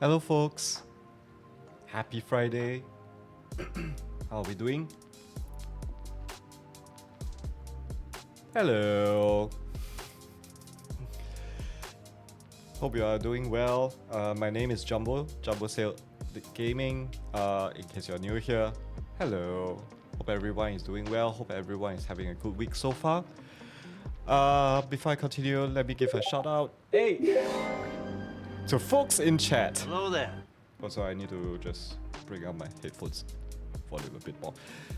Hello folks, happy Friday. How are we doing? Hello. Hope you are doing well. My name is Jumbosale.Gaming. In case you're new here, hello. Hope everyone is doing well. Hope everyone is having a good week so far. Before I continue, let me give a shout out. Hey! To folks in chat. Hello there. Also, I need to just bring up my headphones volume a bit more.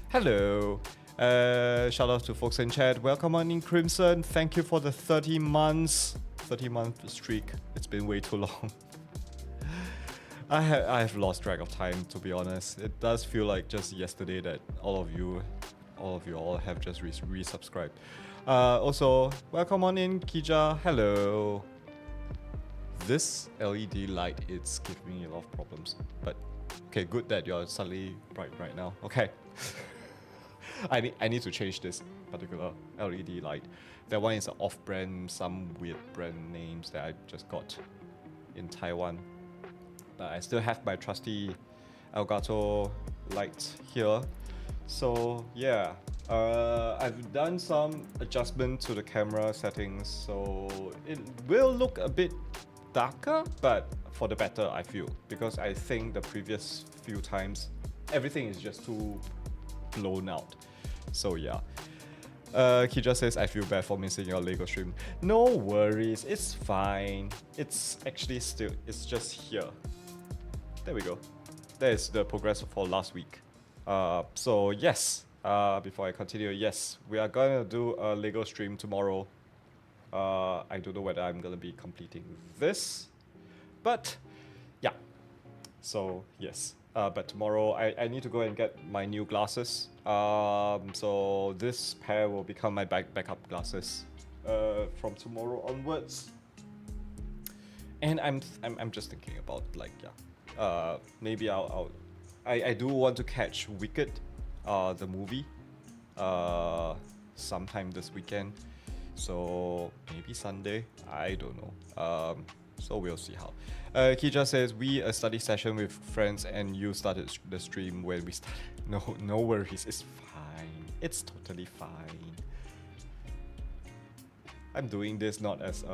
Hello. Shout out to folks in chat. Welcome on in Crimson. Thank you for the 30-month streak. It's been way too long. I have lost track of time, to be honest. It does feel like just yesterday that all of you have just resubscribed. Also, welcome on in Kija. Hello. This LED light is giving me a lot of problems, but okay, good that you're suddenly bright right now. Okay. I need to change this particular LED light. That one is an off-brand, some weird brand names that I just got in Taiwan. But I still have my trusty Elgato light here. So yeah, I've done some adjustment to the camera settings, so it will look a bit darker, but for the better, I feel, because I think the previous few times everything is just too blown out. So yeah. Kija says, I feel bad for missing your Lego stream. No worries, it's fine. It's actually it's just here. There we go. That is the progress for last week. So yes, before I continue, yes, we are gonna do a Lego stream tomorrow. I don't know whether I'm gonna be completing this, but yeah. So yes, but tomorrow I need to go and get my new glasses. So this pair will become my backup glasses from tomorrow onwards. And I'm just thinking about, like, yeah, maybe I do want to catch Wicked, the movie, sometime this weekend. So maybe Sunday, I don't know. So we'll see how. Kija says, we a study session with friends and you started the stream when we started. No worries, it's fine. It's totally fine. I'm doing this not as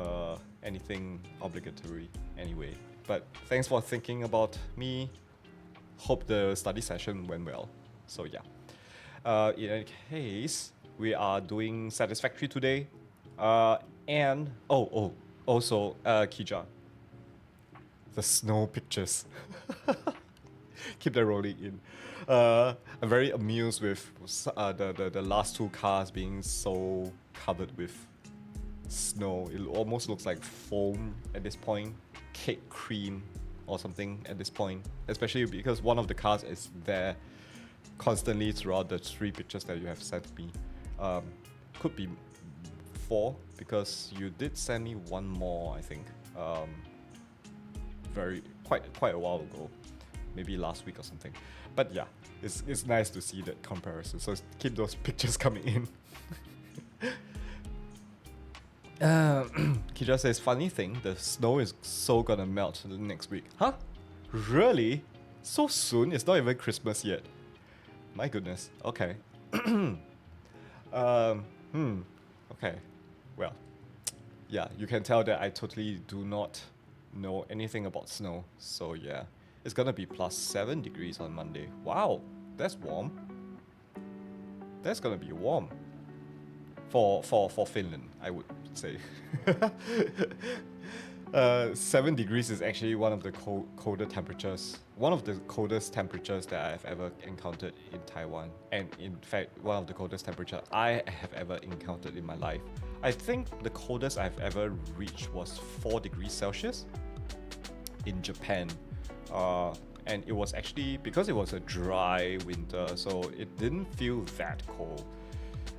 anything obligatory anyway. But thanks for thinking about me. Hope the study session went well. So yeah. In any case, we are doing Satisfactory today. And also Kija, the snow pictures. Keep that rolling in. I'm very amused with the last two cars being so covered with snow. It almost looks like foam at this point, cake cream or something at this point. Especially because one of the cars is there constantly throughout the 3 pictures that you have sent me. Could be 4, because you did send me one more, I think, quite a while ago, maybe last week or something. But yeah, it's nice to see that comparison. So keep those pictures coming in. Kija says, funny thing, the snow is so gonna melt next week. Huh? Really? So soon? It's not even Christmas yet. My goodness. Okay. Okay. Well, yeah, you can tell that I totally do not know anything about snow. So yeah, it's gonna be +7 degrees on Monday. Wow, that's warm. That's gonna be warm for Finland, I would say. 7 degrees is actually one of the colder temperatures. One of the coldest temperatures that I've ever encountered in Taiwan, and in fact, one of the coldest temperatures I have ever encountered in my life. I think the coldest I've ever reached was 4 degrees Celsius in Japan. And it was actually, because it was a dry winter, so it didn't feel that cold.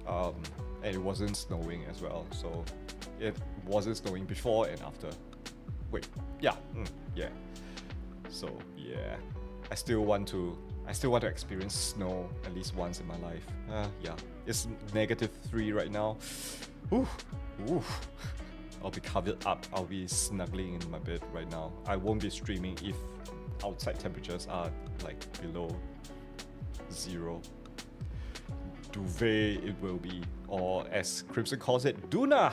And it wasn't snowing as well, so it wasn't snowing before and after. Wait, yeah, yeah. So yeah, I still want to experience snow at least once in my life. Yeah, it's -3 right now. Ooh. I'll be covered up. I'll be snuggling in my bed right now. I won't be streaming if outside temperatures are like below 0. Duvet it will be, or as Crimson calls it, Duna.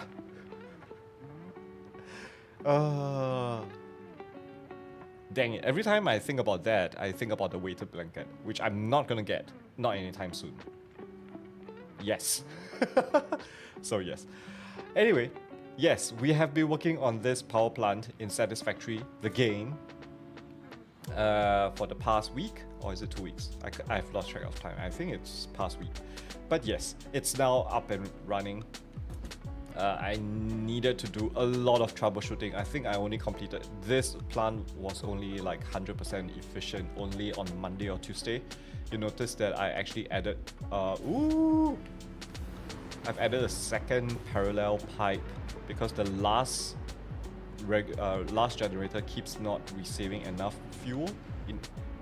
Dang it, every time I think about that, I think about the weighted blanket, which I'm not gonna get, not anytime soon. Yes. So yes. Anyway, yes, we have been working on this power plant in Satisfactory, the game, for the past week, or is it 2 weeks? I've lost track of time. I think it's past week. But yes, it's now up and running. I needed to do a lot of troubleshooting. I think I only completed, this plant was only like 100% efficient only on Monday or Tuesday. You notice that I actually added, I've added a second parallel pipe because the last generator keeps not receiving enough fuel.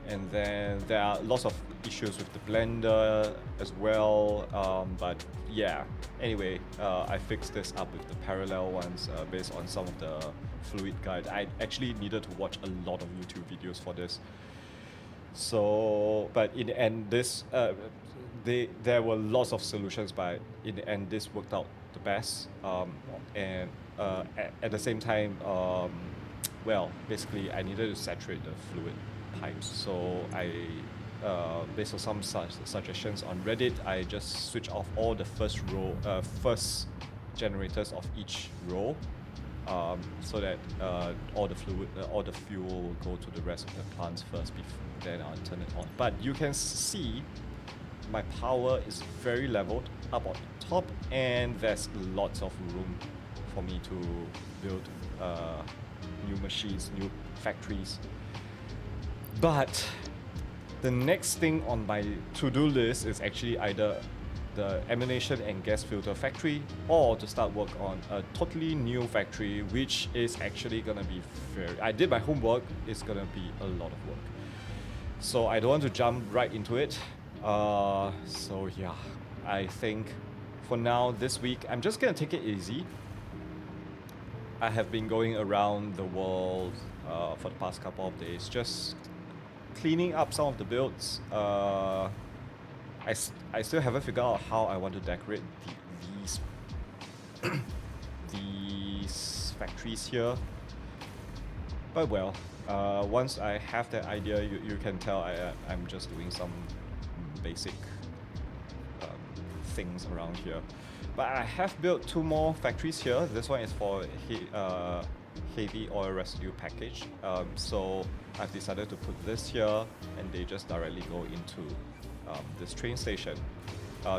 And then there are lots of issues with the blender as well, but yeah, anyway, I fixed this up with the parallel ones based on some of the fluid guide. I actually needed to watch a lot of YouTube videos for this. So, but in the end, this there were lots of solutions, but in the end, this worked out the best. And at the same time, well, basically, I needed to saturate the fluid pipes. So I, based on some such suggestions on Reddit, I just switched off all the first generators of each row, so that all the fuel will go to the rest of the plants first. Then I'll turn it on. But you can see my power is very leveled up on top, and there's lots of room for me to build new machines, new factories. But the next thing on my to-do list is actually either the emanation and gas filter factory, or to start work on a totally new factory, which is actually gonna be I did my homework, it's gonna be a lot of work. So I don't want to jump right into it. So yeah, I think for now, this week, I'm just gonna take it easy. I have been going around the world for the past couple of days, just cleaning up some of the builds. I still haven't figured out how I want to decorate these factories here. But well, once I have that idea, you can tell I'm just doing some basic things around here. But I have built 2 more factories here. This one is for heavy oil residue package. So I've decided to put this here, and they just directly go into this train station.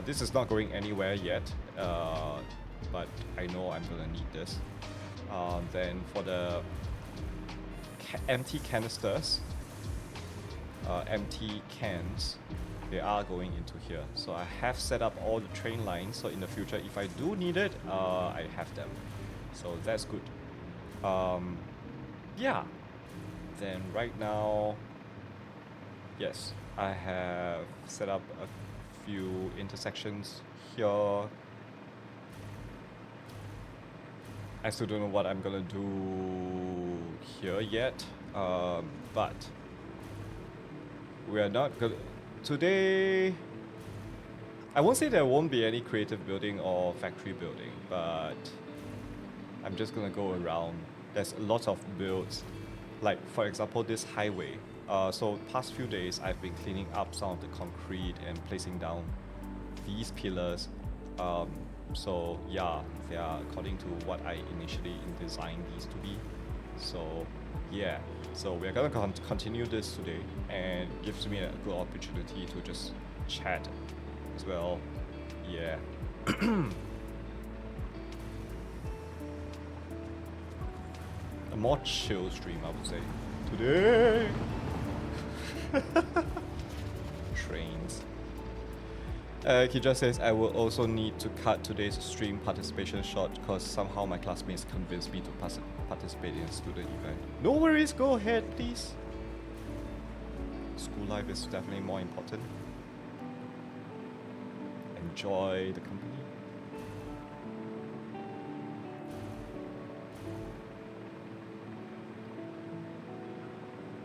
This is not going anywhere yet, but I know I'm gonna need this. Then for the empty canisters, empty cans, they are going into here. So I have set up all the train lines, so in the future, if I do need it, I have them. So that's good. Yeah. Then right now, yes, I have set up a few intersections here. I still don't know what I'm gonna do here yet, but we are not gonna... Today, I won't say there won't be any creative building or factory building, but I'm just gonna go around. There's lots of builds, like for example this highway. So past few days I've been cleaning up some of the concrete and placing down these pillars. So yeah, they are according to what I initially designed these to be. So yeah, so we're gonna continue this today, and it gives me a good opportunity to just chat as well. Yeah. A more chill stream, I would say. Today! Trains. Kija says, I will also need to cut today's stream participation short because somehow my classmates convinced me to participate in a student event. No worries, go ahead, please. School life is definitely more important. Enjoy the company.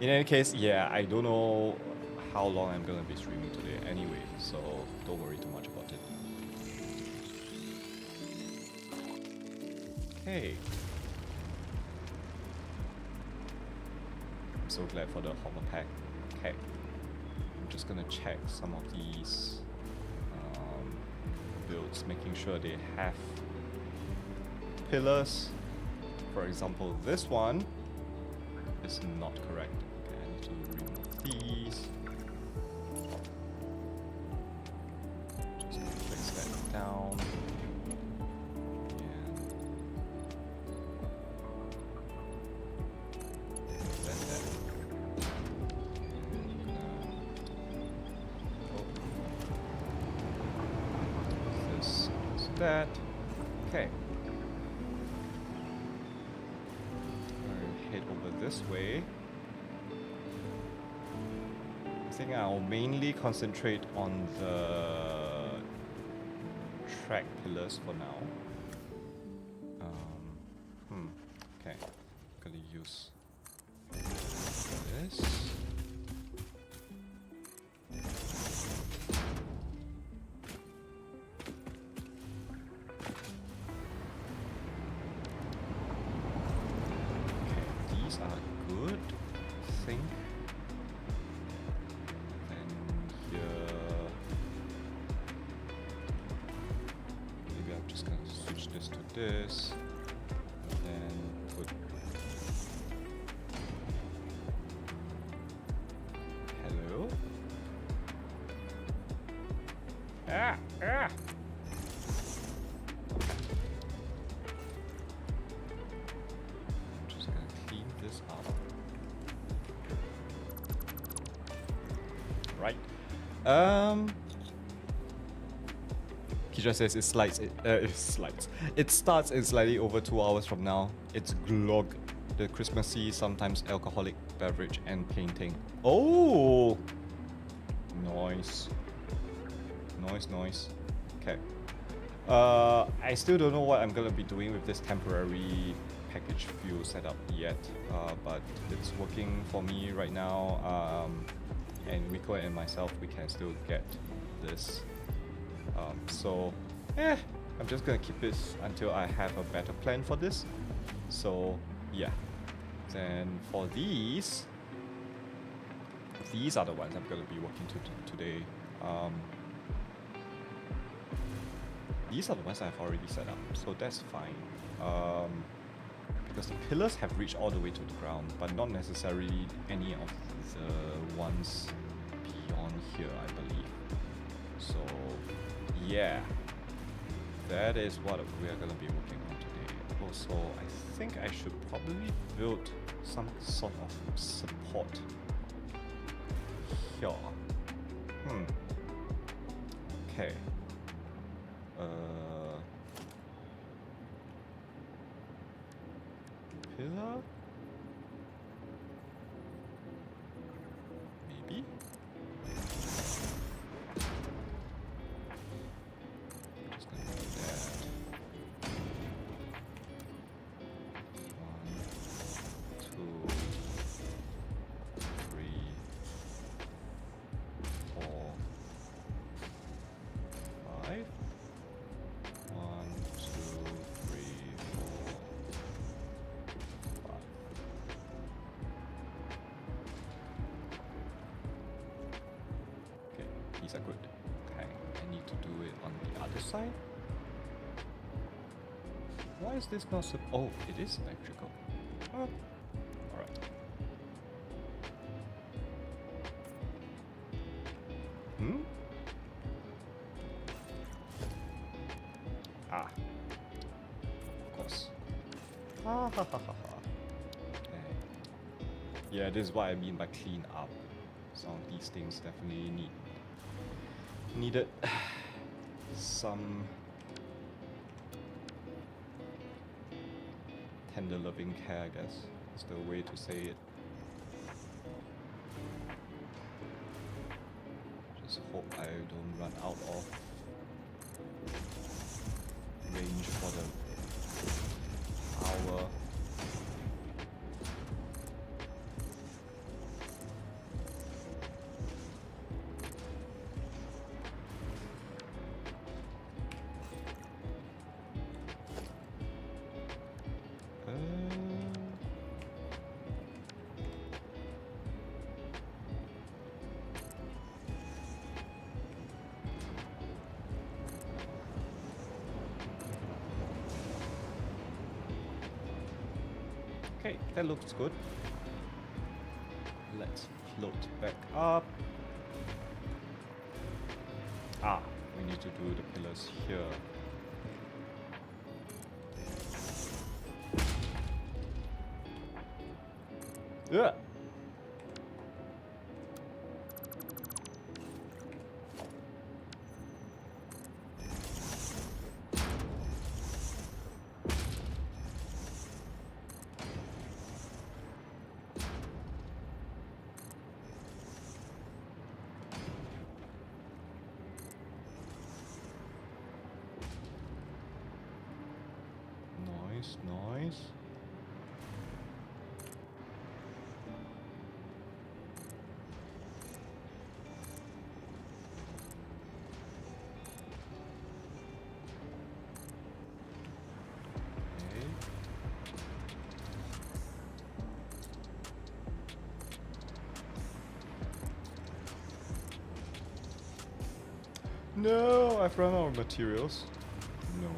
In any case, yeah, I don't know how long I'm gonna be streaming today anyway, so don't worry too much about it. Hey. I'm so glad for the hopper pack. Okay. I'm just gonna check some of these builds, making sure they have pillars. For example, this one is not correct. Okay, I need to remove these. Just gonna place that down. That. Okay. I'll head over this way. I think I'll mainly concentrate on the track pillars for now. Okay. Gonna use this. This, and then put hello. I'm just gonna clean this up. Right. Kisha says it slides. It starts in slightly over 2 hours from now. It's Glog, the Christmassy, sometimes alcoholic beverage and painting. Oh, nice. Okay. I still don't know what I'm gonna be doing with this temporary package fuel setup yet. But it's working for me right now. And Rico and myself, we can still get this. So, I'm just gonna keep this until I have a better plan for this. So, yeah. Then for these are the ones I'm gonna be working to today. These are the ones I've already set up, so that's fine. Because the pillars have reached all the way to the ground, but not necessarily any of the ones beyond here, I believe. So, yeah, that is what we are going to be working on today. Also, I think I should probably build some sort of support here. Okay. Pillar? Maybe? Are good. Okay, I need to do it on the other side. Why is this not so? Oh, it is electrical. Oh, all right. Of course. Ha ha ha ha ha. Okay. Yeah, this is what I mean by clean up. Some of these things definitely needed some tender loving care, I guess is the way to say it. Just hope I don't run out of range for the hour. Okay, that looks good. Let's float back up. Ah, we need to do the pillars here. Yeah. Nice, nice. No, I've run out of materials. No.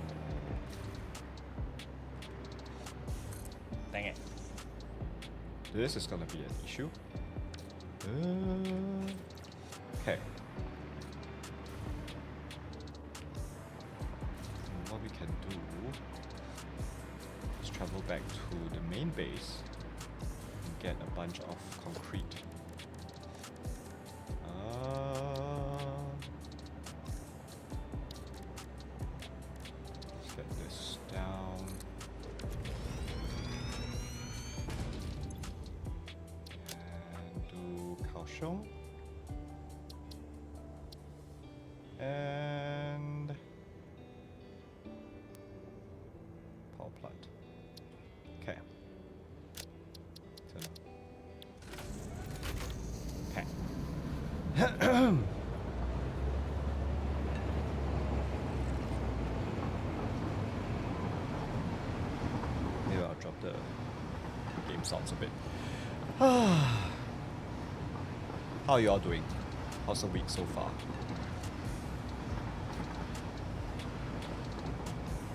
Dang it. This is gonna be an issue. Okay. So what we can do is travel back to the main base and get a bunch of concrete. Let's get this down. And do Kaohsiung. And power plant. Okay. Okay. Maybe I'll drop the game sounds a bit. How are you all doing? How's the week so far?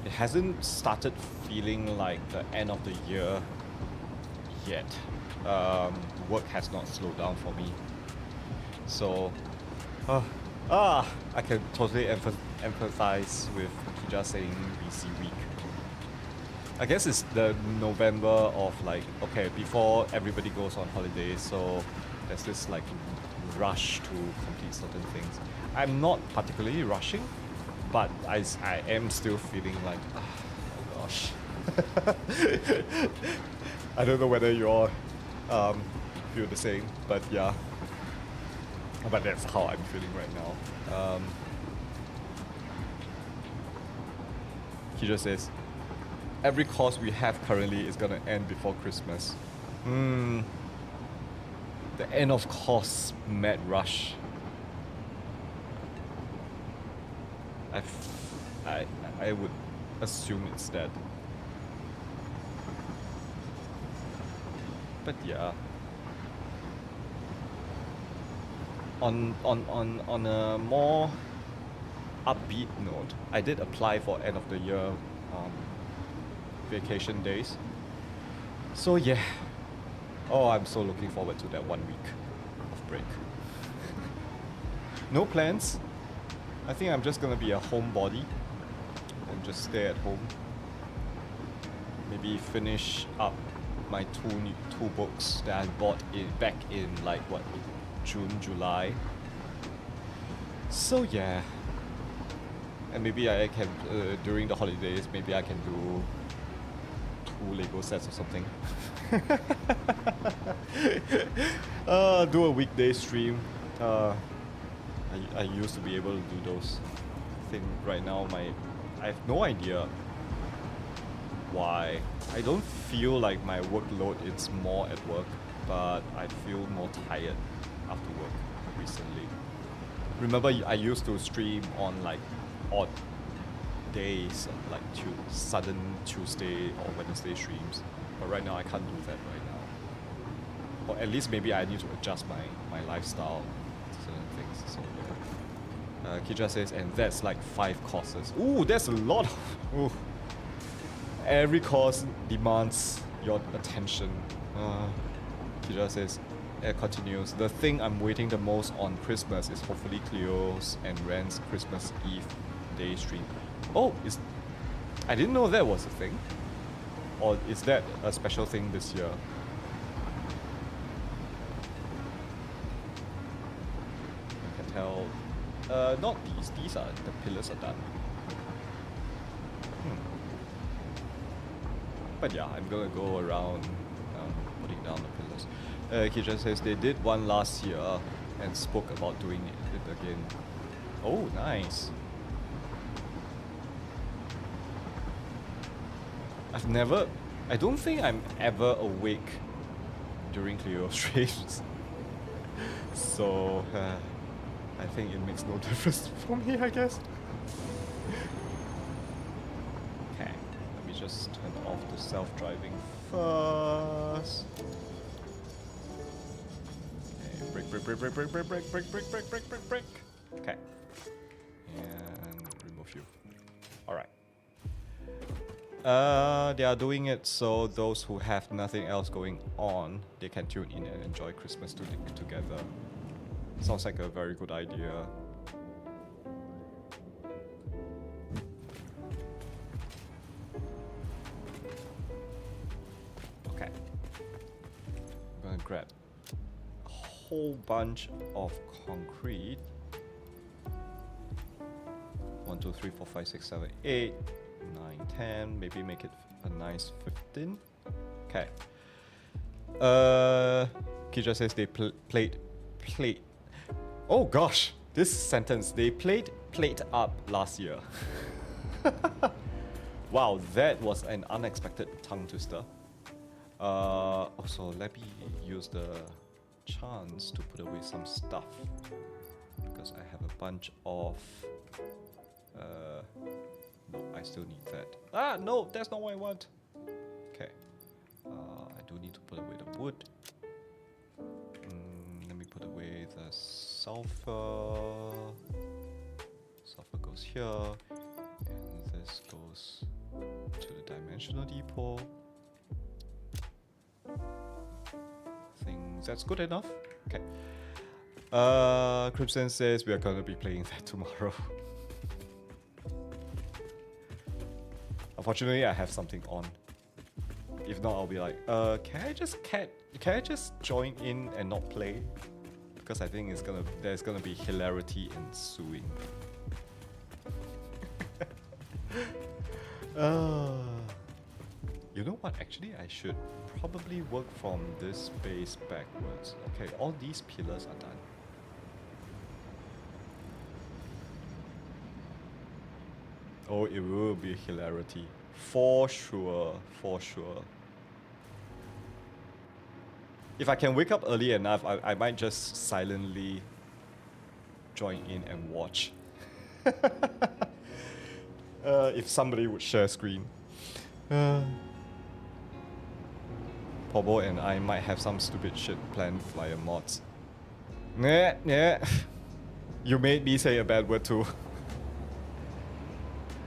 It hasn't started feeling like the end of the year yet. Work has not slowed down for me. So, I can totally empathize with Kija saying BC week. I guess it's the November of like, okay, before everybody goes on holiday, so there's this like rush to complete certain things. I'm not particularly rushing, but I am still feeling like, oh gosh. I don't know whether you all feel the same, but yeah. But that's how I'm feeling right now. Kija says, every course we have currently is gonna end before Christmas. The end of course mad rush. I would assume it's that. But yeah. On a more upbeat note, I did apply for end of the year vacation days. So yeah. Oh, I'm so looking forward to that 1 week of break. No plans. I think I'm just gonna be a homebody and just stay at home. Maybe finish up my two books that I bought back in like what, June, July. So yeah. And maybe I can during the holidays, maybe I can do 2 Lego sets or something. Do a weekday stream. I used to be able to do those. I think right now I have no idea why. I don't feel like my workload is more at work, but I feel more tired after work recently. Remember, I used to stream on like odd days, like sudden Tuesday or Wednesday streams, but right now I can't do that right now. Or at least maybe I need to adjust my lifestyle to certain things. So yeah. Kija says, and that's like 5 courses. Ooh, that's a lot. Ooh. Every course demands your attention. Kira says, continues. The thing I'm waiting the most on Christmas is hopefully Cleo's and Ren's Christmas Eve day stream. Oh, I didn't know that was a thing. Or is that a special thing this year? I can tell. Not these. These are the pillars are done. But yeah, I'm gonna go around putting down the pillars. Kisha says they did one last year and spoke about doing it again. Oh, nice. I don't think I'm ever awake during Cleo streams. So, I think it makes no difference for me, I guess. Okay, let me just turn off the self-driving first. Okay, break. Okay. And remove you. Alright. They are doing it so those who have nothing else going on, they can tune in and enjoy Christmas together. Sounds like a very good idea. Okay. I'm gonna grab a whole bunch of concrete. 1, 2, 3, 4, 5, 6, 7, 8, 9, 10. Maybe make it a nice 15. Okay. Kisha says they played. Oh gosh, this sentence. They played plate up last year. Wow, that was an unexpected tongue twister. Also, let me use the chance to put away some stuff because I have a bunch of. No, I still need that. Ah, no, that's not what I want. Okay. I do need to put away the wood. Let me put away the sulfur. Sulfur goes here. And this goes to the dimensional depot. I think that's good enough. Okay. Crimson says we are gonna be playing that tomorrow. Unfortunately, I have something on. If not, I'll be like, can I just join in and not play? Because I think there's gonna be hilarity ensuing. You know what? Actually, I should probably work from this base backwards. Okay, all these pillars are done. Oh, it will be hilarity. For sure, for sure. If I can wake up early enough, I might just silently join in and watch. If somebody would share screen. Pobo and I might have some stupid shit planned via mods. Nah. You made me say a bad word too.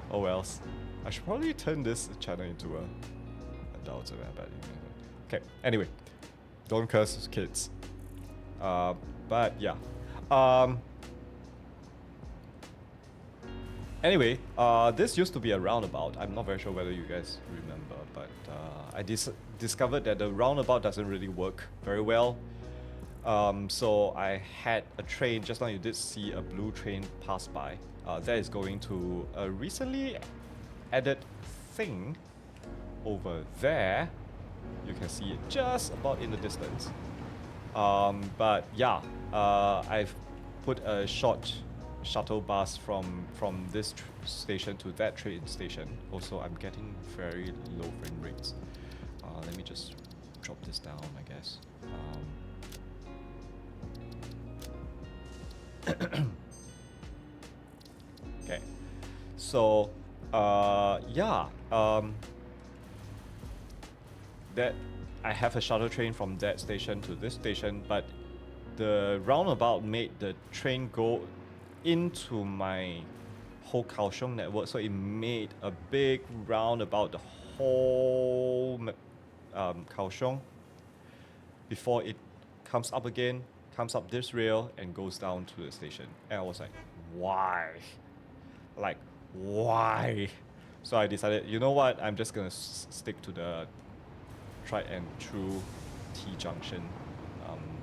Oh wells. I should probably turn this channel into a adult. Okay, anyway. Don't curse kids. But yeah. Anyway, this used to be a roundabout. I'm not very sure whether you guys remember, but I discovered that the roundabout doesn't really work very well. So I had a train, just now you did see a blue train pass by. That is going to a recently added thing over there. You can see it just about in the distance. But yeah, I've put a short shuttle bus from this station to that train station. Also, I'm getting very low frame rates. Let me just drop this down, I guess. Okay, so yeah, that I have a shuttle train from that station to this station, but the roundabout made the train go into my whole Kaohsiung network, so it made a big roundabout the whole Kaohsiung before it comes up again, comes up this rail and goes down to the station. And I was like, why? Like, why? So I decided, you know what? I'm just gonna stick to the tried and true T junction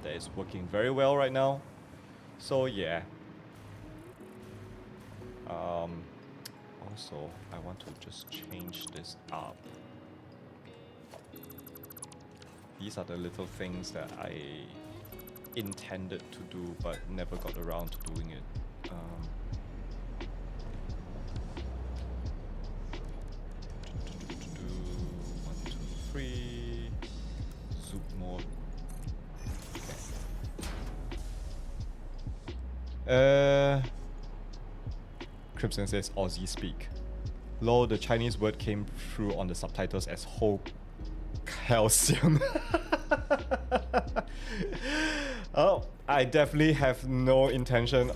that is working very well right now. So yeah. Also, I want to just change this up. These are the little things that I intended to do but never got around to doing it. 1, 2, 3. Zoom mode. Okay. Crimson says Aussie speak. Lol, the Chinese word came through on the subtitles as whole calcium. Oh, I definitely have no intention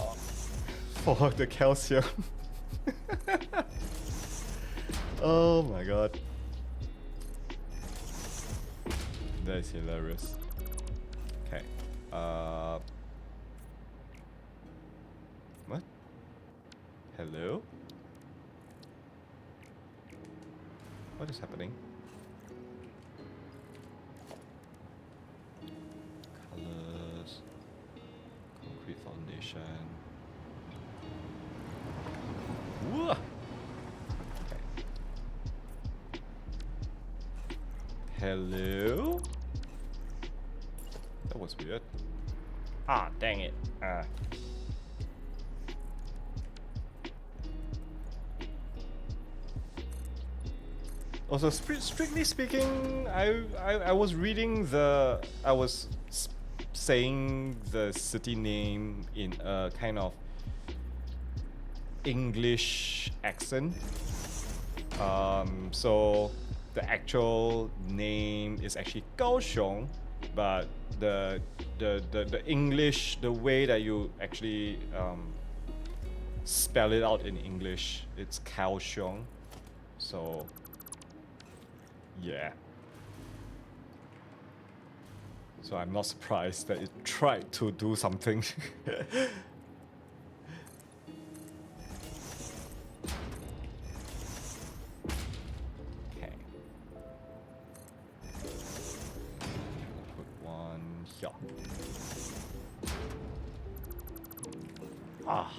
for the calcium. Oh my god. That is hilarious. Okay. What? Hello? What is happening? Colors. Concrete foundation. Whoa! Okay. Hello? That was weird. Ah, dang it. Also, strictly speaking, I was reading the... I was saying the city name in a kind of English accent. So the actual name is actually Kaohsiung, but the English, the way that you actually spell it out in English, it's Kaohsiung. So yeah. So I'm not surprised that it tried to do something. Okay. Put one here. Ah,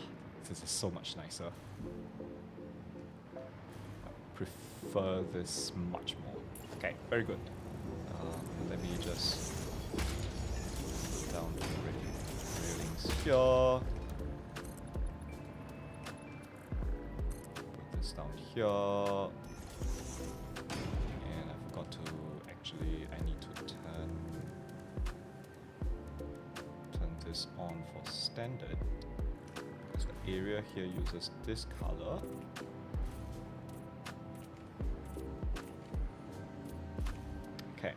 this is so much nicer. I prefer this much more. Okay, very good. Let me just put down the railings here. Put this down here. And I forgot to actually, I need to turn this on for standard. Because the area here uses this color. Okay.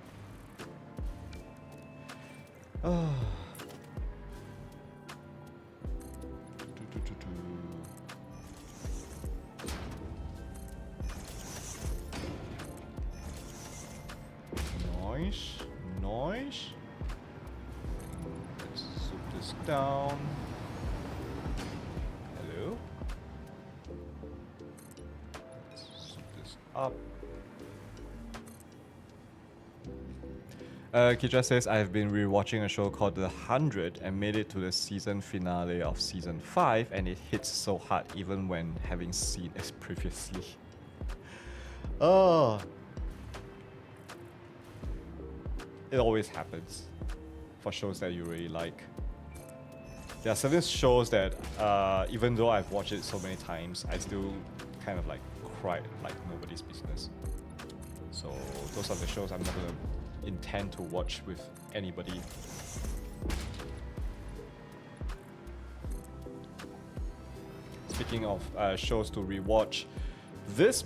Noise. Let's zoom this down. Hello. Let's zoom this up. Kitra says, I've been rewatching a show called The 100 and made it to the season finale of season 5, and it hits so hard even when having seen it previously. Oh. It always happens for shows that you really like. There are certain shows that, even though I've watched it so many times, I still kind of like cry like nobody's business. So those are the shows I'm not gonna intend to watch with anybody. Speaking of shows to rewatch, this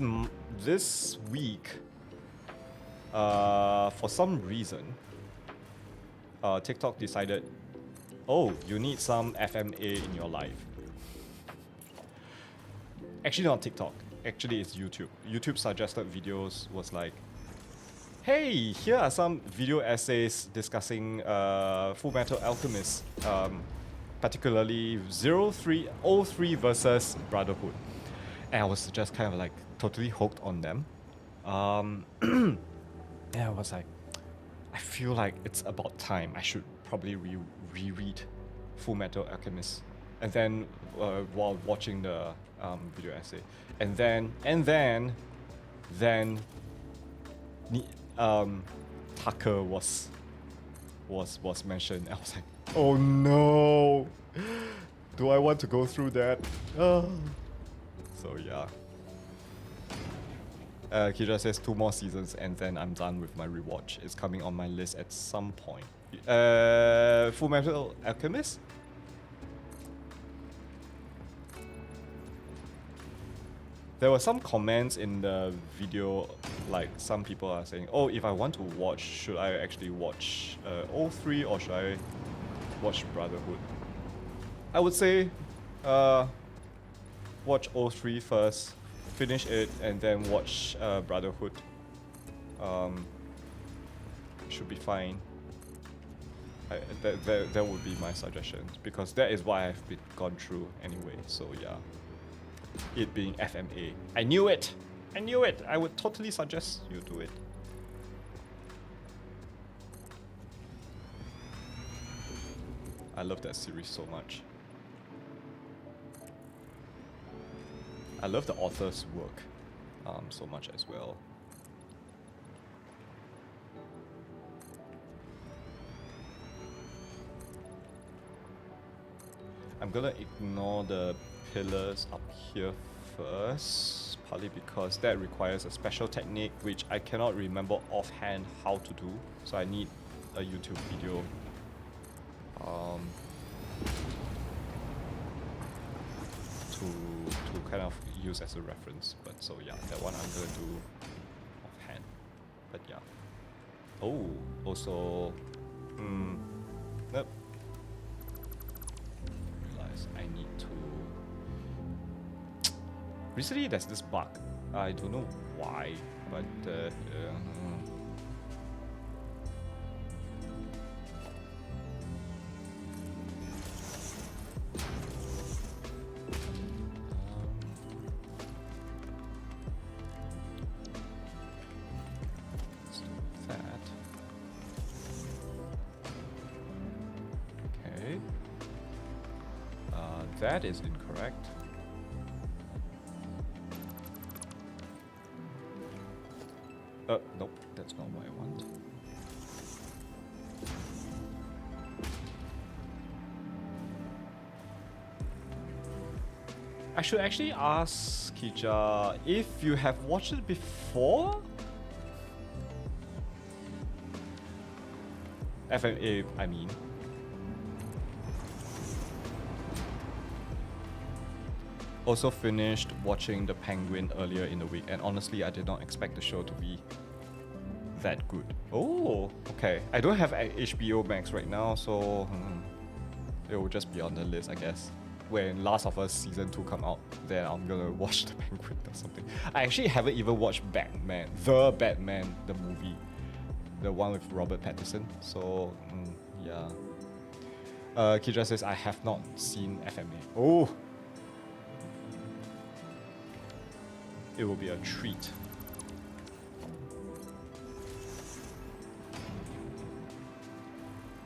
week, for some reason, TikTok decided, oh, you need some FMA in your life. Actually, not TikTok. Actually, it's YouTube. YouTube suggested videos was like, hey, here are some video essays discussing Full Metal Alchemist, particularly 0303 versus Brotherhood. And I was just kind of like totally hooked on them. And I was like, I feel like it's about time. I should probably reread Full Metal Alchemist. And then while watching the video essay, and then Tucker was mentioned. I was like, oh no, do I want to go through that? So yeah. Kira says 2 more seasons and then I'm done with my rewatch. It's coming on my list at some point. Full Metal Alchemist? There were some comments in the video, like some people are saying, oh, if I want to watch, should I actually watch 03 or should I watch Brotherhood? I would say watch 03 first, finish it, and then watch Brotherhood. Should be fine. That would be my suggestion, because that is what I've been gone through anyway, so yeah. It being FMA. I knew it! I knew it! I would totally suggest you do it. I love that series so much. I love the author's work so much as well. I'm gonna ignore the pillars up here first, partly because that requires a special technique which I cannot remember offhand how to do, so I need a YouTube video to kind of use as a reference. But so yeah, that one I'm gonna do offhand. But yeah. Oh, also, nope. I need to. Recently, there's this bug. I don't know why, but let's do that. Okay. That is incorrect. Nope, that's not what I want. I should actually ask Kija if you have watched it before? FMA, I mean. Also finished watching The Penguin earlier in the week, and honestly, I did not expect the show to be that good. Oh, okay. I don't have HBO Max right now, so it will just be on the list, I guess. When Last of Us Season 2 come out, then I'm gonna watch The Penguin or something. I actually haven't even watched Batman, the movie. The one with Robert Pattinson, so yeah. Kidra says, I have not seen FMA. Oh! It will be a treat.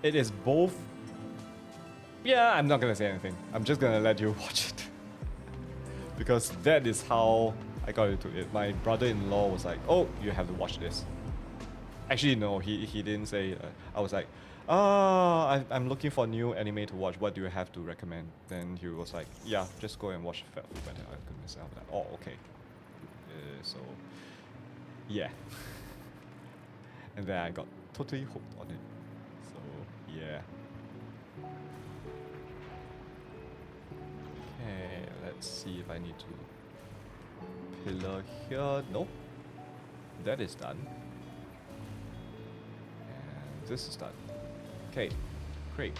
It is both. Yeah, I'm not gonna say anything. I'm just gonna let you watch it. Because that is how I got into it. My brother-in-law was like, oh, you have to watch this. Actually, no, he didn't say. I was like, I'm looking for new anime to watch. What do you have to recommend? Then he was like, yeah, just go and watch Full Metal Alchemist. I was like, oh, okay. So, yeah. And then I got totally hooked on it. So, yeah. Okay, let's see if I need to pillar here. Nope. That is done. And this is done. Okay, great.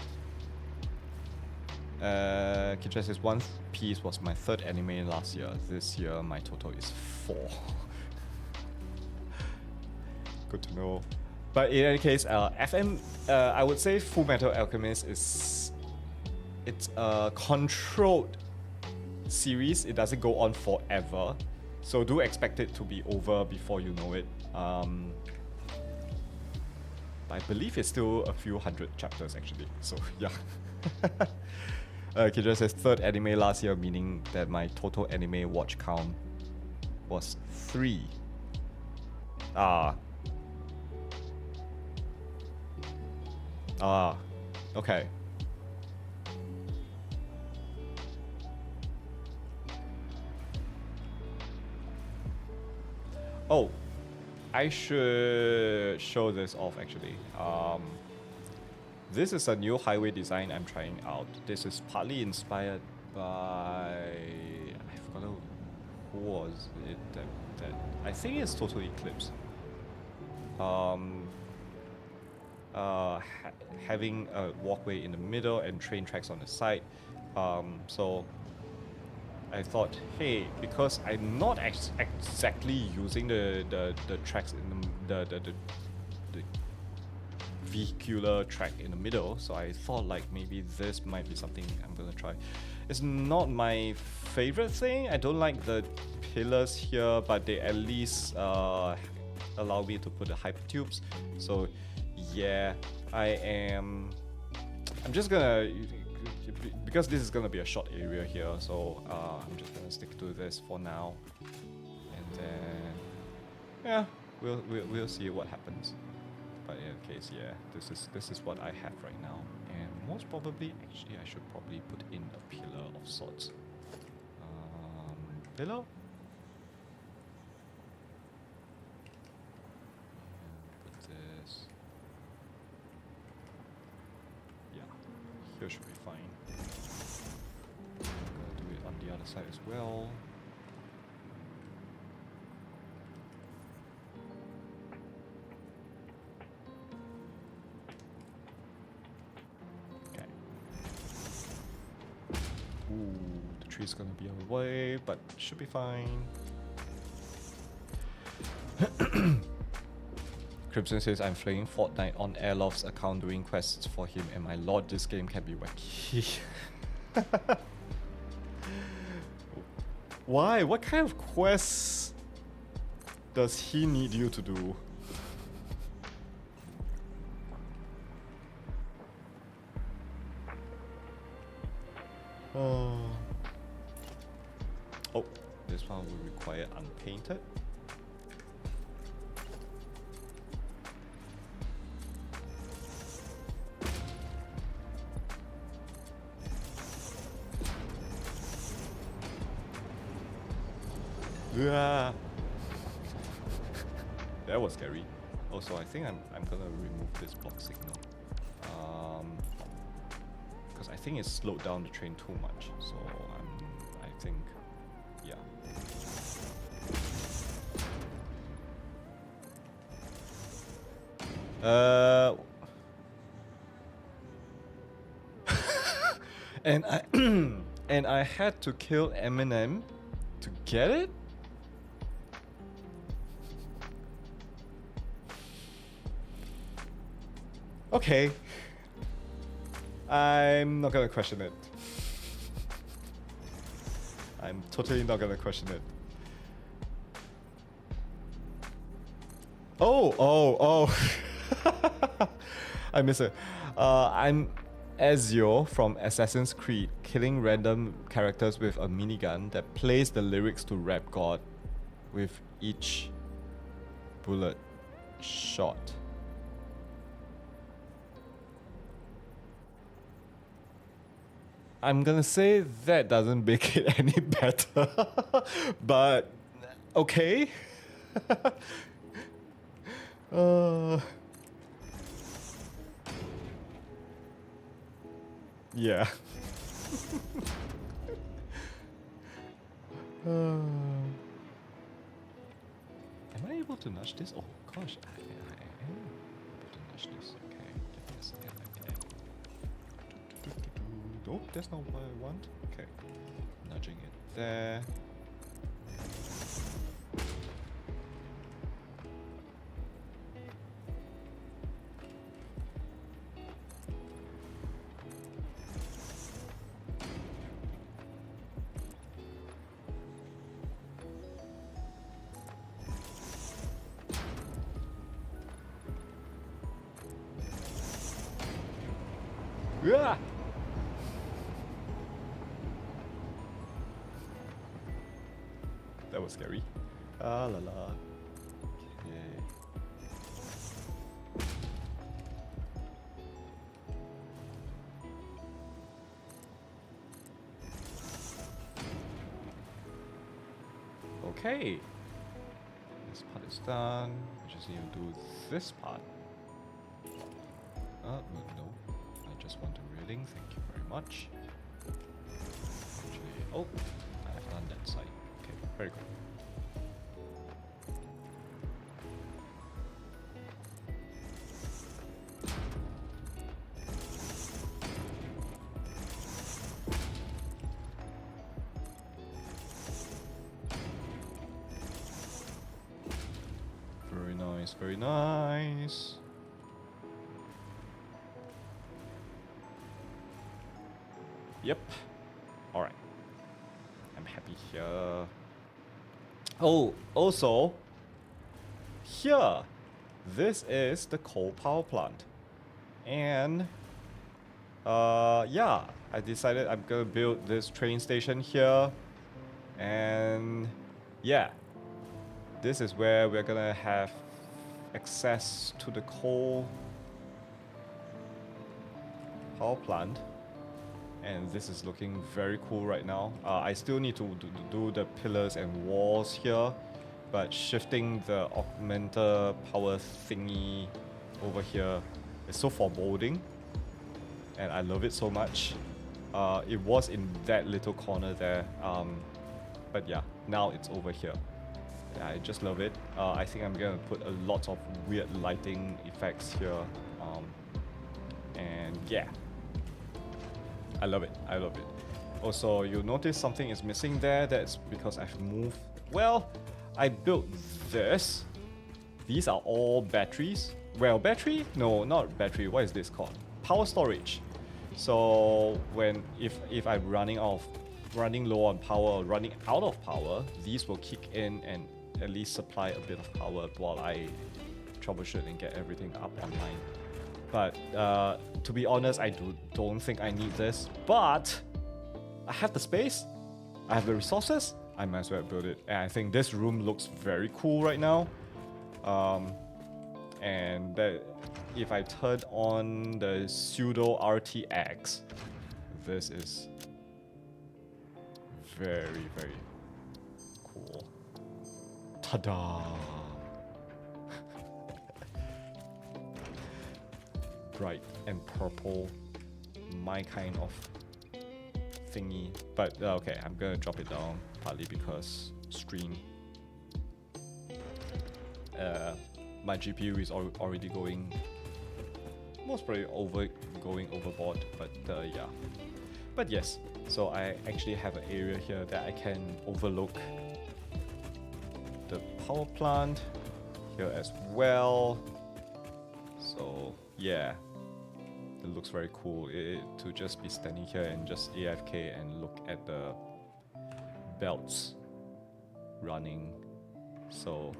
Kitra says One Piece was my 3rd anime last year. This year my total is 4. Good to know. But in any case, I would say Full Metal Alchemist it's a controlled series. It doesn't go on forever, so do expect it to be over before you know it. I believe it's still a few hundred chapters actually. So yeah. Kidra says third anime last year, meaning that my total anime watch count was 3. Okay. Oh, I should show this off actually. This is a new highway design I'm trying out. This is partly inspired by... I forgot who was it that I think it's Total Eclipse. Having a walkway in the middle and train tracks on the side. So I thought, hey, because I'm not exactly using the tracks in the vehicular track in the middle, so I thought like maybe this might be something I'm gonna try. It's not my favorite thing. I don't like the pillars here, but they at least allow me to put the hypertubes. So yeah, I'm just gonna, because this is gonna be a short area here, so I'm just gonna stick to this for now, and then yeah, we'll see what happens. But in any case, yeah, this is what I have right now, and most probably, actually, I should probably put in a pillar of sorts. Pillar. Put this. Yeah, here should be fine. I'm gonna do it on the other side as well. The tree's gonna be on the way, but should be fine. Crimson says, I'm playing Fortnite on Airloft's account doing quests for him, and my lord, this game can be wacky. Why? What kind of quests does he need you to do? Oh, this one will require unpainted. Yeah. That was scary. Also, I think I'm gonna remove this block signal. Because I think it slowed down the train too much. So I think, yeah. And I and I had to kill Eminem to get it? Okay. I'm not gonna question it. I'm totally not gonna question it. Oh. I miss it. I'm Ezio from Assassin's Creed, killing random characters with a minigun that plays the lyrics to Rap God with each bullet shot. I'm gonna say that doesn't make it any better, but okay. Yeah. Am I able to nudge this? Oh gosh, I am able to nudge this. Okay, give me a second. Okay. Nope, that's not what I want. Okay, nudging it there. Yeah. That was scary. Ah la la. Okay. Okay. This part is done. We just need to do this part. No. I just want the railing. Thank you very much. Actually, oh, I have done that side. Okay, very good. Very nice, very nice. Yep. Alright. I'm happy here. Oh, also, here, this is the coal power plant. And, yeah, I decided I'm gonna build this train station here. And, yeah, this is where we're gonna have access to the coal power plant. And this is looking very cool right now. I still need to do the pillars and walls here, but shifting the augmenter power thingy over here is so foreboding, and I love it so much. It was in that little corner there, but yeah, now it's over here. Yeah, I just love it. I think I'm gonna put a lot of weird lighting effects here, and yeah. I love it. I love it. Also, you'll notice something is missing there. That's because I've moved. Well, I built this. These are all batteries. Well, battery? No, not battery. What is this called? Power storage. So if I'm running low on power or running out of power, these will kick in and at least supply a bit of power while I troubleshoot and get everything up online. But to be honest, I don't think I need this. But I have the space, I have the resources, I might as well build it. And I think this room looks very cool right now. And if I turn on the pseudo RTX, this is very, very cool. Ta-da! Bright and purple, my kind of thingy. But okay, I'm gonna drop it down partly because stream. My GPU is already going, most probably going overboard. But yeah. But yes, so I actually have an area here that I can overlook the power plant here as well. So yeah, it looks very cool to just be standing here and just AFK and look at the belts running. So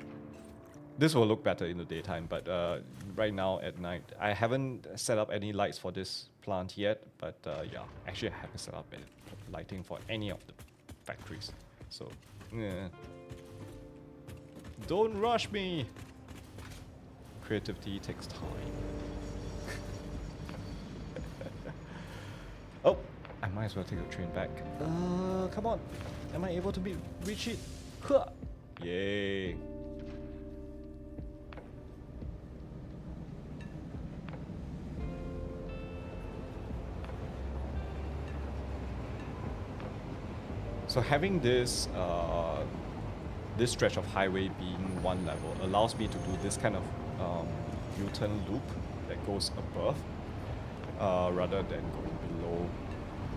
this will look better in the daytime, but right now at night, I haven't set up any lights for this plant yet. But yeah, actually I haven't set up any lighting for any of the factories. So yeah. Don't rush me. Creativity takes time. Oh, I might as well take the train back. Come on. Am I able to reach it? Huh. Yay. So having this this stretch of highway being one level allows me to do this kind of U-turn loop that goes above rather than going below.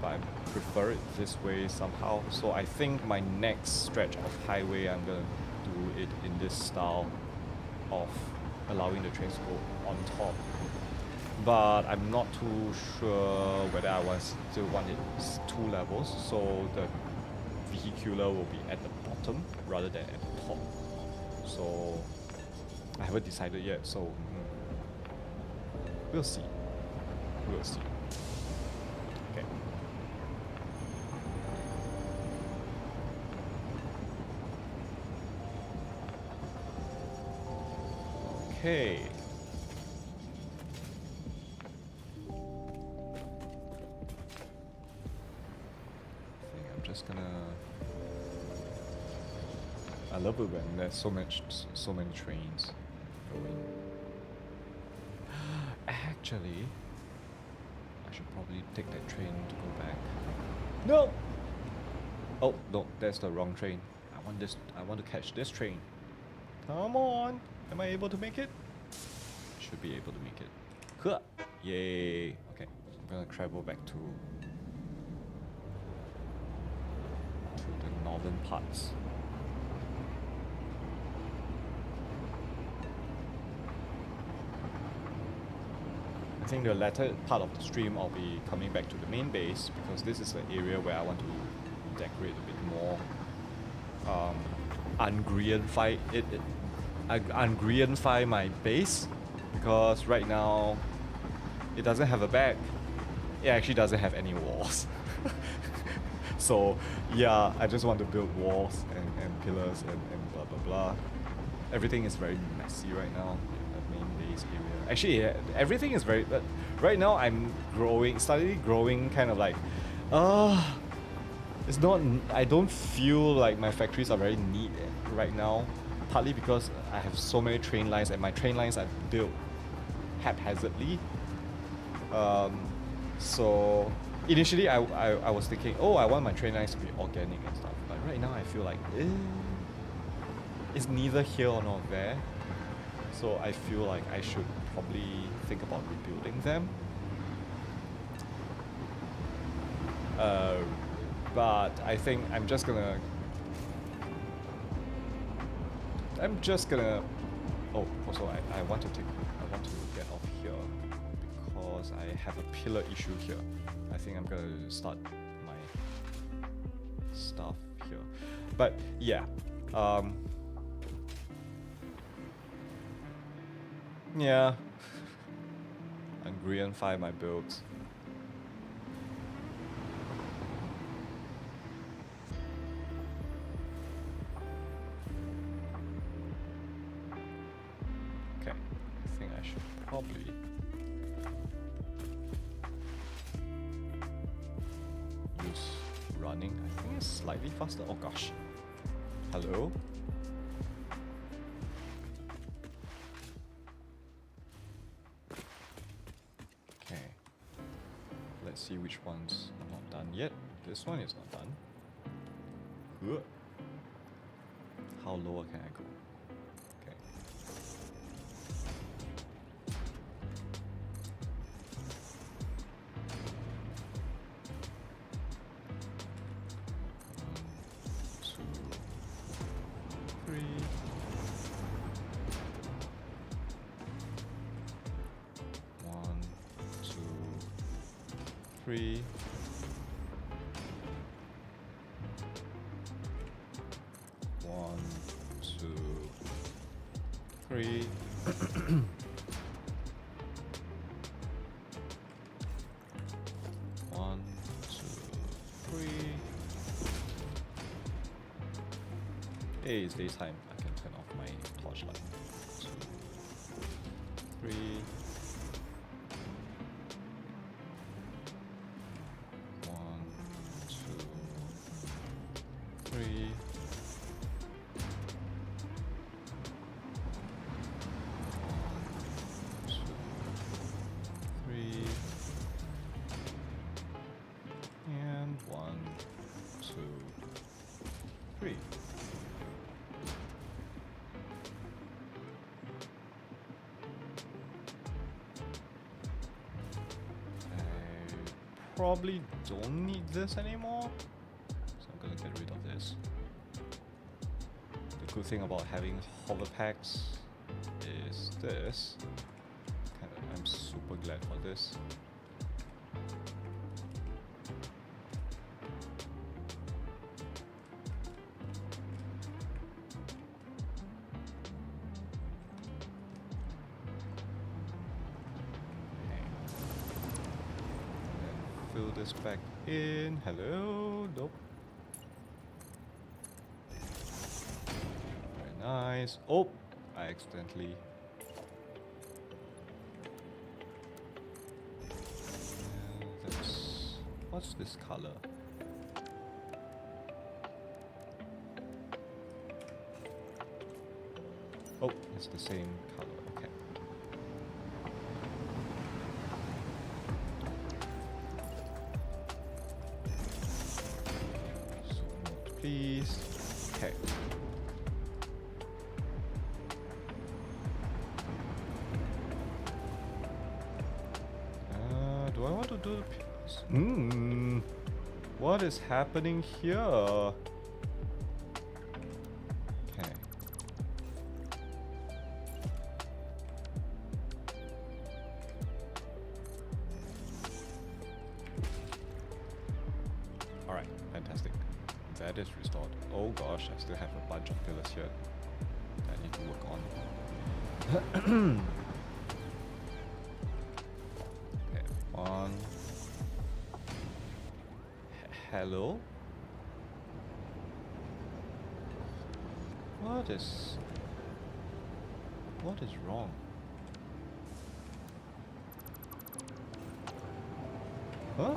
But I prefer it this way somehow. So I think my next stretch of highway, I'm gonna do it in this style of allowing the trains to go on top. But I'm not too sure whether I still want it 2 levels, so the vehicular will be at the bottom rather than at the top. So I haven't decided yet, so we'll see. We'll see. Okay. I think I'm just gonna. I love it when there's so many trains going. Actually, I should probably take that train to go back. No. Oh no, that's the wrong train. I want to catch this train. Come on. Am I able to make it? Should be able to make it. Huh. Yay. Okay. I'm gonna travel back to the northern parts. I think the latter part of the stream I'll be coming back to the main base because this is the area where I want to decorate a bit more. Ungreenify my base because right now it doesn't have a back. It actually doesn't have any walls. So yeah, I just want to build walls and pillars and blah blah blah. Everything is very messy right now in the main base area. Actually, yeah, everything is very. But right now I'm slightly growing, kind of like, it's not. I don't feel like my factories are very neat right now. Partly because I have so many train lines, and my train lines are built haphazardly. So initially I was thinking, oh, I want my train lines to be organic and stuff. But right now I feel like it's neither here or not there. So I feel like I should probably think about rebuilding them. But I think I'm just gonna. Oh, also I want to get off here because I have a pillar issue here. I think I'm gonna start my stuff here. But yeah, yeah, and greenify my builds. Okay, I think I should probably use running. I think it's slightly faster. Oh gosh. Hello? Okay. Let's see which ones are not done yet. This one is not done. Ugh. How lower can I go? Okay. One, two, three. One, two, three. One, two, three. Hey, it's daytime. I can turn off my torchlight. Two, three. One, two, three. And one, two, three. I probably don't need this anymore, so I'm gonna get rid of this. The good thing about having hover packs is this. I'm super glad for this. Fill this back in. Hello? Nope. Very nice. Oh! I accidentally What's this color? Oh, it's the same color. Okay. Zoom mode, please. Okay. Do I want to do the pillars? What is happening here? Okay. Alright, fantastic. That is restored. Oh gosh, I still have a bunch of pillars here that I need to work on. Okay, one. Hello? What is wrong? Huh?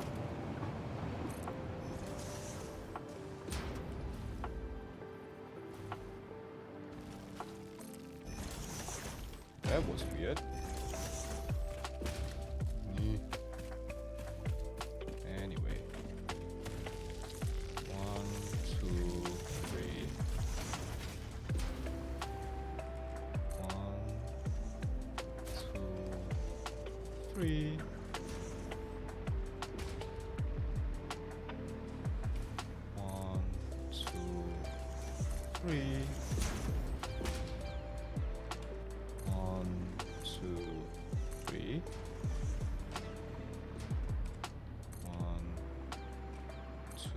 That was weird. Anyway. 1, 2, 3. 1, 2, 3. 1, 2, 3. 1, 2, 3. 1, 2,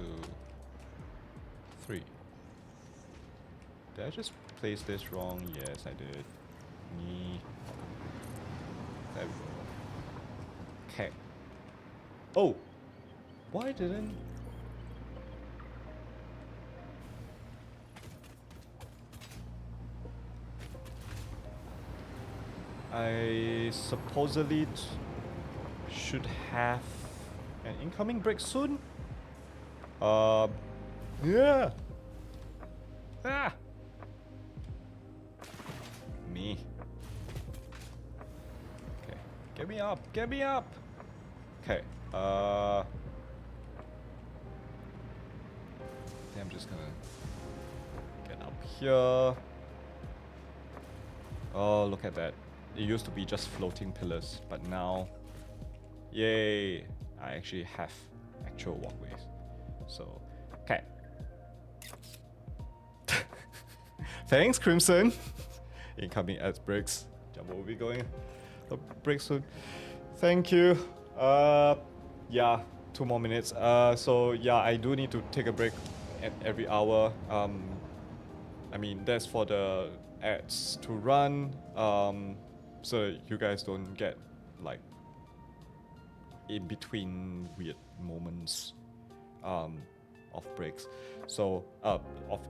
3. Did I just place this wrong? Yes, I did. Me. There we go. Okay. Oh! Why didn't... I supposedly should have an incoming break soon. Yeah. Ah. Me. Okay. Get me up. Get me up. Okay. I'm just gonna get up here. Oh, look at that. It used to be just floating pillars, but now, yay, I actually have actual walkways. So, okay. Thanks, Crimson. Incoming ads breaks. Jumbo will be going a break soon. Thank you. Yeah, 2 more minutes. So yeah, I do need to take a break at every hour. I mean, that's for the ads to run. So you guys don't get like in between weird moments of breaks. So of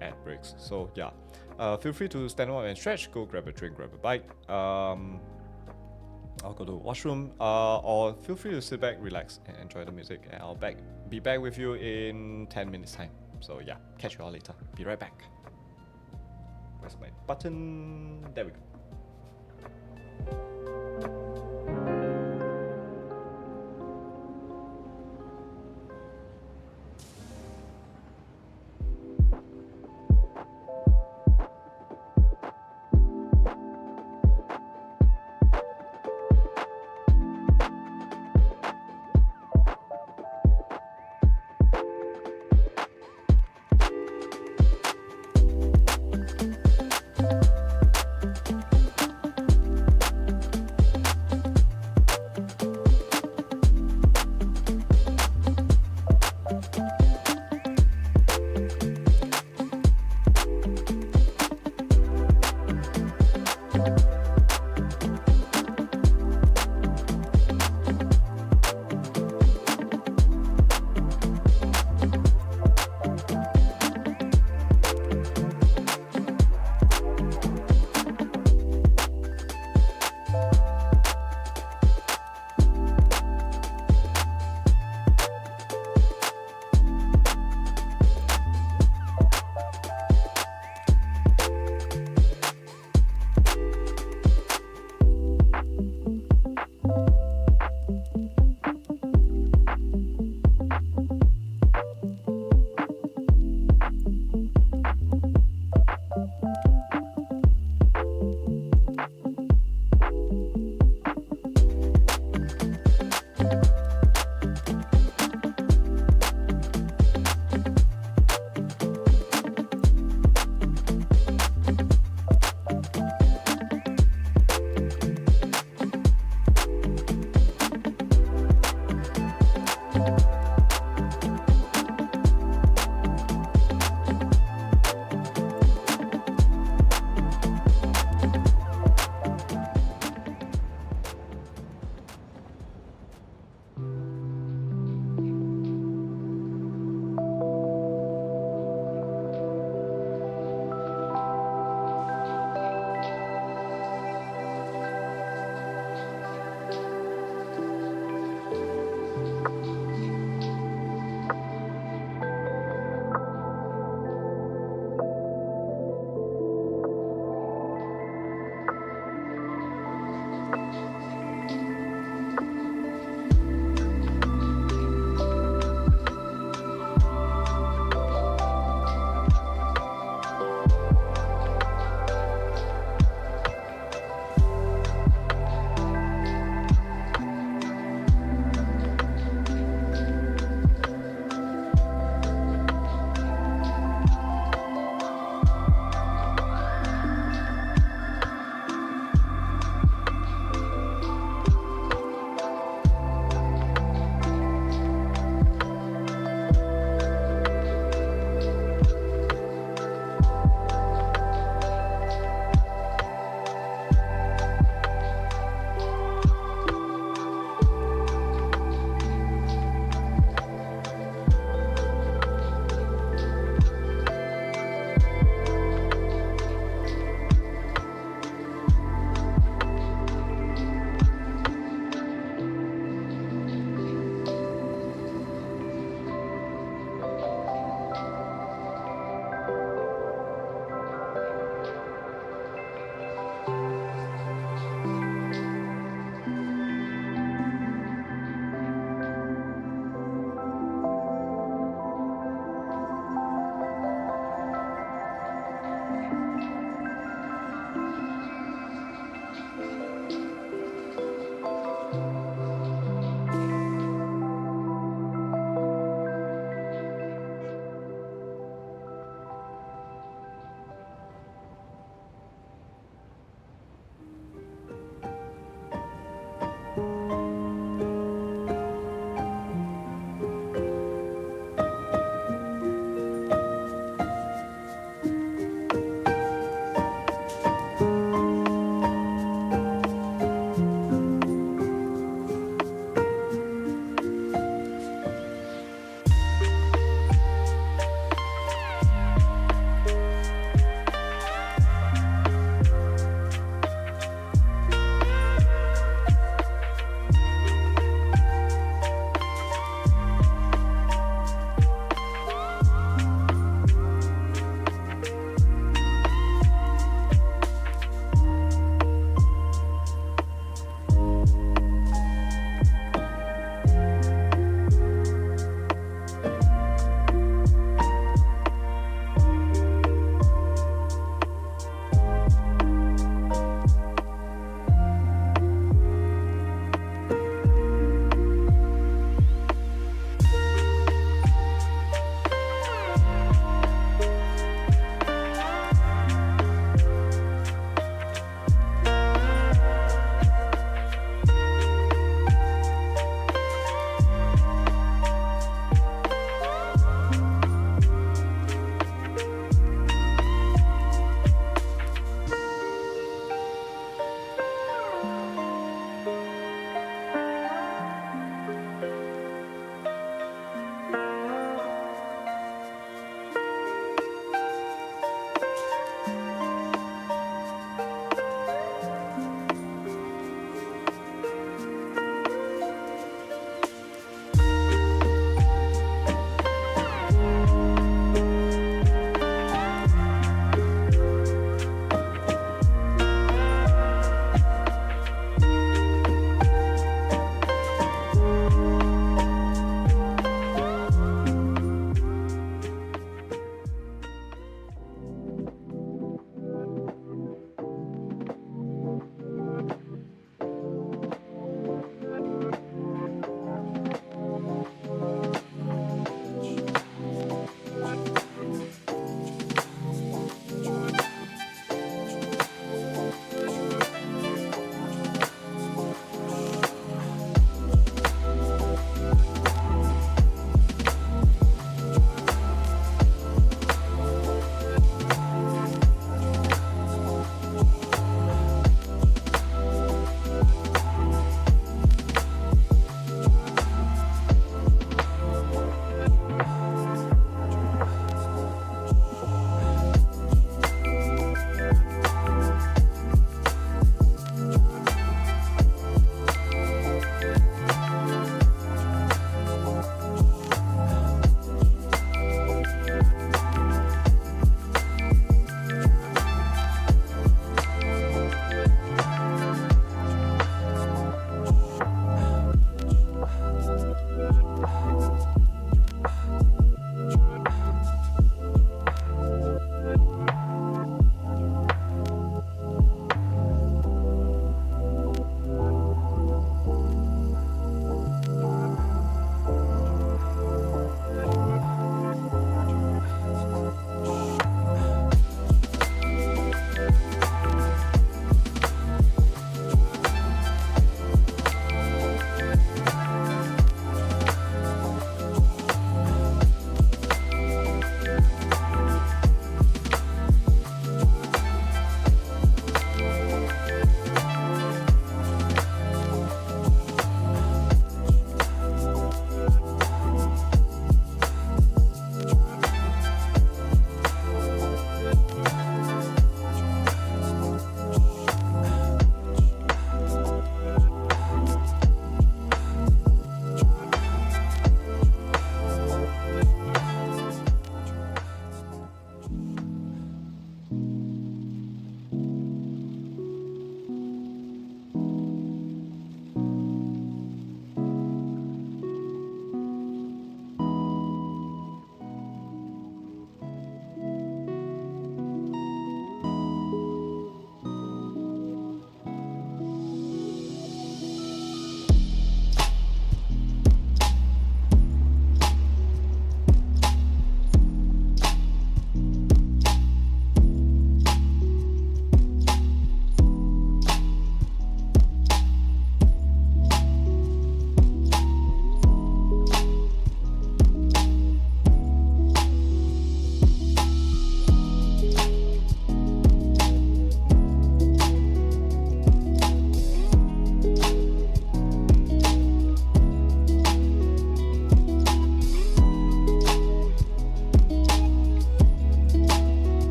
ad breaks. So yeah, feel free to stand up and stretch, go grab a drink, grab a bite. I'll go to the washroom, or feel free to sit back, relax, and enjoy the music. And I'll be back with you in 10 minutes time. So yeah, catch you all later. Be right back. Where's my button? There we go.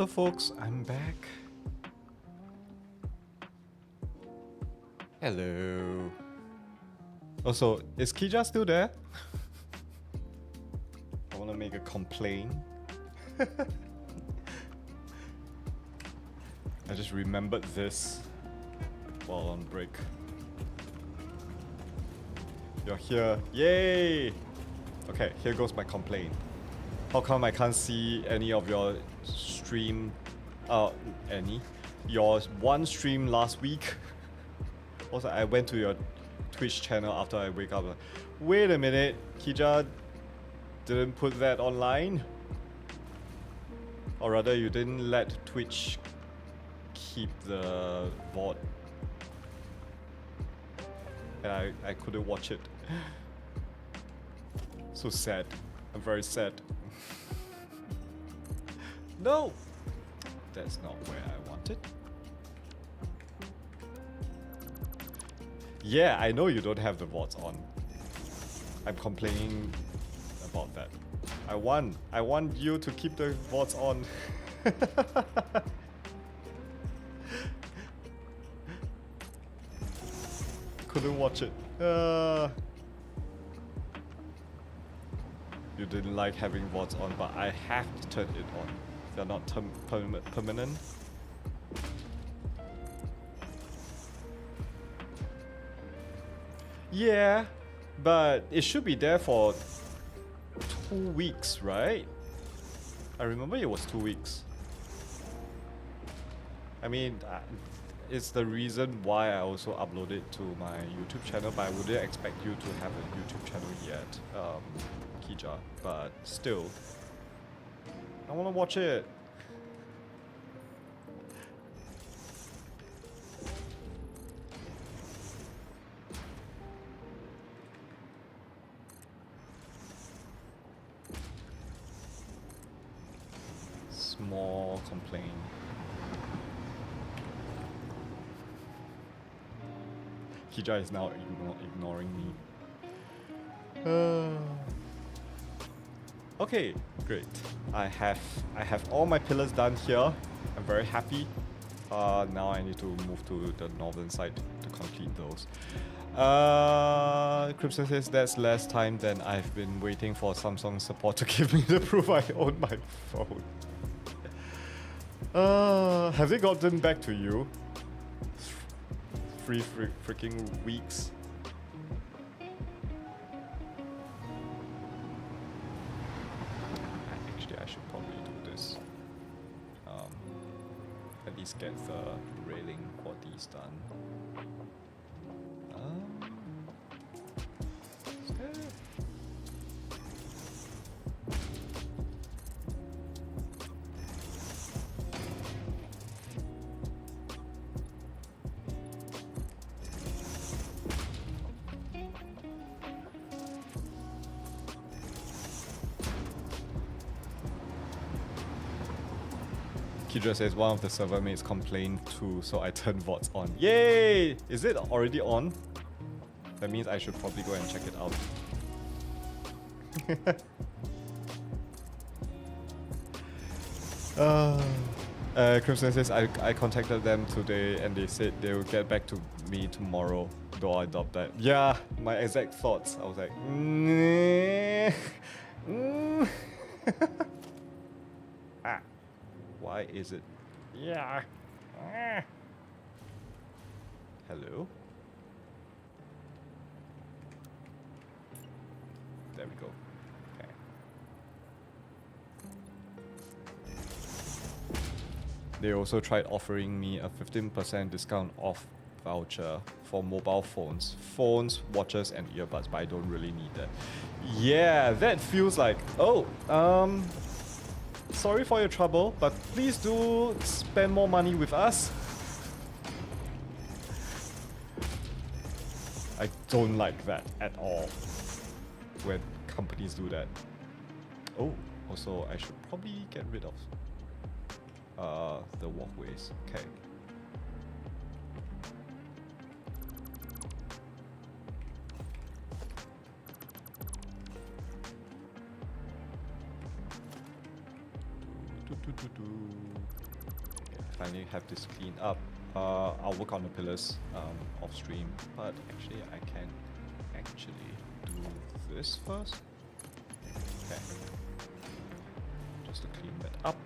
Hello folks, I'm back. Hello. Also, is Kija still there? I want to make a complaint. I just remembered this while on break. You're here. Yay! Okay, here goes my complaint. How come I can't see any of your stream? Your one stream last week. Also, I went to your Twitch channel after I wake up. Wait a minute, Kija didn't put that online? Or rather, you didn't let Twitch keep the VOD. And I couldn't watch it. So sad. I'm very sad. No! That's not where I wanted. Yeah, I know you don't have the VODs on. I'm complaining about that. I want you to keep the VODs on. Couldn't watch it. You didn't like having VODs on, but I have to turn it on. They're not permanent. Yeah, but it should be there for 2 weeks, right? I remember it was 2 weeks. I mean, it's the reason why I also uploaded to my YouTube channel, but I wouldn't expect you to have a YouTube channel yet, Kija. But still, I want to watch it. Small complaint. Kija is now ignoring me. Okay, great. I have all my pillars done here. I'm very happy. Now I need to move to the northern side to complete those. Crimson says that's less time than I've been waiting for Samsung support to give me the proof I own my phone. Have they gotten back to you? 3 freaking weeks. Actually, I should probably do this. At least get the railing qualities done. Kidra says one of the server mates complained too, so I turned VODs on. Yay! Is it already on? That means I should probably go and check it out. Crimson says I contacted them today and they said they will get back to me tomorrow, though I doubt that. Yeah, my exact thoughts. I was like, ah. Why is it? Yeah. Hello? There we go. Okay. They also tried offering me a 15% discount off voucher for mobile phones, watches, and earbuds, but I don't really need that. Yeah, that feels like, sorry for your trouble, but please do spend more money with us. I don't like that at all when companies do that. Oh, also I should probably get rid of the walkways. Okay. Finally have this cleaned up. I'll work on the pillars off stream, but actually I can actually do this first. Okay. Just to clean that up.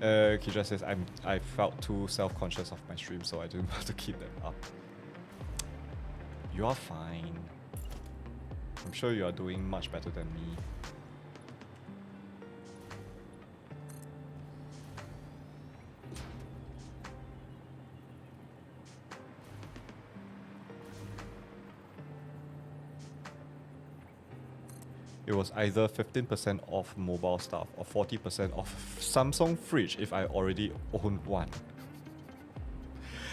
Kija says I felt too self-conscious of my stream, so I didn't want to keep them up. You are fine. I'm sure you are doing much better than me. It was either 15% off mobile stuff or 40% off Samsung fridge if I already owned one.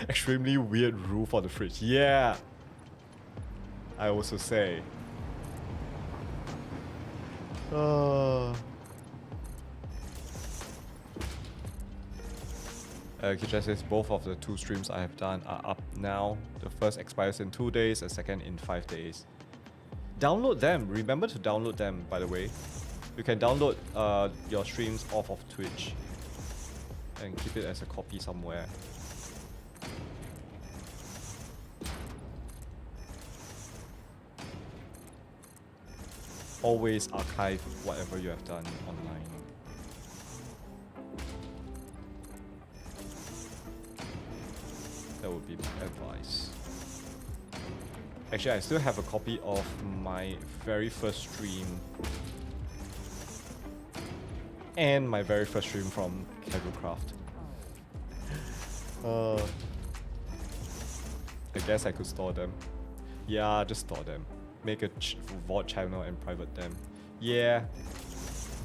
Extremely weird rule for the fridge. Yeah, I also say. Kitchen says both of the 2 streams I have done are up now. The first expires in 2 days, the second in 5 days. Download them. Remember to download them, by the way. You can download your streams off of Twitch and keep it as a copy somewhere. Always archive whatever you have done online. That would be my advice. Actually, I still have a copy of my very first stream and my very first stream from Casualcraft. I guess I could store them. Yeah, just store them. Make a VOD channel and private them. Yeah,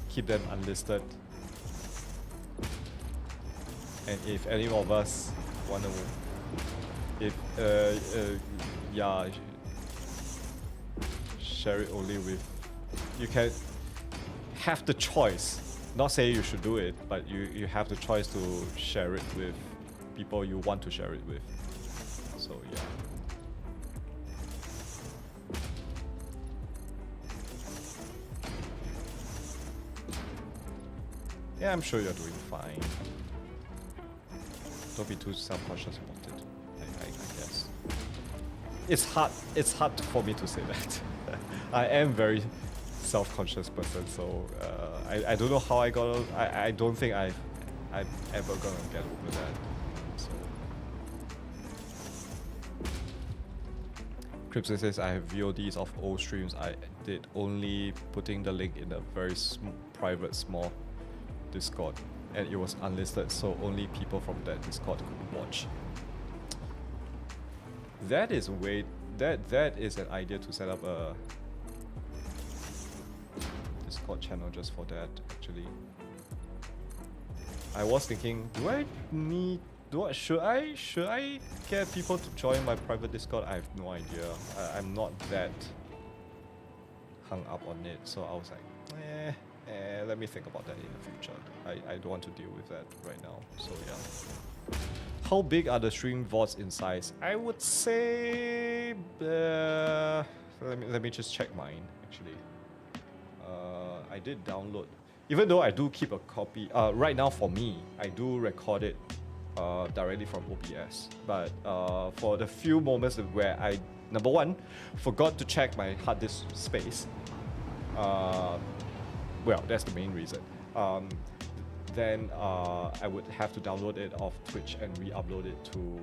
keep them unlisted. And if any of us wanna, yeah, share it only with, you can have the choice, not say you should do it, but you have the choice to share it with people you want to share it with. So yeah. Yeah, I'm sure you're doing fine. Don't be too self-conscious about it, I guess. It's hard for me to say that. I am very self-conscious person, so I don't know how I got. I don't think I'm ever gonna get over that. So, Crimson says I have VODs of old streams I did, only putting the link in a very private small Discord, and it was unlisted, so only people from that Discord could watch. That is that is an idea to set up a Discord channel just for that. Actually, I was thinking, should I get people to join my private Discord? I have no idea. I'm not that hung up on it, so I was like, let me think about that in the future. I don't want to deal with that right now. So yeah. How big are the stream VODs in size? I would say let me just check mine actually. I did download, even though I do keep a copy. Right now for me, I do record it directly from OBS. But for the few moments where I, number one, forgot to check my hard disk space. Well, that's the main reason. Then I would have to download it off Twitch and re-upload it to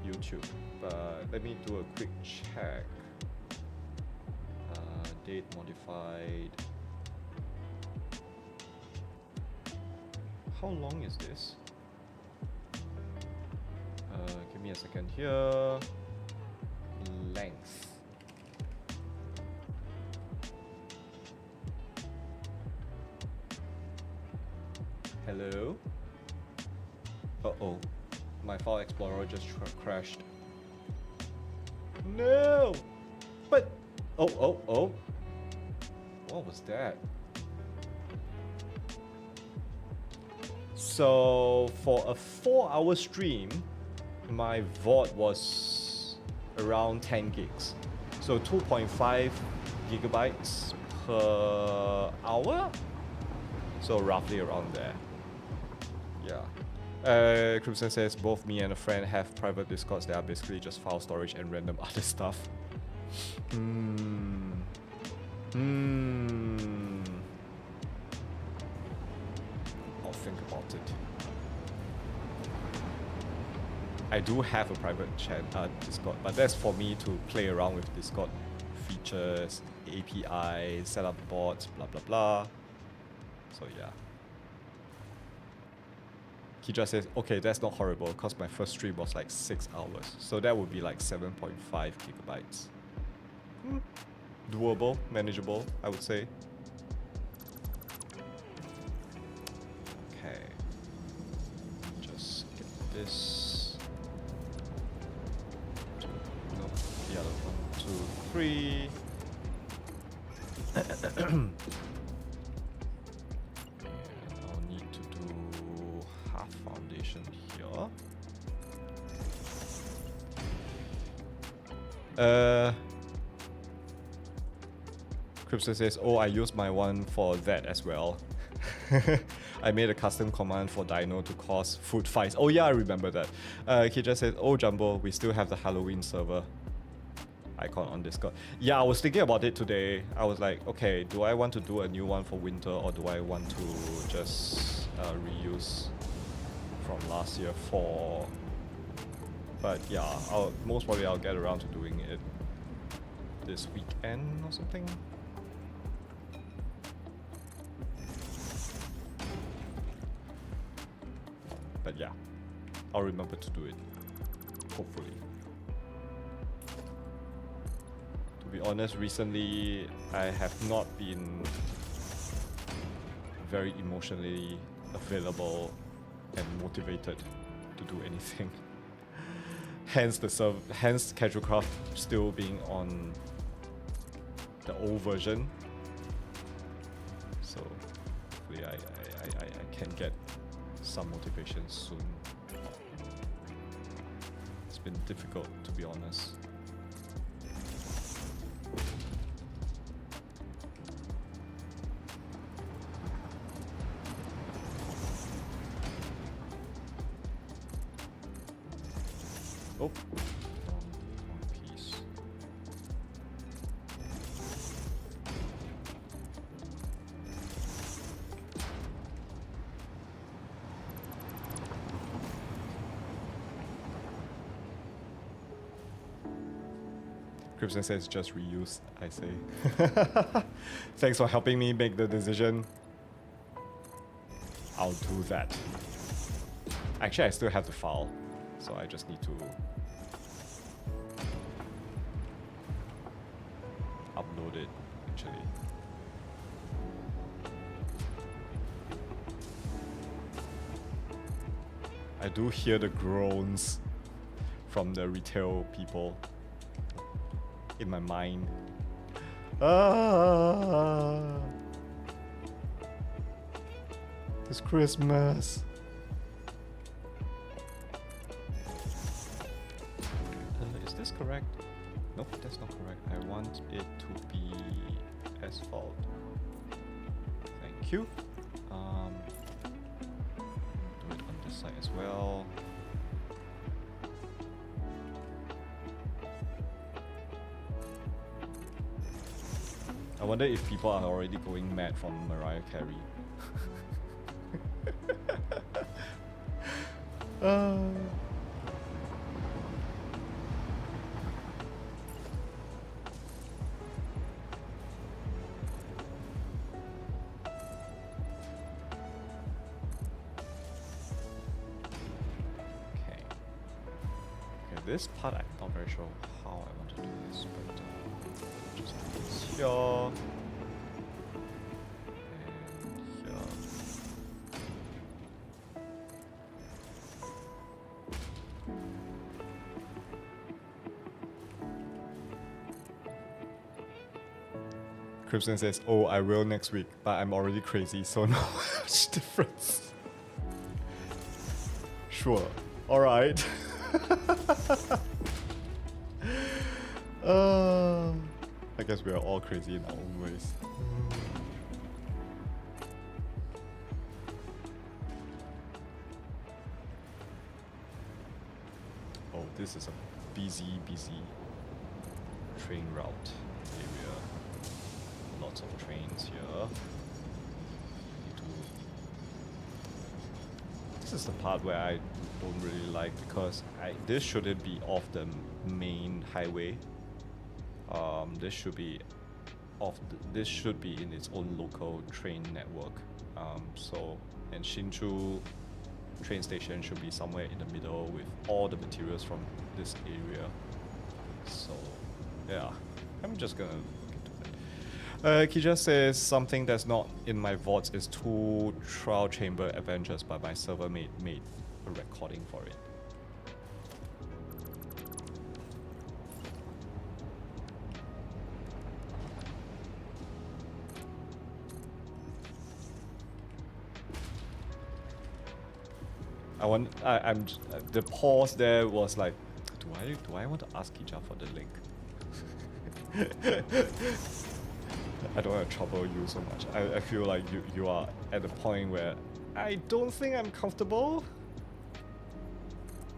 YouTube. But let me do a quick check. Date modified. How long is this? Give me a second here. Length. Hello? Uh-oh. My file explorer just crashed. No! But... Oh. What was that? So, for a 4-hour stream, my VOD was around 10 gigs. So 2.5 gigabytes per hour. So roughly around there. Yeah. Crimson says both me and a friend have private discords that are basically just file storage and random other stuff. I'll think about it. I do have a private chat Discord, but that's for me to play around with Discord features, API, set up bots, blah blah blah. So yeah. Kija says, okay, that's not horrible because my first stream was like 6 hours. So that would be like 7.5 gigabytes. Doable, manageable, I would say. Okay. Just get this. No, the other one. 2, 3. I'll need to do half foundation here. Crypto says, oh, I used my one for that as well. I made a custom command for Dino to cause food fights. Oh yeah, I remember that. Kija says, oh Jumbo, we still have the Halloween server icon on Discord. Yeah, I was thinking about it today. I was like, okay, do I want to do a new one for winter or do I want to just reuse from last year for... But yeah, most probably I'll get around to doing it this weekend or something. But yeah, I'll remember to do it, hopefully. To be honest, recently I have not been very emotionally available and motivated to do anything. Hence Casual Craft still being on the old version. So hopefully I can get some motivation soon. It's been difficult, to be honest. Oh, wrong piece. Crimson says just reuse, I say. Thanks for helping me make the decision. I'll do that. Actually, I still have the file, so I just need to upload it, actually. I do hear the groans from the retail people in my mind. It's Christmas. Is this correct? Nope, that's not correct. I want it to be asphalt. Thank you. Do it on this side as well. I wonder if people are already going mad from Mariah Carey. This part I'm not very sure how I want to do this, but just put this here and here. Crimson says, "Oh, I will next week, but I'm already crazy, so no much difference." Sure. All right. I guess we are all crazy in our own ways. Oh, this is a busy train route area. Lots of trains here. Need to... This is the part where I don't really like because this shouldn't be off the main highway. This should be this should be in its own local train network. And Shinchu train station should be somewhere in the middle with all the materials from this area. So yeah, I'm just gonna get to it. Kija says something that's not in my VODs is 2 trial chamber adventures, but my server made a recording for it. The pause there was like, do I want to ask Kija for the link? I don't want to trouble you so much. I feel like you are at the point where I don't think I'm comfortable.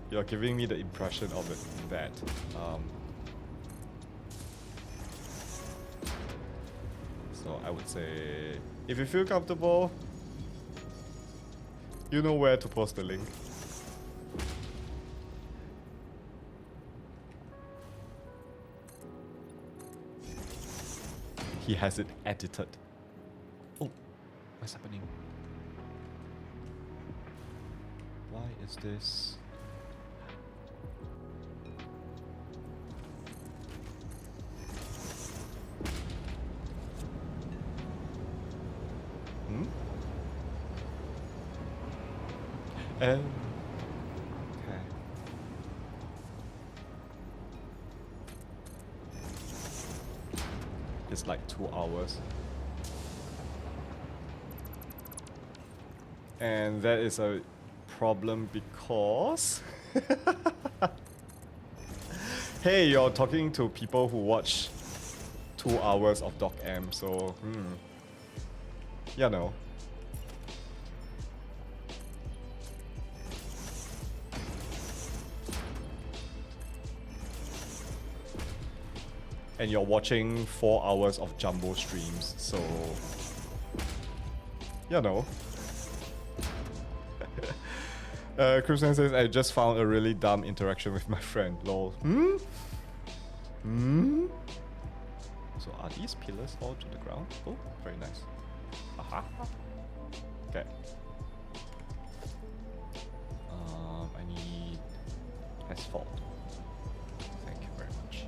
You're giving me the impression of it that so I would say if you feel comfortable, you know where to post the link. He has it edited. Oh, what's happening? Why is this? Okay. It's like 2 hours. And that is a problem because... Hey, you're talking to people who watch 2 hours of Doc M, so... You know. And you're watching 4 hours of Jumbosale.Streams, so... You know. Krishnan says, I just found a really dumb interaction with my friend, lol. So are these pillars all to the ground? Oh, very nice. Aha. Okay. I need asphalt. Thank you very much.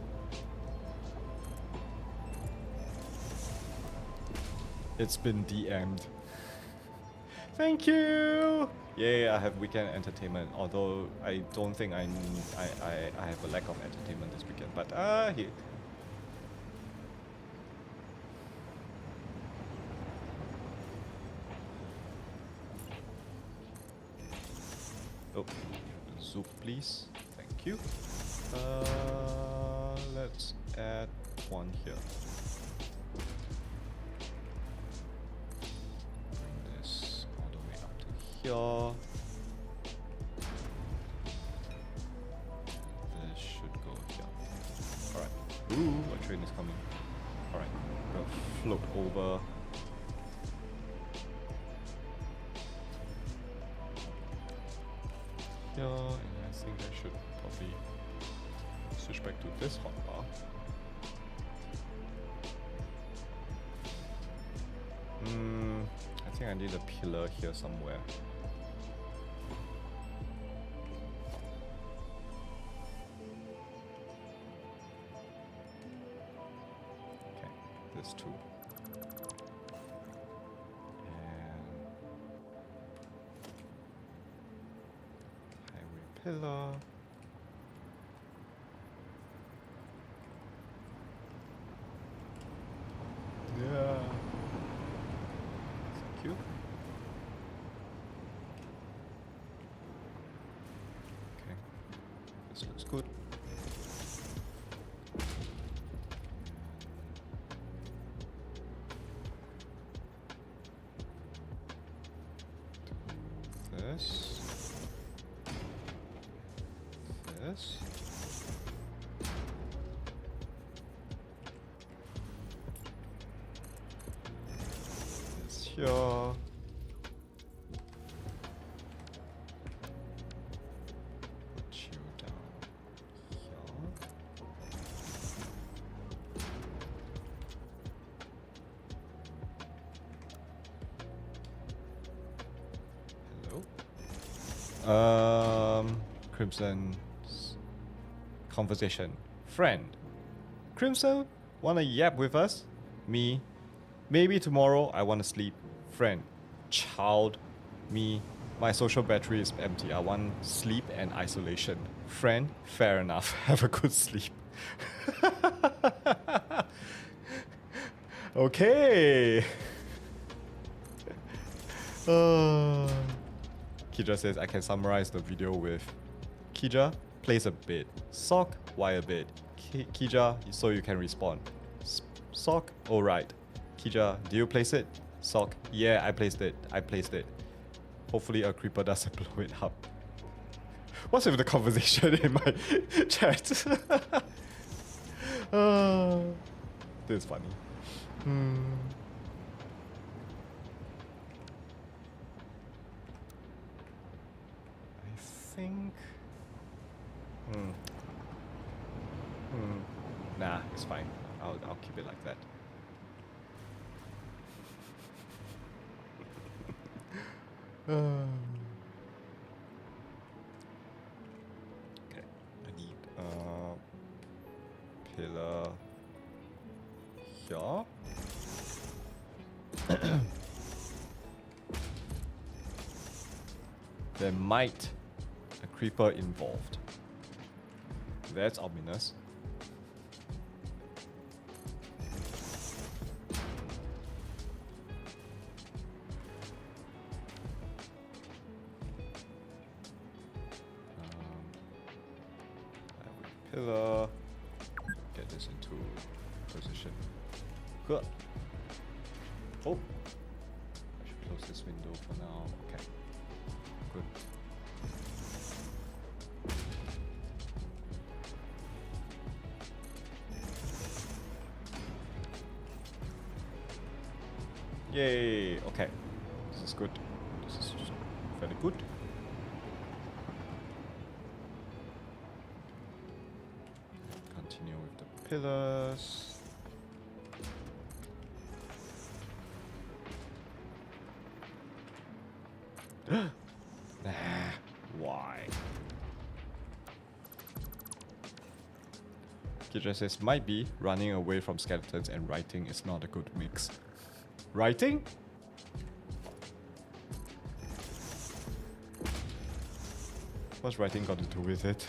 It's been DM'd. Thank you! Yay, I have weekend entertainment, although I don't think I have a lack of entertainment this weekend, but here. Oh, zoop please. Thank you. Let's add one here. Bring this all the way up to here. This should go here. Alright. Ooh, a train is coming. Alright, we'll float over. Here, and I think I should probably switch back to this hotbar. I think I need a pillar here somewhere. Okay, this too. Pillar. Yeah. Thank you. Okay. This looks good. This. this. This here. Chill down here. Hello. Crimson's conversation. Friend. Crimson, wanna yap with us? Me. Maybe tomorrow I wanna sleep. Friend. Child. Me. My social battery is empty. I want sleep and isolation. Friend. Fair enough. Have a good sleep. Okay. Kija says I can summarize the video with Kija plays a bit. Sock, why a bit? Kija, so you can respond. Sock, alright. Kija, do you place it? Sock, yeah, I placed it. Hopefully a creeper doesn't blow it up. What's with the conversation in my chat? This is funny. I think... Nah, it's fine. I'll keep it like that. Okay, I need pillar here. There might a creeper involved. That's ominous. Pillar. Get this into position. Good. Oh, I should close this window for now. Okay. Good. Yay! Okay. This is good. This is very good. Continue with the pillars. Why? Kidra says, might be running away from skeletons and writing is not a good mix. Writing? What's writing got to do with it?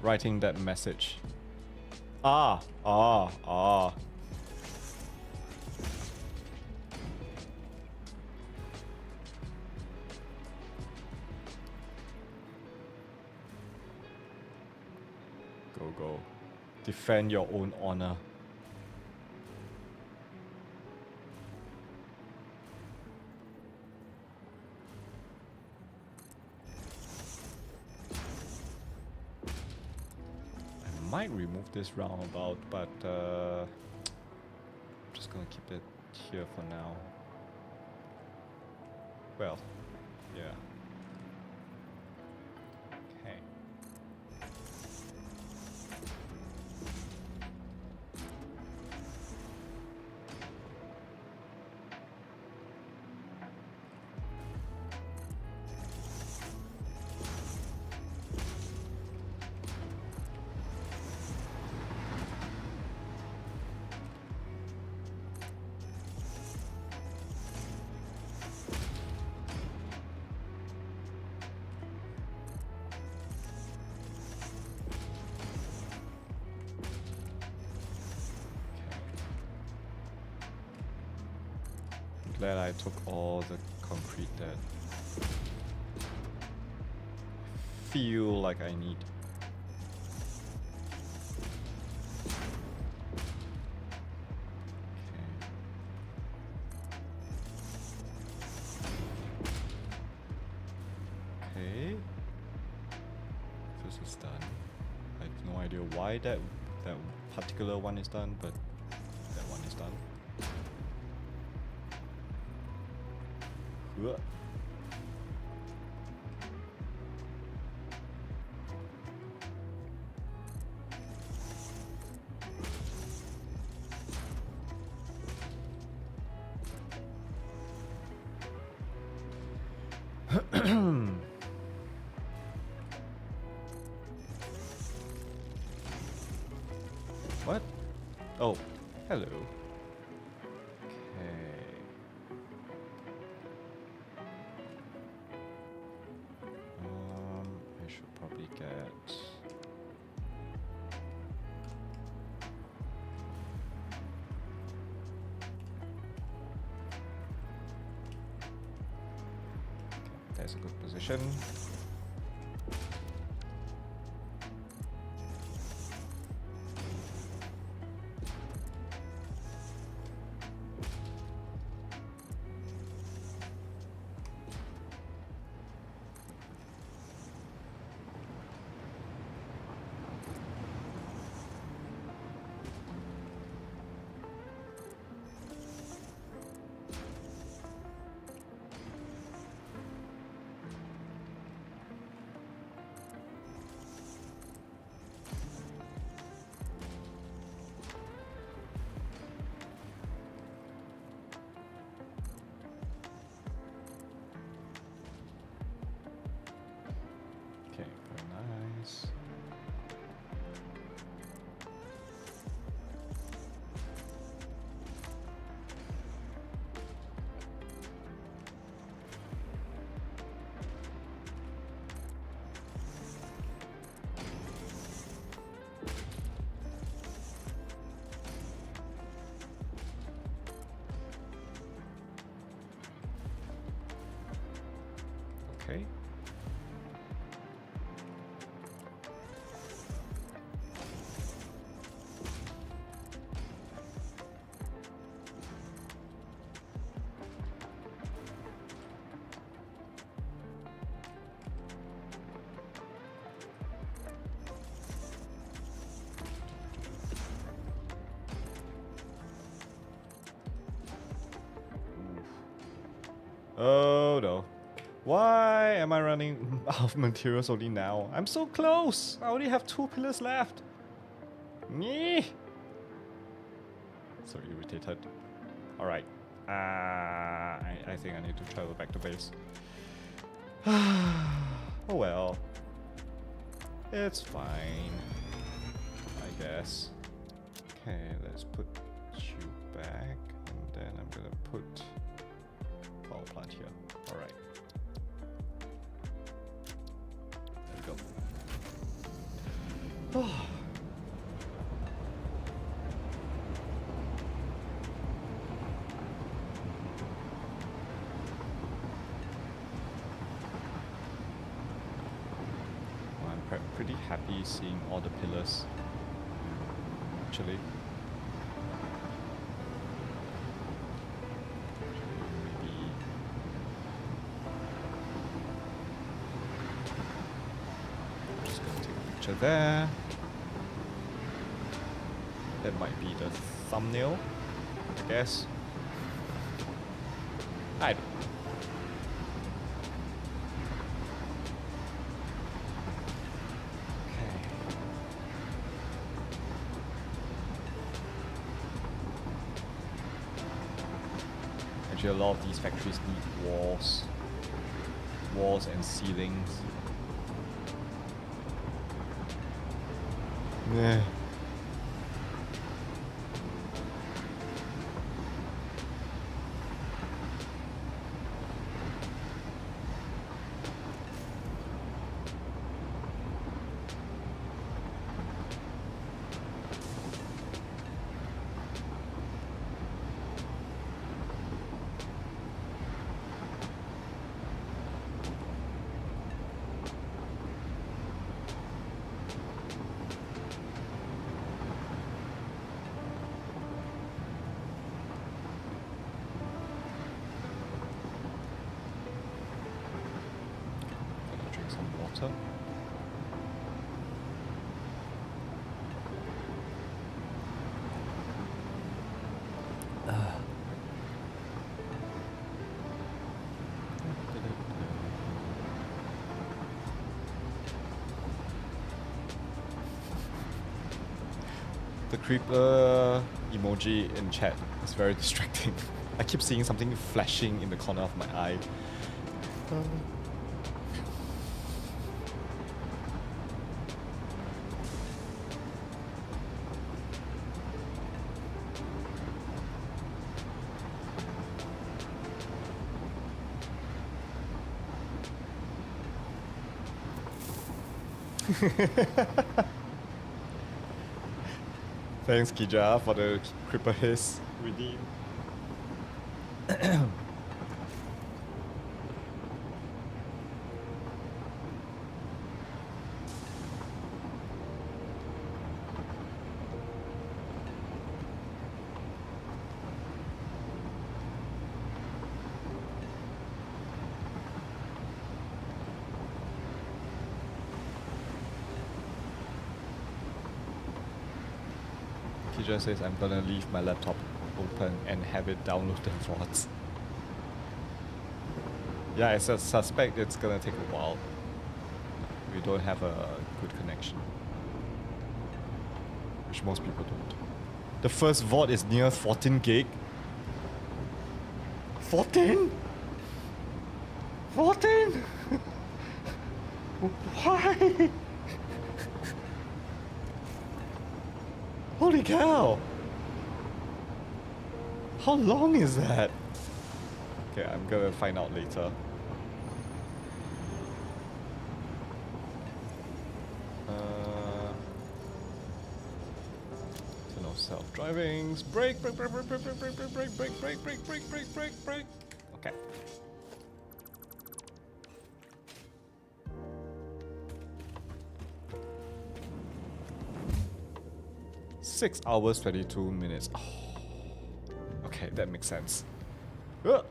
Writing that message. Ah. Go. Defend your own honor. I might remove this roundabout, but I'm just gonna keep it here for now. Well, yeah. Okay. Glad I took all the concrete that feel like I need. Okay. This is done. I have no idea why that particular one is done, but that one is done. Huh. What? Oh, hello. Okay. I should probably get. Okay, that's a good position. Okay, very nice. Okay. Oh no. Why am I running out of materials only now? I'm so close! I only have 2 pillars left. Meh. So irritated. Alright. I think I need to travel back to base. Oh well. It's fine. I guess. Okay, let's put you back. And then I'm gonna put power plant here. Alright. There we go. I'm pretty happy seeing all the pillars. Actually. There. That might be the thumbnail, I guess. I don't know. Okay. Actually, a lot of these factories need walls and ceilings. Yeah. water. The creeper emoji in chat is very distracting. I keep seeing something flashing in the corner of my eye. Thanks, Kija, for the creeper hiss redeem. Kija says I'm gonna leave my laptop open and have it downloaded VODs. Yeah, I suspect it's gonna take a while. We don't have a good connection, which most people don't. The first VOD is near 14 gig. 14? 14? Why? Holy cow! How long is that? Okay, I'm gonna find out later. So no self-drivings. Brake, brake, brake, brake, brake, brake, brake, brake, brake, brake, brake, brake, brake, brake, brake, brake. Okay. Six hours, 22 minutes. Oh. Okay, that makes sense. Hello?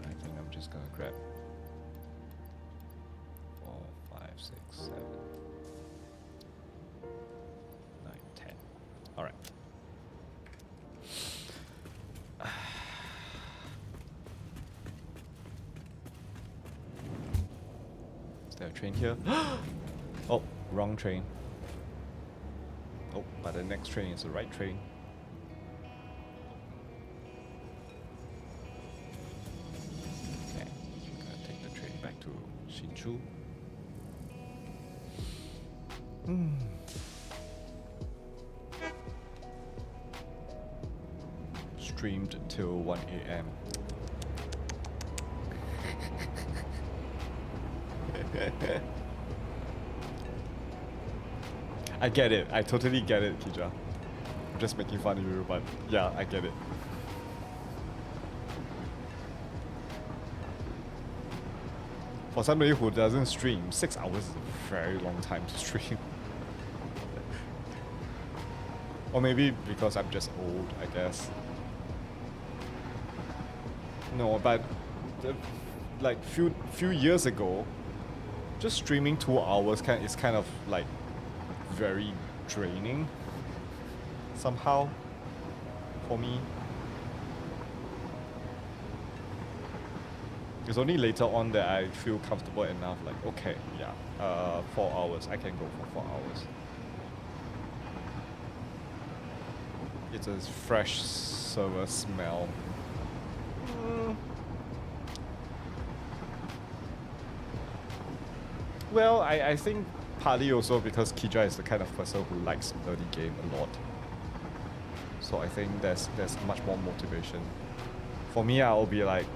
I think I'm just gonna grab 4, 5, 6, 7, 9, 10. Alright. Is there a train here? Oh, wrong train. Oh, but the next train is the right train. Okay, I'm gonna take the train back to Hsinchu. Streamed till 1 AM. I get it. I totally get it, Kija. I'm just making fun of you, but yeah, I get it. For somebody who doesn't stream, 6 hours is a very long time to stream. Or maybe because I'm just old, I guess. No, but like few years ago, just streaming 2 hours is kind of like very draining somehow for me. It's only later on that I feel comfortable enough, like, okay, yeah, 4 hours, I can go for 4 hours. It's a fresh server smell. Well, I think partly also because Kija is the kind of person who likes early game a lot. So I think there's much more motivation. For me, I'll be like,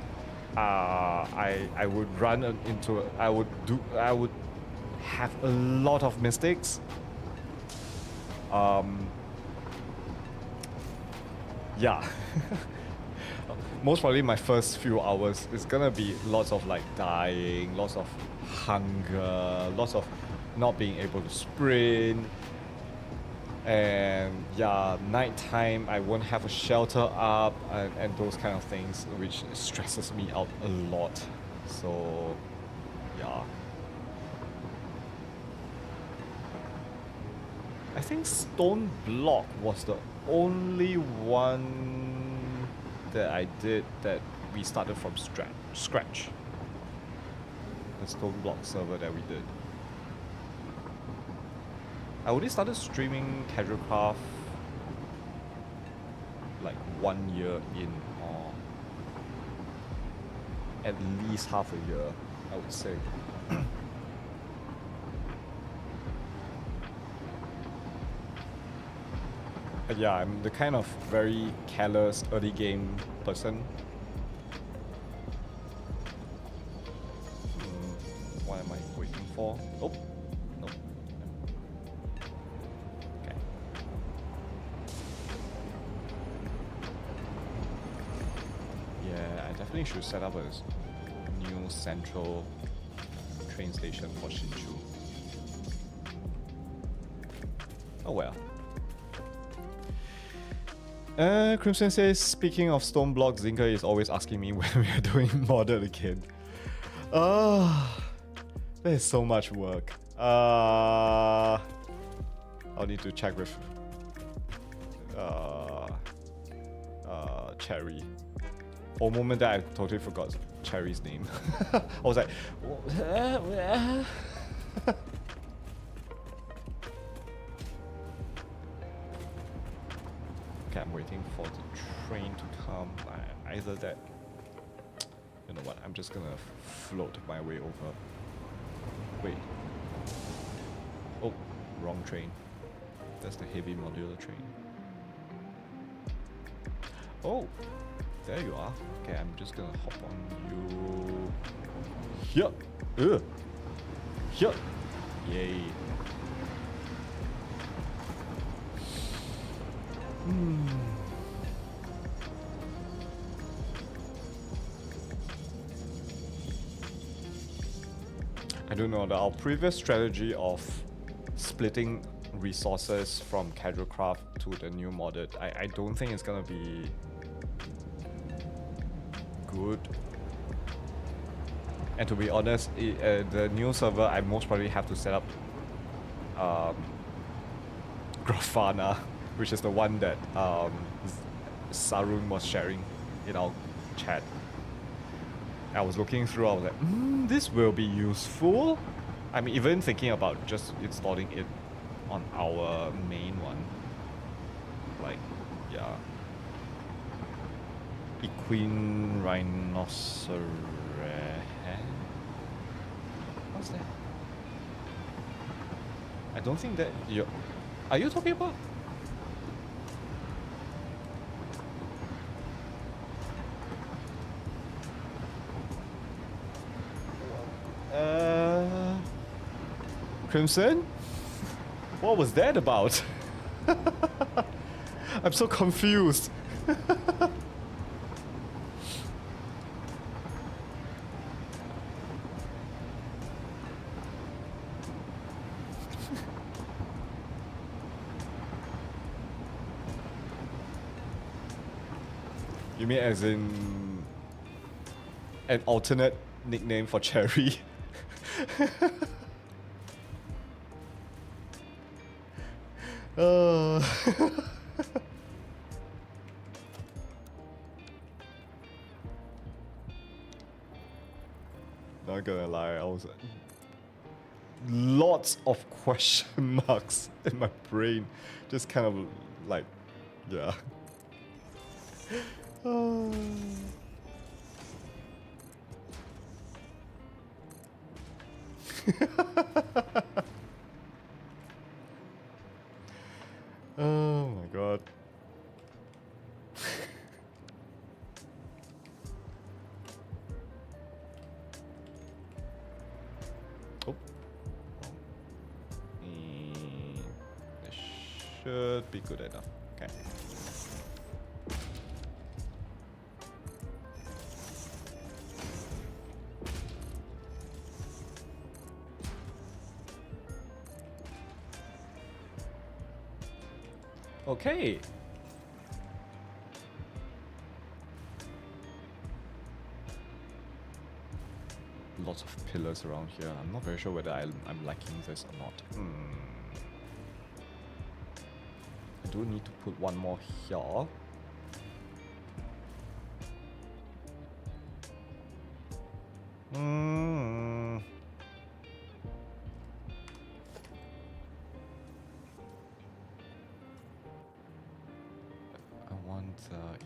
I would run into, I would have a lot of mistakes. Yeah. Most probably my first few hours is gonna be lots of like dying, lots of hunger, lots of not being able to sprint. And yeah, nighttime I won't have a shelter up and those kind of things, which stresses me out a lot. So yeah, I think stone block was the only one that I did that we started from scratch. The stone block server that we did. I only started streaming Casual Craft like 1 year in, or at least half a year, I would say. But yeah, I'm the kind of very careless early game person. What am I waiting for? Oh, no. Okay. Yeah, I definitely should set up a new central train station for Hsinchu. Oh well. Crimson says, speaking of stone blocks, Zinker is always asking me when we are doing modded again. That is so much work. I'll need to check with Cherry. For a moment there, I totally forgot Cherry's name. I was like, okay, I'm waiting for the train to come. Either that. You know what? I'm just gonna float my way over. Wait. Oh, wrong train. That's the heavy modular train. Oh, there you are. Okay, I'm just gonna hop on you. Here. Here. Yay. I don't know, our previous strategy of splitting resources from Casual Craft to the new modded, I don't think it's gonna be good. And to be honest, the new server, I most probably have to set up Grafana, which is the one that Sarun was sharing in our chat. I was looking through, I was like, this will be useful. I'm even thinking about just installing it on our main one. Like, yeah. Equine Rhinoceros. What's that? I don't think that you. Are you talking about? Crimson? What was that about? I'm so confused. You mean as in an alternate nickname for Cherry? Not gonna lie, I was lots of question marks in my brain, just kind of like, yeah. Oh my god. Oh. This should be good enough. Okay. Okay. Lots of pillars around here. I'm not very sure whether I'm liking this or not. I do need to put one more here. I want,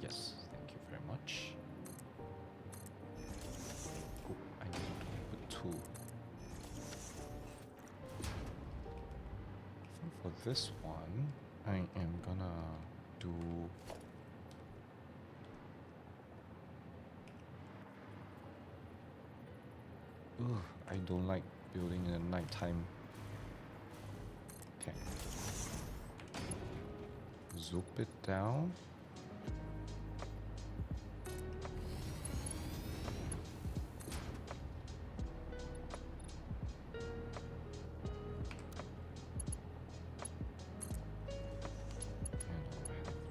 yes, thank you very much. Oh, I need to put two. I think for this one, I am gonna do... Ugh, I don't like building in the nighttime. Okay. Zoop it down.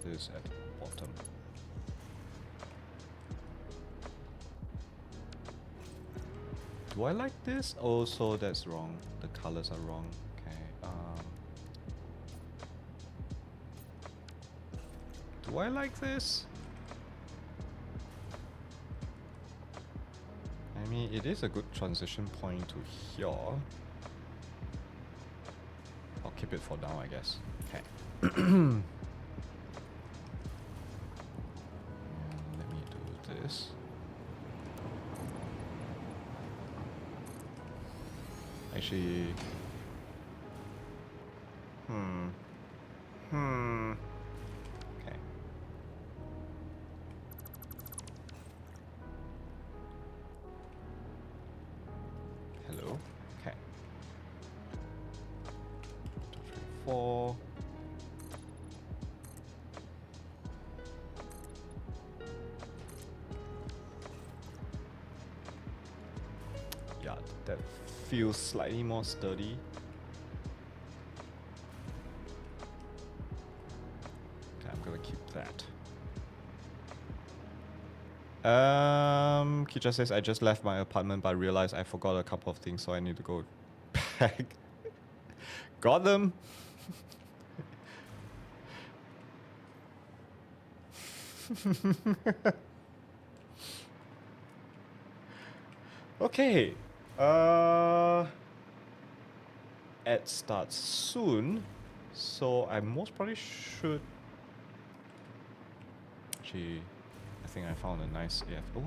This at the bottom. Do I like this? Oh, so that's wrong. The colors are wrong. Okay. Do I like this? I mean, it is a good transition point to here. I'll keep it for now, I guess. Okay. Let me do this. Actually... Okay. Hello. Okay. 2, 3, 4. Yeah, that feels slightly more sturdy. Okay, I'm gonna keep that. Kicha says, I just left my apartment but realized I forgot a couple of things, so I need to go back. Got them! Okay. Ad starts soon, so I most probably should... Actually, I think I found a nice AF. Oh.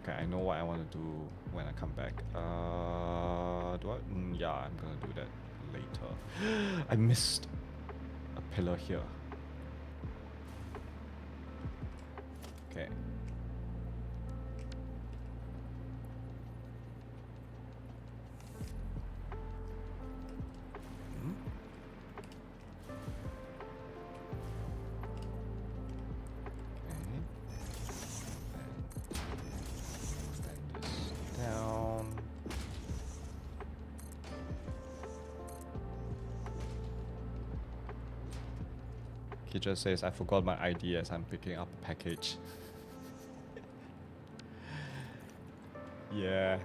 Okay, I know what I want to do when I come back. Do I? Yeah, I'm gonna do that later. I missed a pillar here. Okay. He just says, I forgot my ID as I'm picking up a package. Yeah,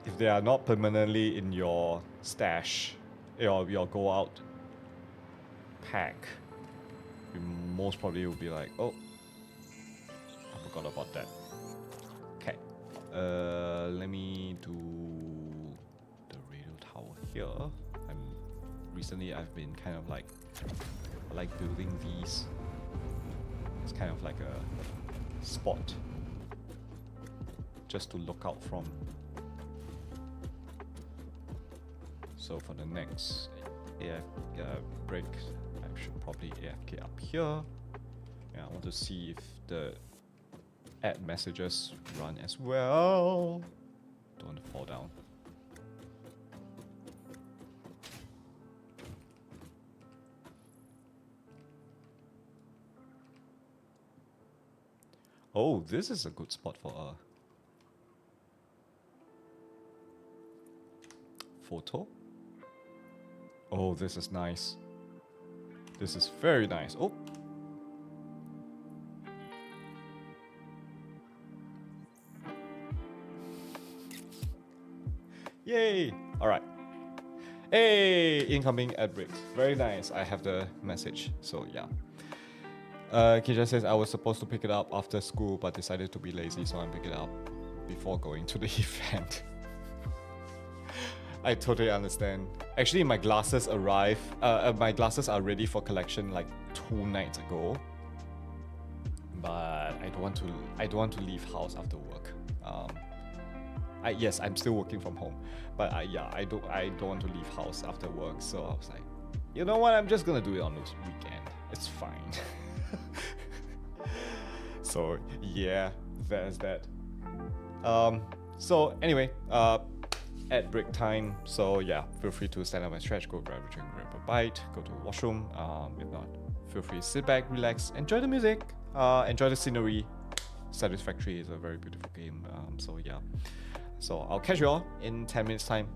if they are not permanently in your stash, your go out pack, you most probably will be like, oh, I forgot about that. Okay, let me do the radio tower here. Recently I've been kind of like, I like building these. It's kind of like a spot just to look out from. So for the next AF break, I should probably AFK up here. Yeah, I want to see if the ad messages run as well. Don't want to fall down. Oh, this is a good spot for a photo. Oh, this is nice. This is very nice. Oh. Yay! Alright. Hey! Incoming ad breaks. Very nice. I have the message. So yeah. Kisha says I was supposed to pick it up after school but decided to be lazy, so I'm picking it up before going to the event. I totally understand. Actually, my glasses arrived. My glasses are ready for collection like 2 nights ago. But I don't want to. I don't want to leave house after work. Yes, I'm still working from home, but yeah, I don't want to leave house after work. So I was like, you know what? I'm just gonna do it on this weekend. It's fine. So yeah, there's that. So anyway, at break time. So yeah, feel free to stand up and stretch, go grab a drink, grab a bite, go to the washroom. If not, feel free to sit back, relax, enjoy the music, enjoy the scenery. Satisfactory is a very beautiful game. So yeah. So I'll catch you all in 10 minutes time.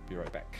Be right back.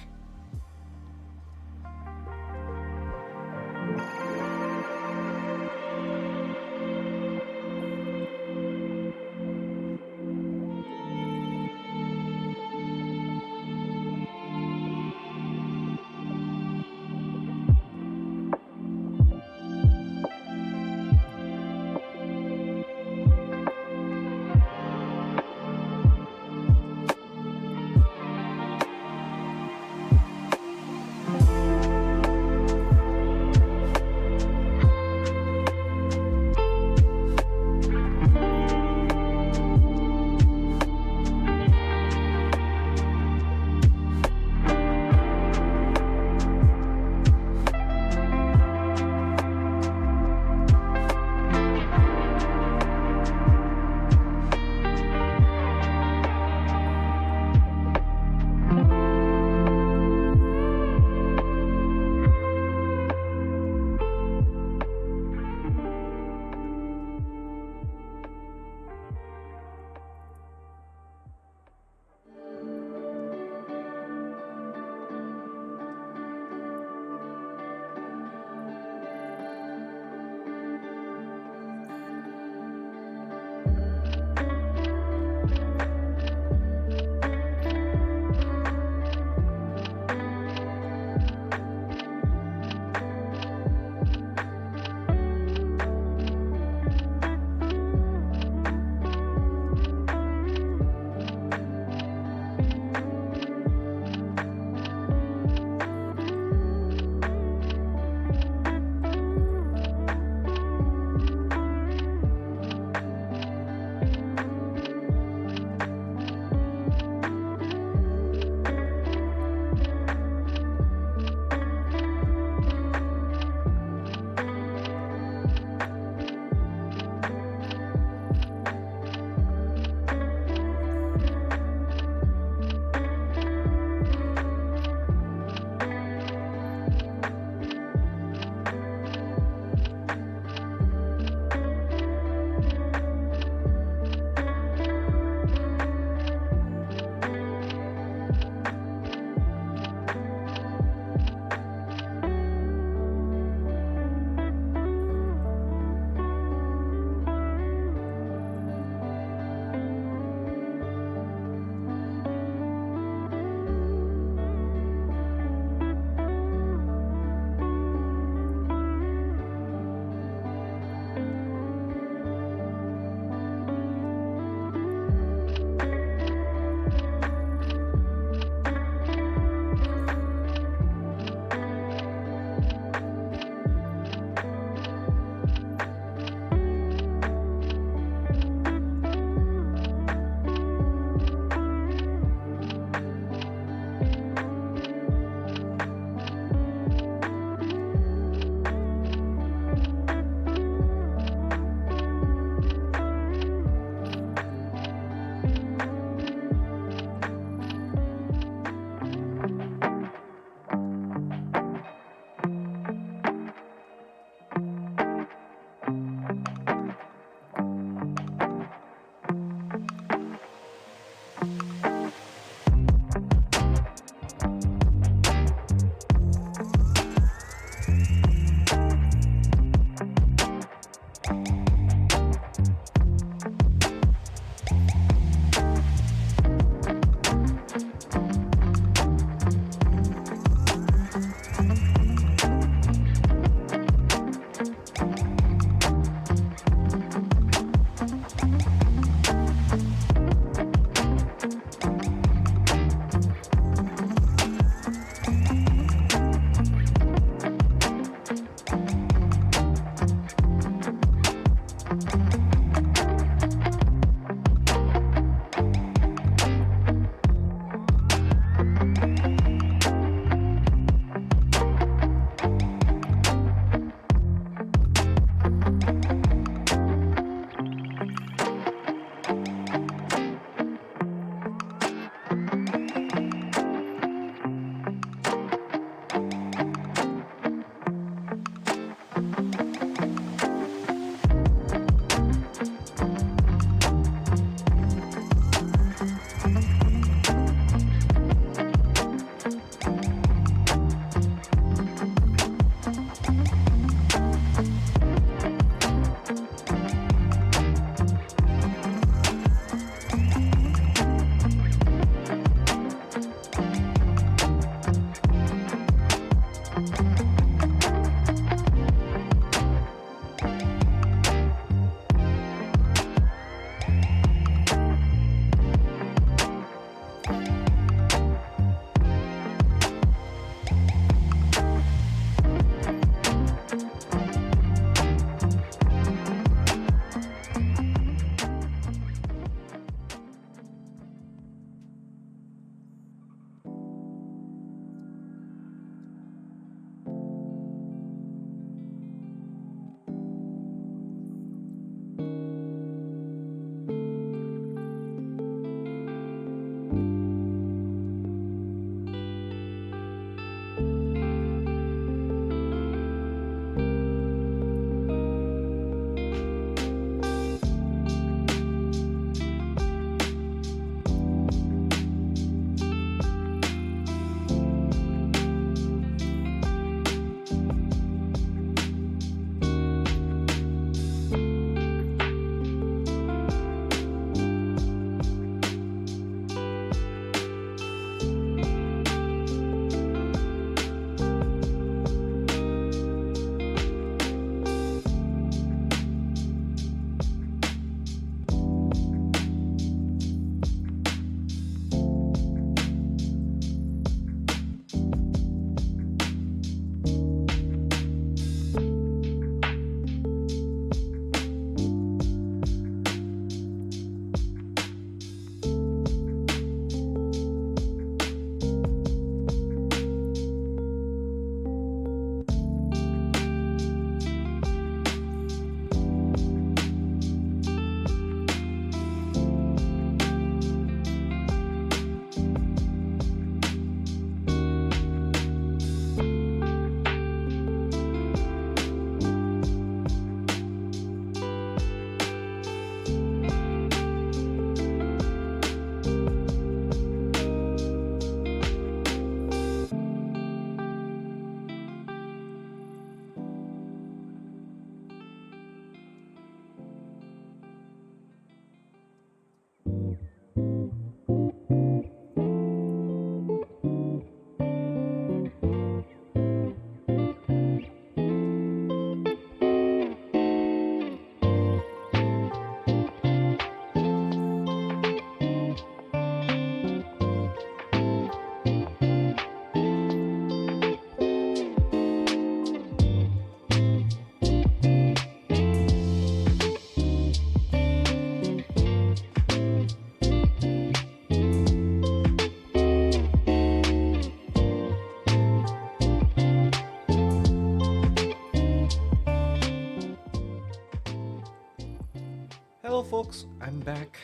Hello folks, I'm back.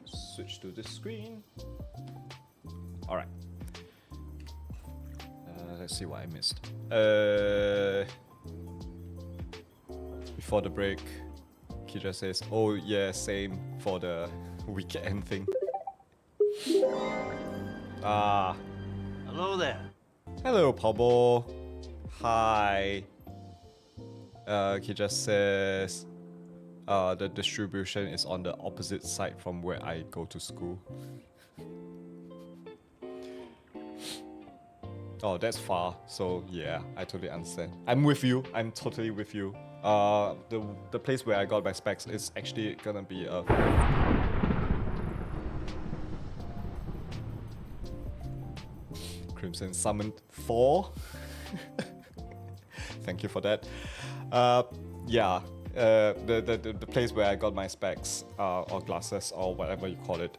Switch to this screen. Alright. Let's see what I missed. Before the break, Kija says, oh yeah, same for the weekend thing. Hello there. Hello, Pablo. Hi. Kija says, the distribution is on the opposite side from where I go to school. Oh, that's far. So yeah, I totally understand. I'm with you. I'm totally with you. The place where I got my specs is actually gonna be a Crimson summoned 4. Thank you for that. Yeah. The place where I got my specs or glasses or whatever you call it.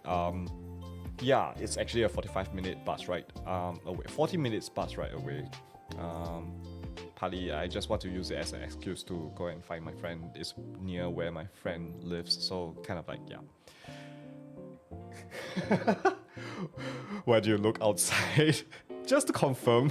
Yeah, it's actually a 45-minute bus ride away. 40 minutes bus ride away. Partly, I just want to use it as an excuse to go and find my friend. It's near where my friend lives, so kind of like, yeah. Why do you look outside? Just to confirm.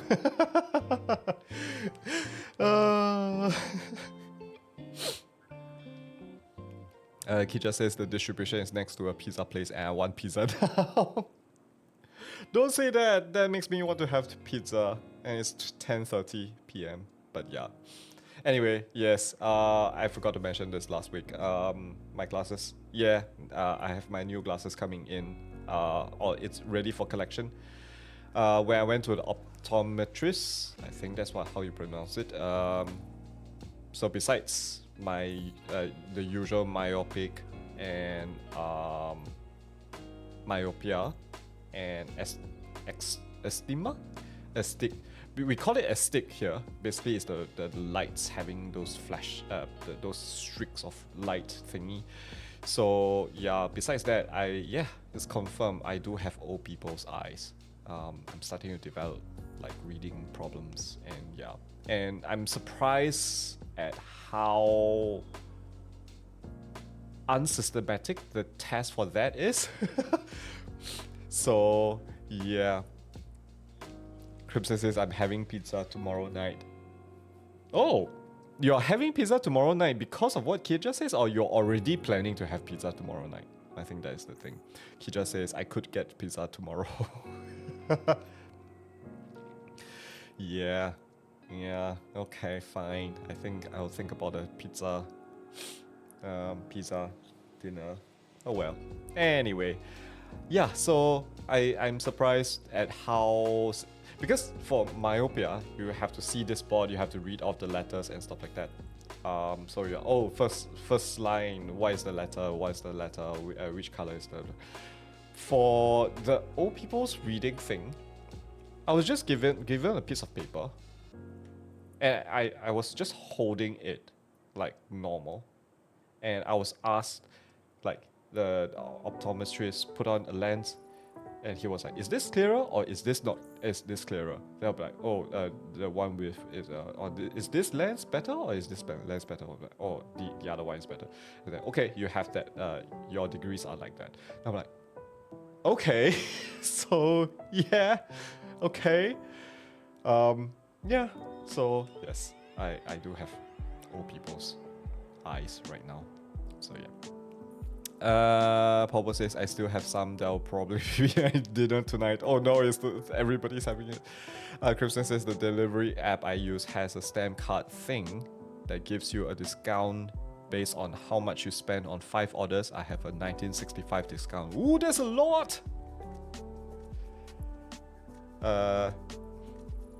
Kija says the distribution is next to a pizza place and I want pizza now. Don't say that. That makes me want to have pizza. And it's 10:30 p.m. But yeah. Anyway, yes. I forgot to mention this last week. My glasses. Yeah. I have my new glasses coming in. Or it's ready for collection. When I went to the optometrist, I think that's how you pronounce it. So besides my the usual myopic and myopia and astigma, we call it astig here. Basically, it's the lights having those flash, those streaks of light thingy. So yeah, besides that, it's confirmed I do have old people's eyes. I'm starting to develop like reading problems, and yeah, and I'm surprised at how unsystematic the test for that is. So yeah, Crimson says I'm having pizza tomorrow night. Oh, you're having pizza tomorrow night because of what Kija says, or you're already planning to have pizza tomorrow night? I think that is the thing. Kija says I could get pizza tomorrow. Yeah, okay, fine. I think I'll think about a pizza dinner. Oh well. Anyway, yeah, so I'm surprised at how... Because for myopia, you have to see this board, you have to read off the letters and stuff like that. So you're, oh, first line, what is the letter, which color is the... For the old people's reading thing, I was just given a piece of paper, and I was just holding it like normal, and I was asked, like, the optometrist put on a lens, and he was like, is this clearer or is this not? Is this clearer? Then I'll be like, oh, the one with is this lens better or is this lens better? Or the other one is better. And then, okay, you have that. Your degrees are like that. And I'm like, okay, so yeah, okay, yeah. So yes, I do have old people's eyes right now. So yeah. Pablo says I still have some that'll probably be dinner tonight. Oh no, everybody's having it. Crimson says the delivery app I use has a stamp card thing that gives you a discount based on how much you spend on 5 orders. I have a 1965 discount. Ooh, that's a lot!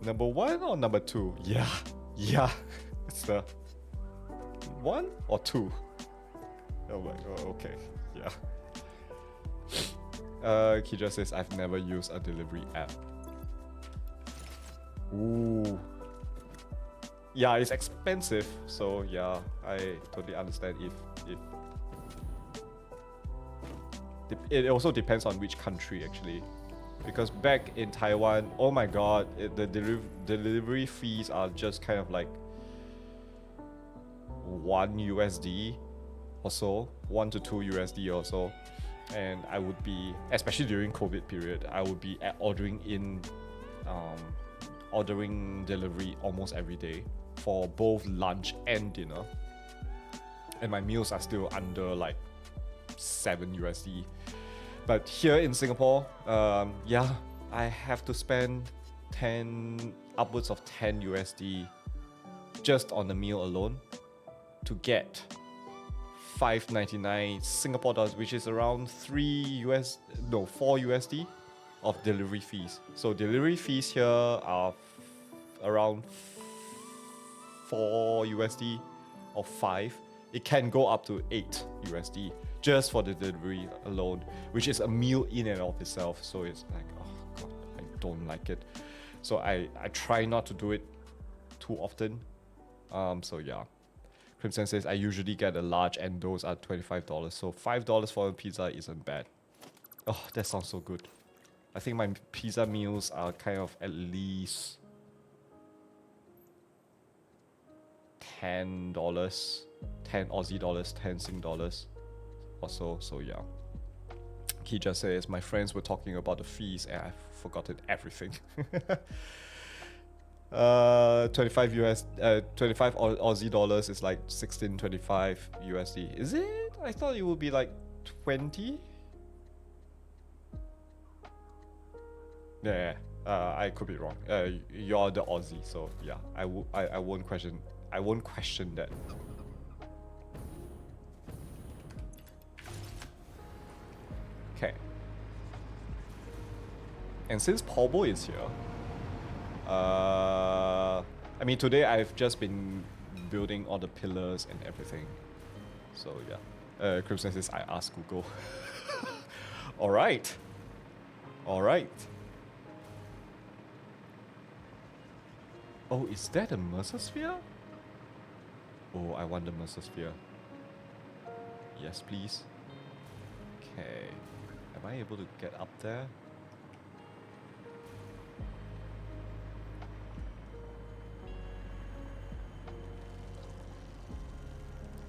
Number 1 or number 2? Yeah. It's the 1 or 2? Oh my god, okay, yeah. Kija says, I've never used a delivery app. Ooh. Yeah, it's expensive, so yeah, I totally understand if it also depends on which country actually. Because back in Taiwan, oh my god, the delivery fees are just kind of like $1 USD or so, 1 to 2 USD or so. And I would be, especially during COVID period, I would be ordering delivery almost every day for both lunch and dinner. And my meals are still under like 7 USD. But here in Singapore, yeah, I have to spend upwards of 10 USD just on the meal alone to get 5.99 Singapore dollars, which is around 4 USD of delivery fees. So delivery fees here are around 4 USD or 5. It can go up to 8 USD just for the delivery alone, which is a meal in and of itself. So it's like, oh god, I don't like it. So I try not to do it too often. So yeah. Crimson says I usually get a large and those are $25. So $5 for a pizza isn't bad. Oh, that sounds so good. I think my pizza meals are kind of at least $10, 10 Aussie dollars, 10 Sing dollars or so. So yeah. He just says my friends were talking about the fees and I've forgotten everything. 25 Aussie dollars is like 16.25 USD. Is it? I thought it would be like 20. Yeah, I could be wrong. You're the Aussie, so yeah, I won't question. I won't question that. Okay. And since Paubo is here, I mean today I've just been building all the pillars and everything. So yeah. Crimson says I asked Google. Alright. Alright. Oh, is that a Mercer sphere? Oh, I want the Mercer sphere. Yes, please. Okay. Am I able to get up there?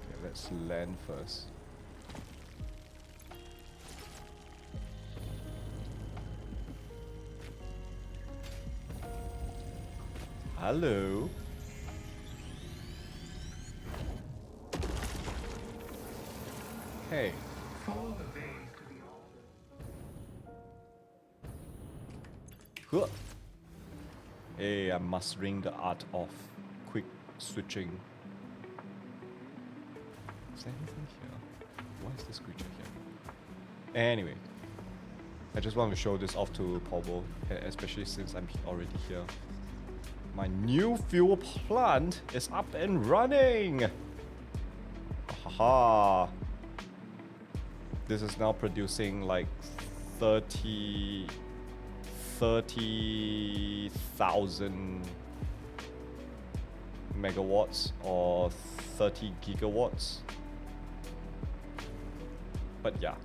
Okay, let's land first. Hello. Hey. Huh. Hey, I'm mastering the art of quick switching. Is there anything here? Why is this creature here? Anyway, I just want to show this off to Paubo, especially since I'm already here. My new fuel plant is up and running! Haha! This is now producing like 30,000 megawatts or 30 gigawatts. But yeah,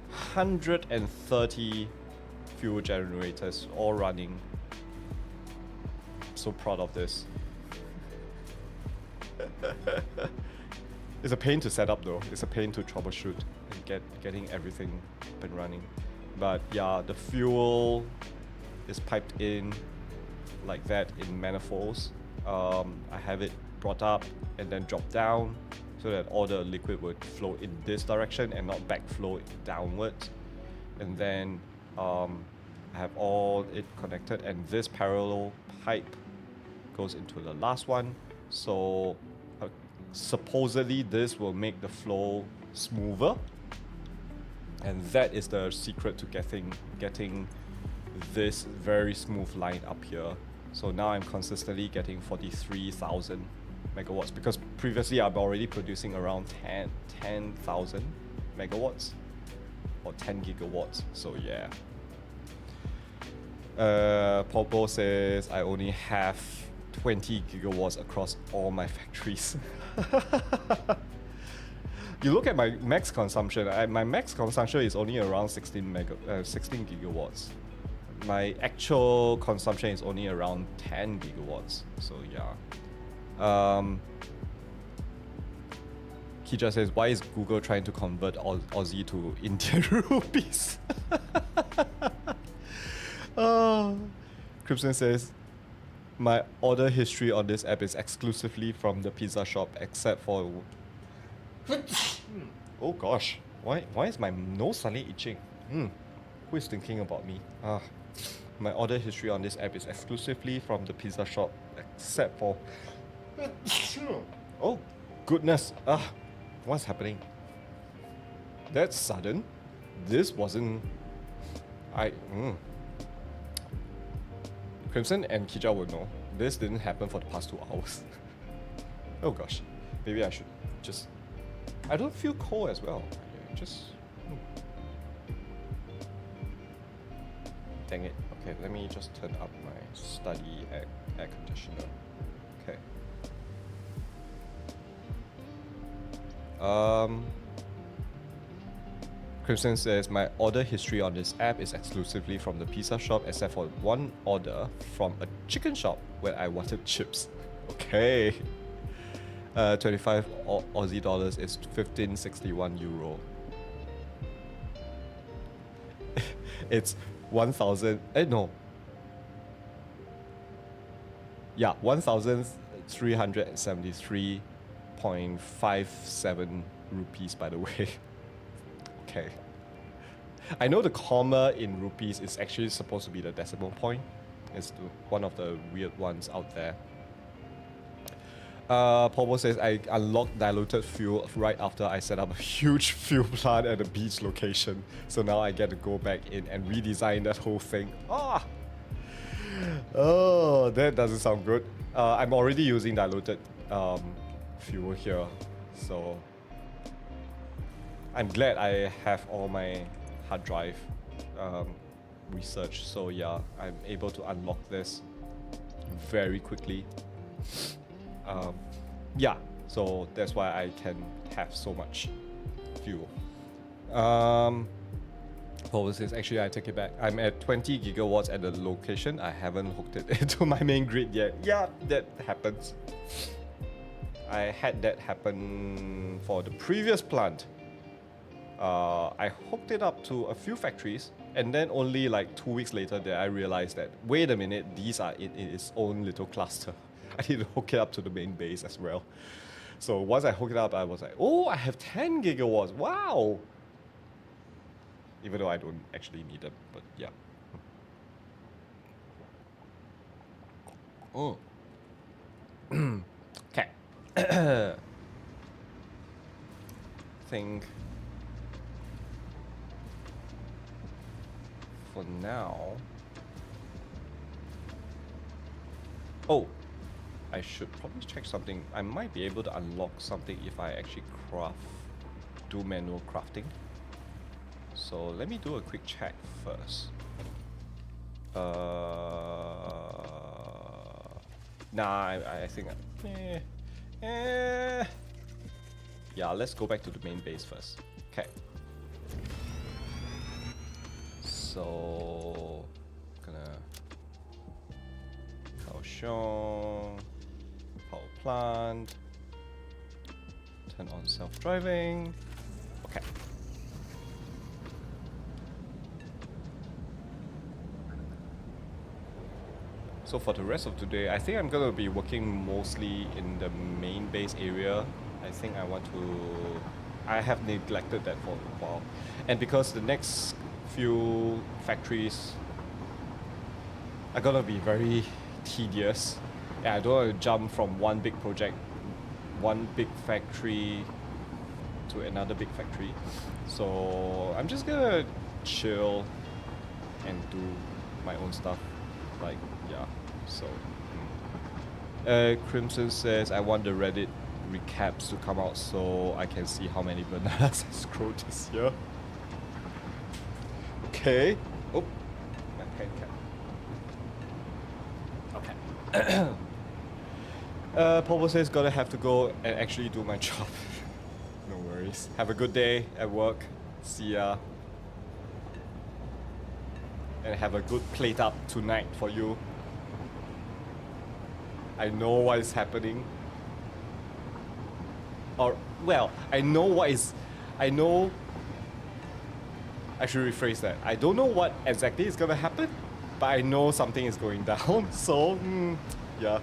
130 fuel generators all running. So proud of this. It's a pain to set up though. It's a pain to troubleshoot and getting everything up and running. But yeah, the fuel is piped in like that in manifolds. I have it brought up and then dropped down so that all the liquid would flow in this direction and not backflow downwards. And then I have all it connected, and this parallel pipe goes into the last one. So supposedly this will make the flow smoother, and that is the secret to getting this very smooth line up here. So now I'm consistently getting 43,000 megawatts, because previously I'm already producing around 10,000 megawatts or 10 gigawatts. So yeah. Popo says I only have 20 gigawatts across all my factories. You look at my max consumption. My max consumption is only around 16 gigawatts. My actual consumption is only around 10 gigawatts. So yeah. Kija says, why is Google trying to convert Aussie to Indian rupees? Oh. Crimson says, my order history on this app is exclusively from the pizza shop, except for... Oh gosh, why is my nose suddenly itching? Who is thinking about me? My order history on this app is exclusively from the pizza shop, except for... Oh, goodness. What's happening? That's sudden. This wasn't... Crimson and Kija would know. This didn't happen for the past 2 hours. Oh gosh. Maybe I should just... I don't feel cold as well. Just... Dang it. Okay, let me just turn up my study air conditioner. Okay. Crimson says, my order history on this app is exclusively from the pizza shop, except for one order from a chicken shop where I wanted chips. Okay. 25 Aussie dollars is 1561 euro. It's 1,000. No. Yeah, 1,373.57 rupees, by the way. Okay. I know the comma in rupees is actually supposed to be the decimal point. It's one of the weird ones out there. Pobo says, I unlocked diluted fuel right after I set up a huge fuel plant at a beach location. So now I get to go back in and redesign that whole thing. Oh, that doesn't sound good. I'm already using diluted fuel here. So I'm glad I have all my hard drive research. So yeah, I'm able to unlock this very quickly. Yeah, so that's why I can have so much fuel. Paul says, actually I take it back. I'm at 20 gigawatts at the location. I haven't hooked it into my main grid yet. Yeah, that happens. I had that happen for the previous plant. I hooked it up to a few factories, and then only like 2 weeks later that I realized that, wait a minute, these are in its own little cluster. I need to hook it up to the main base as well. So once I hooked it up, I was like, oh, I have 10 gigawatts, wow! Even though I don't actually need them, but yeah. Okay. Think for now. Oh, I should probably check something. I might be able to unlock something if I actually do manual crafting. So let me do a quick check first. Nah, I think yeah, let's go back to the main base first. Okay. So gonna Kaohsiung, power plant, turn on self-driving. Okay. So for the rest of today, I think I'm gonna be working mostly in the main base area. I think I have neglected that for a while. And because the next few factories are gonna be very tedious. And I don't want to jump from one big project, one big factory to another big factory. So I'm just gonna chill and do my own stuff. Like, yeah, so. Crimson says, I want the Reddit recaps to come out so I can see how many bananas I scrolled this year. Okay. Oh, my pen cap. Okay. Popo says, gotta have to go and actually do my job. No worries. Have a good day at work. See ya. And have a good plate up tonight for you. I know what is happening. Or, well, I know what is... I know... I should rephrase that. I don't know what exactly is gonna happen, but I know something is going down, so, yeah.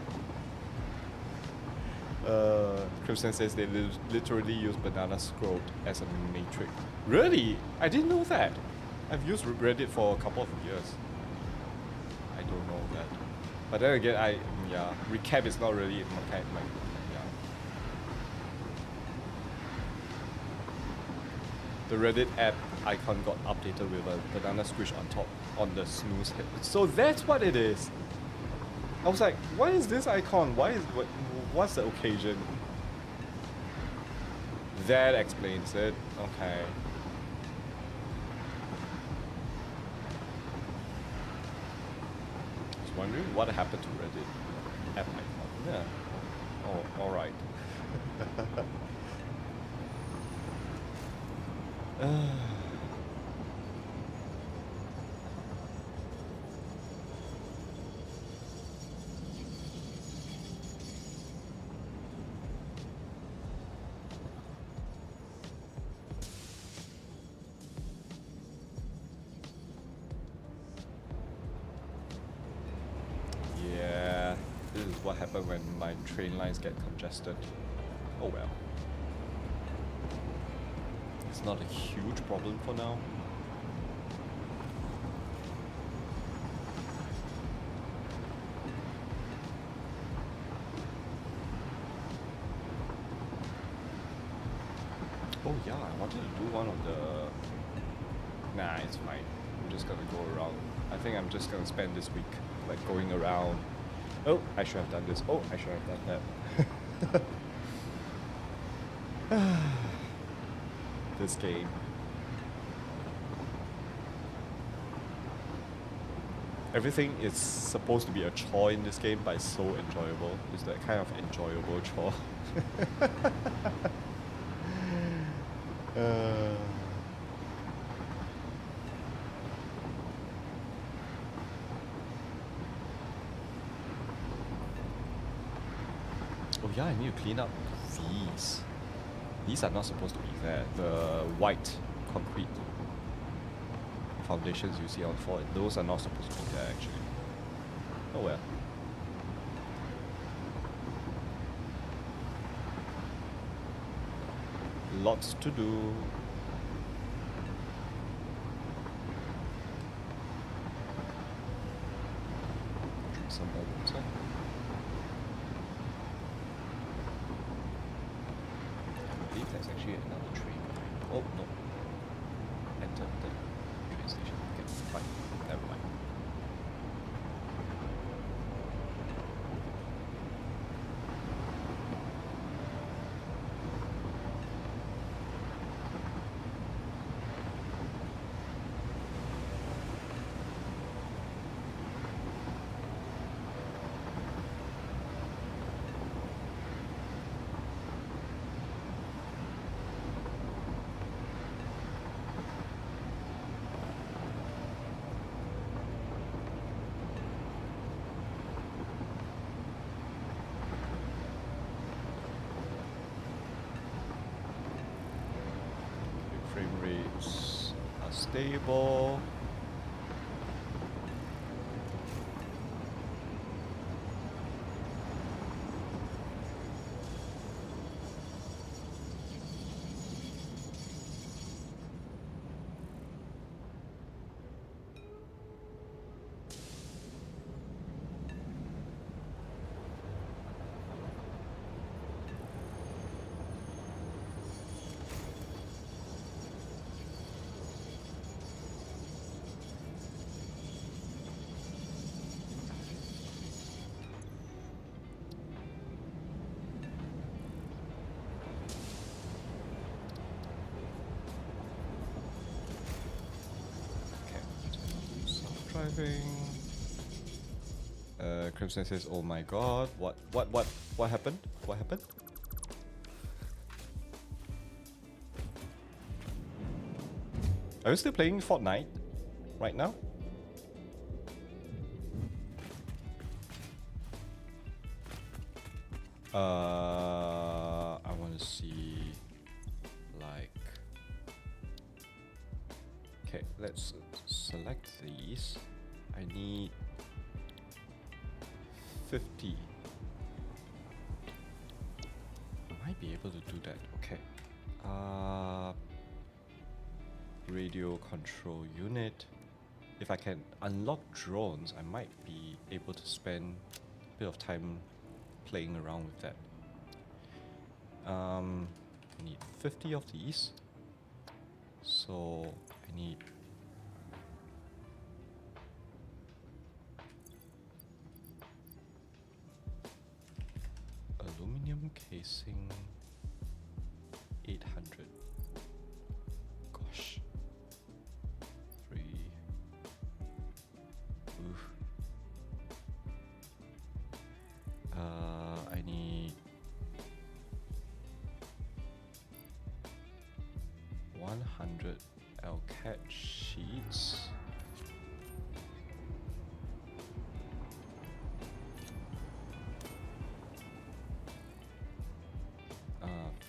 Crimson says they literally use banana scroll as a matrix. Really? I didn't know that. I've used Reddit for a couple of years. I don't know that. But then again, yeah, recap is not really my, yeah. The Reddit app icon got updated with a banana squish on top on the snooze head. So that's what it is. I was like, why is this icon? What's the occasion? That explains it. Okay. I was wondering what happened to Reddit app icon. Yeah. Oh, alright. Yeah, this is what happens when my train lines get congested. Oh well. It's not a huge problem for now. Oh yeah, I wanted to do one of the... Nah, it's fine. I'm just gonna go around. I think I'm just gonna spend this week like going around. Oh, I should have done this. Oh, I should have done that. This game. Everything is supposed to be a chore in this game, but it's so enjoyable. It's that kind of enjoyable chore. Oh yeah, I need to clean up these. These are not supposed to be there. The white concrete foundations you see on the floor, those are not supposed to be there actually. Oh well. Lots to do. Drink some more water. I believe there's actually another train. Oh no. Enter the train station. Okay, fine. Never mind. Frame rates are stable. Driving. Crimson says, "Oh my God, what happened? What happened?" Are you still playing Fortnite right now? I want to see. Okay, let's select these. I need 50. I might be able to do that. Okay. Radio control unit. If I can unlock drones, I might be able to spend a bit of time playing around with that. I need 50 of these. So I need aluminum casing 800. Gosh. 3. Oof. I need 100 LCAT sheets.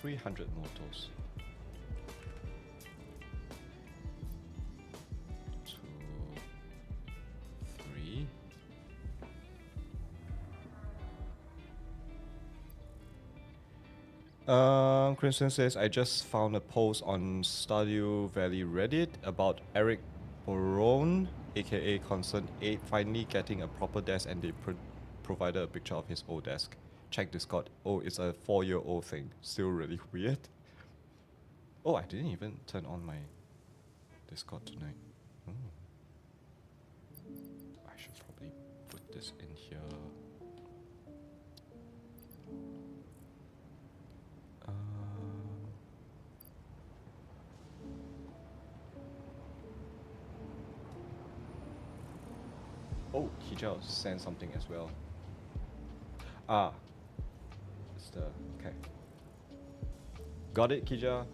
300 motos. 2, 3. Crimson says, I just found a post on Stardew Valley Reddit about Eric Boron, aka Concern 8, finally getting a proper desk, and they provided a picture of his old desk. Check Discord. Oh, it's a 4-year-old thing. Still really weird. Oh, I didn't even turn on my Discord tonight. I should probably put this in here. Oh, Kijao sent something as well. It's the okay. Got it, Kija.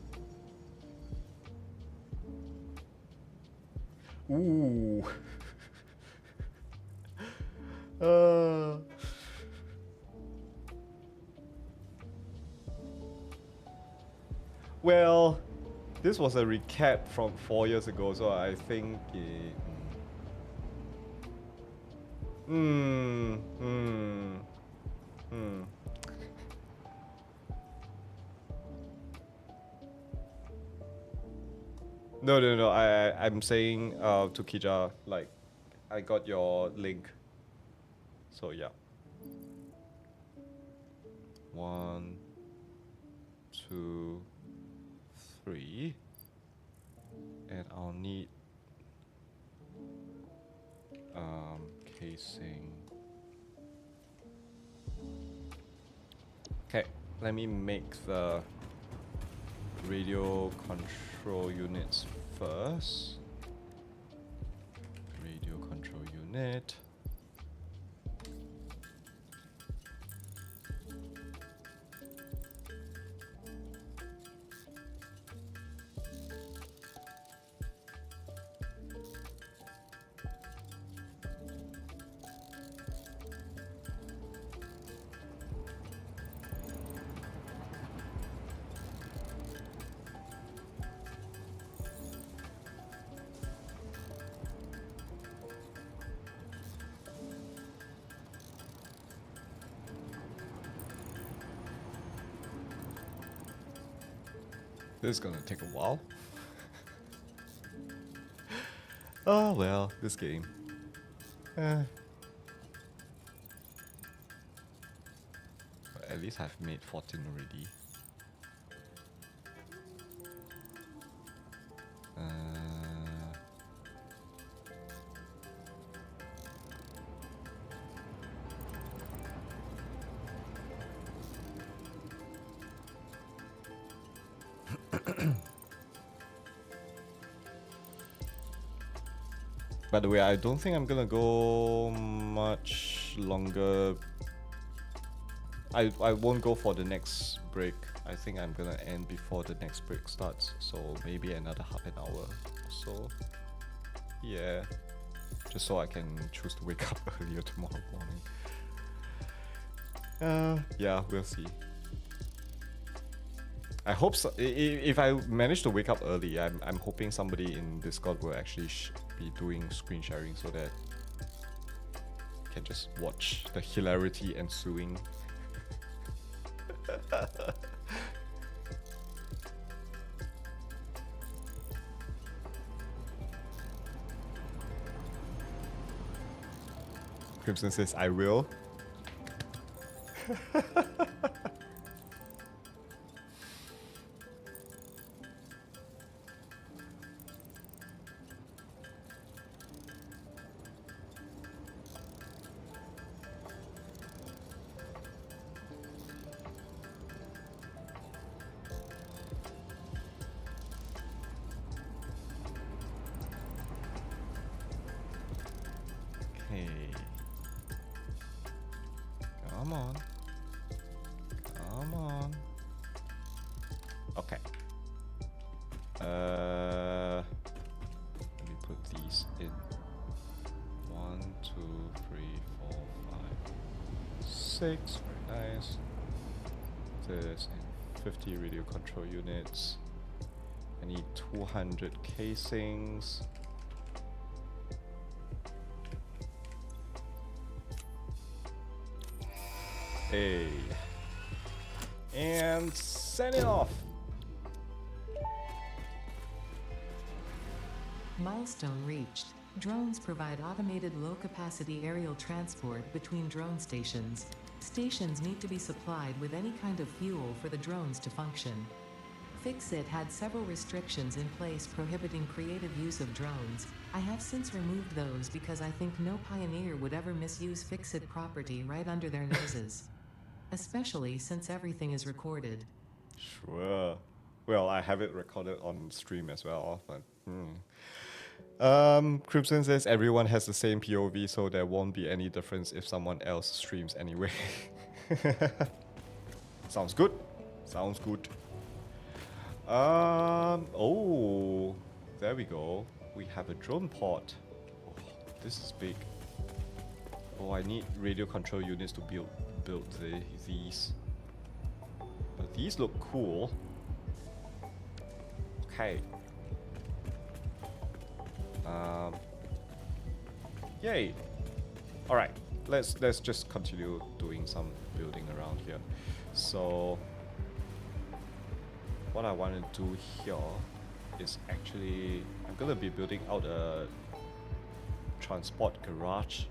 Ooh. Well, this was a recap from 4 years ago, so I think it. No. I'm saying to Kija, like, I got your link. So yeah. 1, 2, 3, and I'll need casing. Okay, let me make the radio control units first. Radio control unit. This is gonna take a while. Oh well, this game. But at least I've made 14 already. By the way, I don't think I'm gonna go much longer. I won't go for the next break. I think I'm gonna end before the next break starts. So maybe another half an hour. So yeah, just so I can choose to wake up earlier tomorrow morning. Yeah, we'll see. I hope so. If I manage to wake up early, I'm hoping somebody in Discord will actually be doing screen sharing so that I can just watch the hilarity ensuing. Crimson says, I will. Okay. Come on. Come on. Okay. Let me put these in. 1, 2, 3, 4, 5, 6. Very nice. This and 50 radio control units. I need 200 casings. Hey. And send it off. Milestone reached. Drones provide automated low-capacity aerial transport between drone stations. Stations need to be supplied with any kind of fuel for the drones to function. Fixit had several restrictions in place prohibiting creative use of drones. I have since removed those because I think no pioneer would ever misuse Fixit property right under their noses. Especially since everything is recorded. Sure. Well, I have it recorded on stream as well, but Crimson says everyone has the same POV, so there won't be any difference if someone else streams anyway. Sounds good. Sounds good. Oh, there we go. We have a drone pod. Oh, this is big. Oh, I need radio control units to build these. But these look cool. Okay. Yay. All right. Let's just continue doing some building around here. So what I want to do here is actually I'm gonna be building out a transport garage.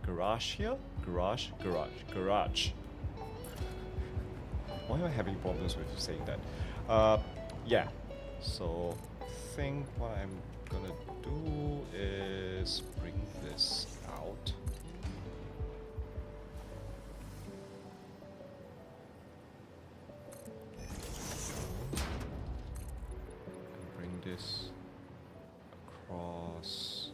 Garage here? Garage. Why am I having problems with saying that? Yeah. So I think what I'm gonna do is bring this out. Bring this across.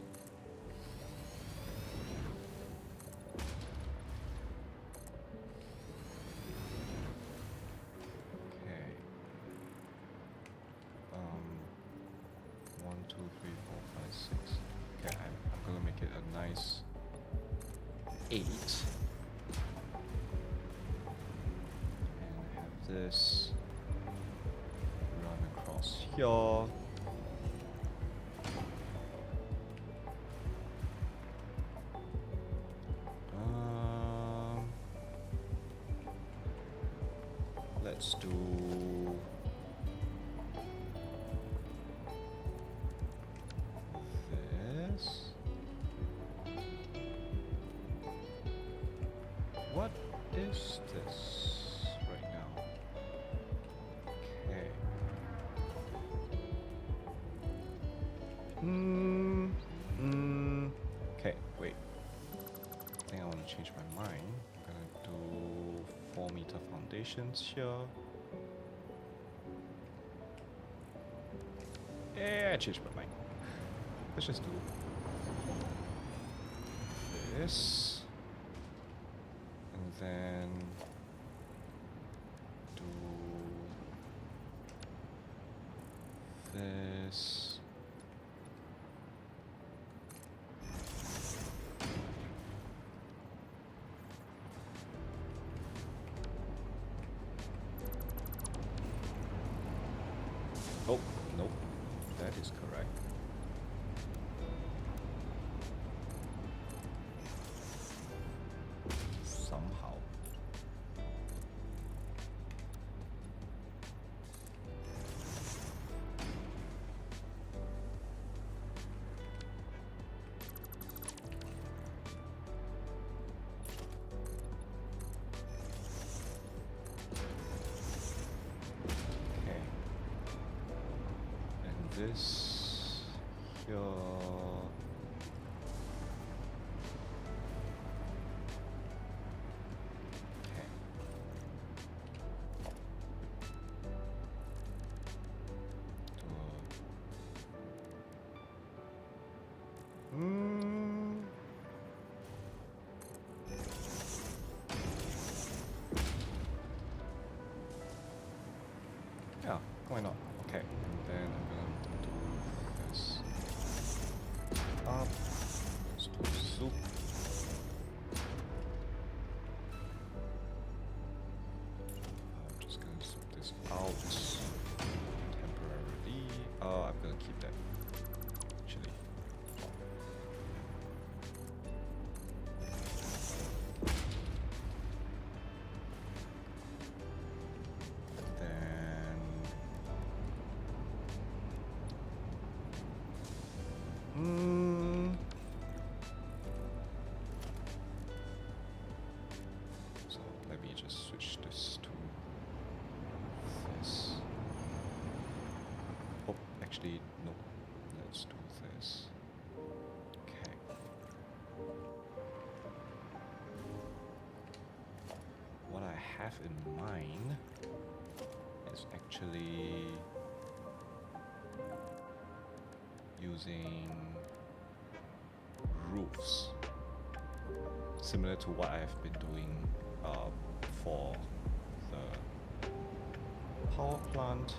Okay, I'm gonna make it a nice 8. And have this run across here. Let's do what is this right now? Okay. Okay, wait. I think I want to change my mind. I'm gonna do 4-meter foundations here. Yeah, I changed my mind. Let's just do this. And then do this. Oh, nope. That is correct. Somehow. Okay. And this here. Okay. Hmm. Yeah, why not? Okay, and then I'm gonna do this up. Let's do soup. I'm just gonna soup this out temporarily. Oh, I'm gonna keep that actually. Then so let me just switch this to this. Oh, actually, no. Let's do this. Okay. What I have in mind is actually using roofs, similar to what I've been doing for the power plant.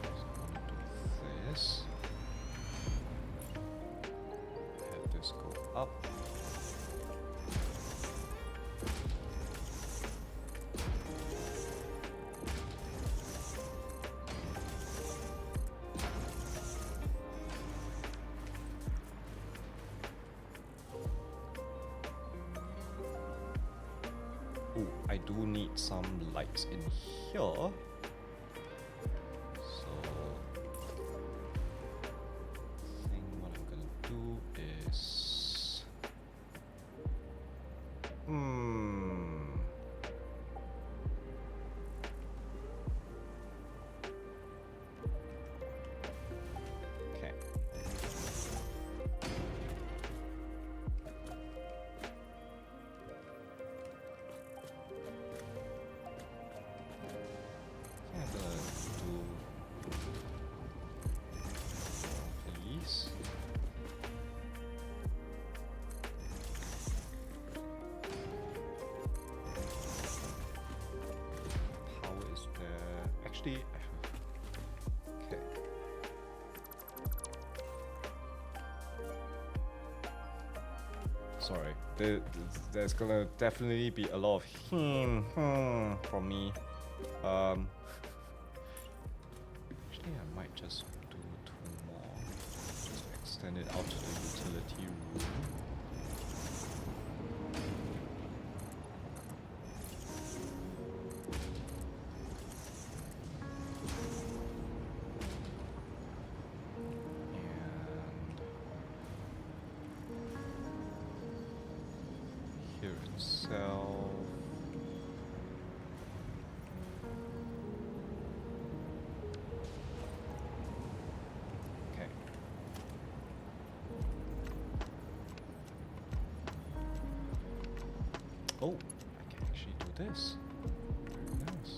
So I'm gonna do this. Have this go up. Ooh, I do need some lights in here. So, I think what I'm gonna do is, okay. I'm gonna do these. Power is there. Actually, okay. Sorry, there's gonna definitely be a lot of from me. Actually, I might just do 2 more. Just extend it out to the utility room. And here itself. Okay. Oh, I can actually do this. Very nice.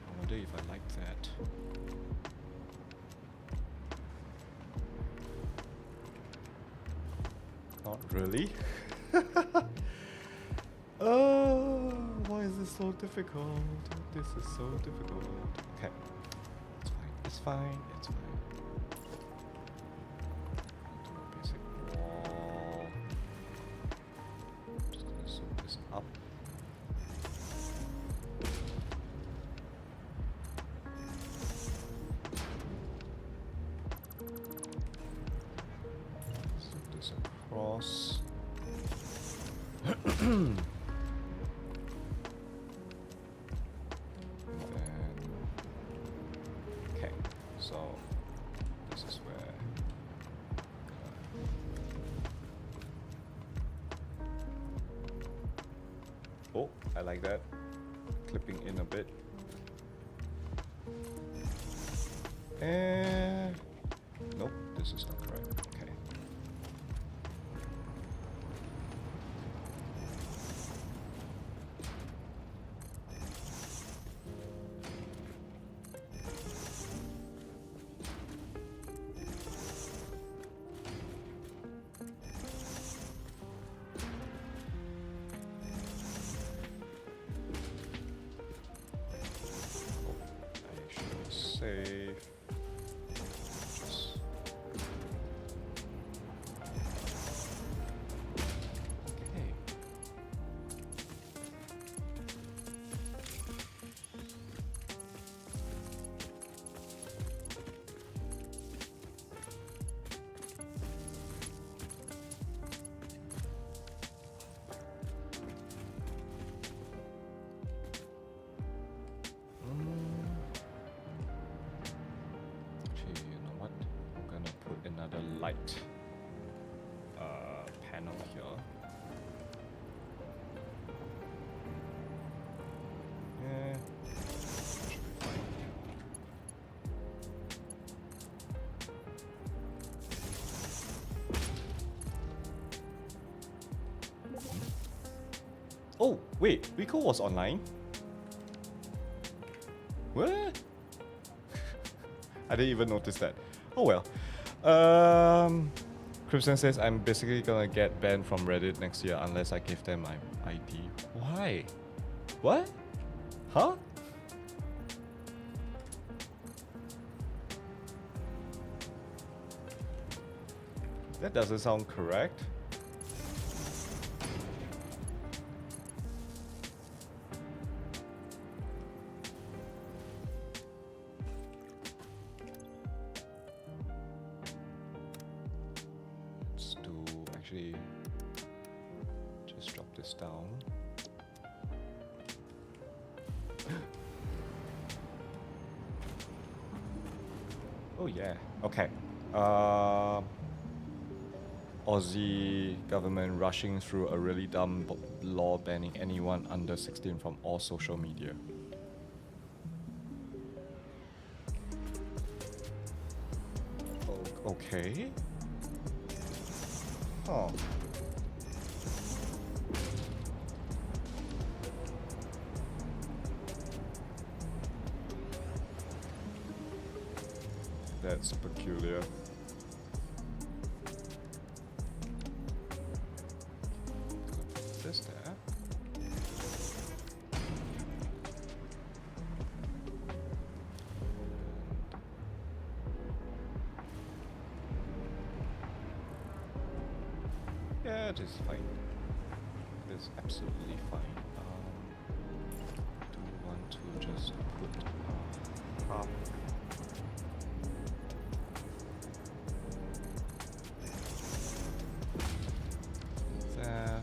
I wonder if I like that. Not really. is so difficult. This is so difficult. Okay. It's fine. It's fine. Do a basic wall. Just gonna zoom this up. Zoom this across. Okay, so this is where oh, I like that. Clipping in a bit. And nope, this is not correct. Okay. I should save. Just okay. Actually, you know what? I'm gonna put another light panel here. Yeah, should be fine. Oh, wait, Rico was online? What? I didn't even notice that. Oh well. Crimson says I'm basically gonna get banned from Reddit next year unless I give them my ID. Why? What? Huh? That doesn't sound correct. Let's do actually just drop this down. Oh yeah. Okay. Aussie government rushing through a really dumb law banning anyone under 16 from all social media. Okay. Oh. That's peculiar. Put this there. Yeah, it is fine. It is absolutely fine. Do you want to just put half? There.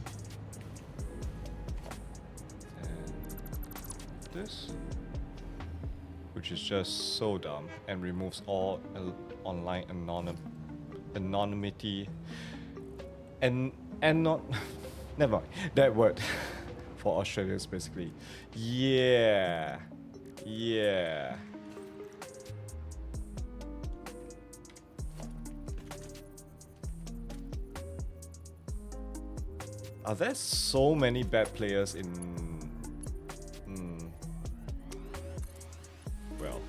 And this, which is just so dumb and removes all online anonymity and not never mind that word for Australians basically. Yeah. Are there so many bad players in well,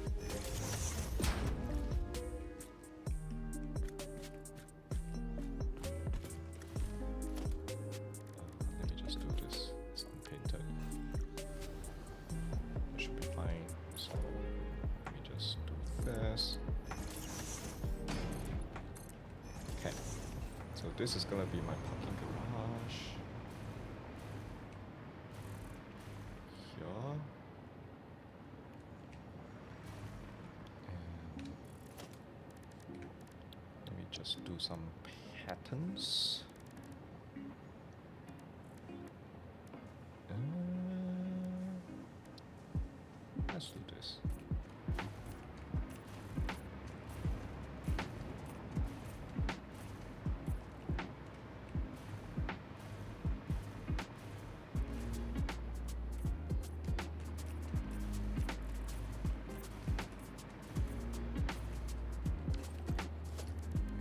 let me just do this. It's unpainted. this is gonna be my parking garage. Here. And let me just do some patterns. Let's do this.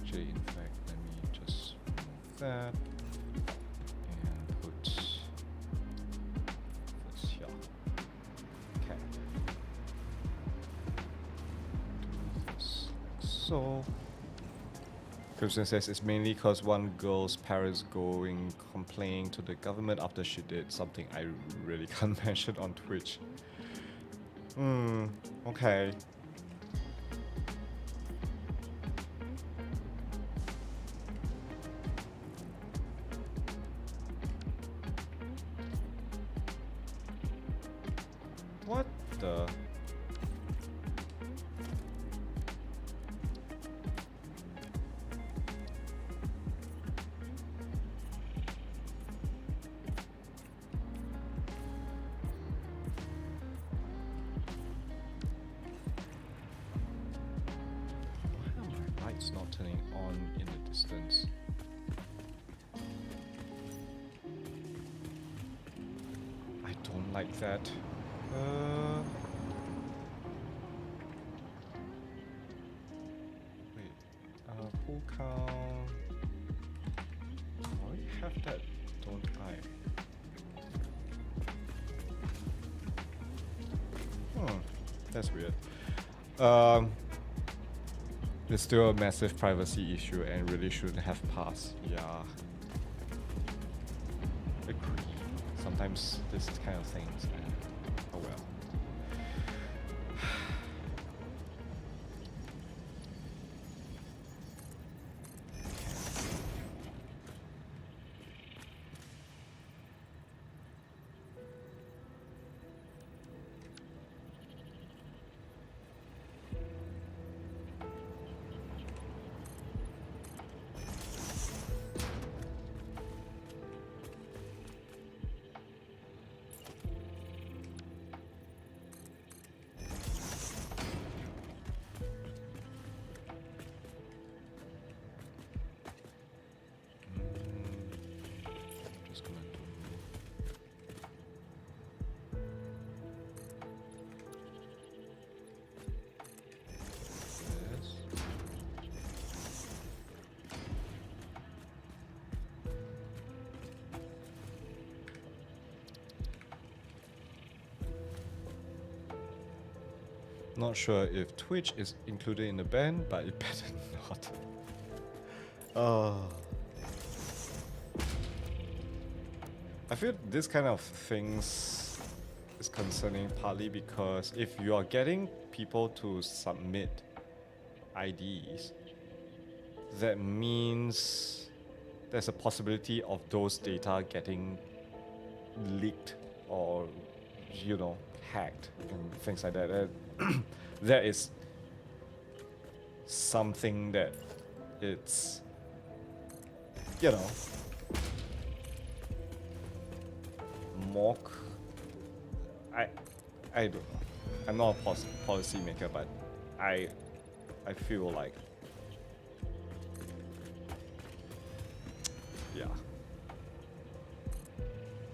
Actually, in fact, let me just remove that and put this here. Okay. Do this like so. Christian says it's mainly because one girl's parents going complaining to the government after she did something I really can't mention on Twitch. Okay. What the? Why are my lights not turning on in the distance? I don't like that. Wait, full count. I already have that, don't I? That's weird. It's still a massive privacy issue and really shouldn't have passed. Yeah. Agree. Sometimes this kind of things, man. Oh well. Just gonna do this. Not sure if Twitch is included in the ban, but it better not. I feel this kind of things is concerning partly because if you are getting people to submit IDs, that means there's a possibility of those data getting leaked or, you know, hacked and things like that. And that is something that it's, you know, more. I don't know. I'm not a policy maker, but I feel like, yeah,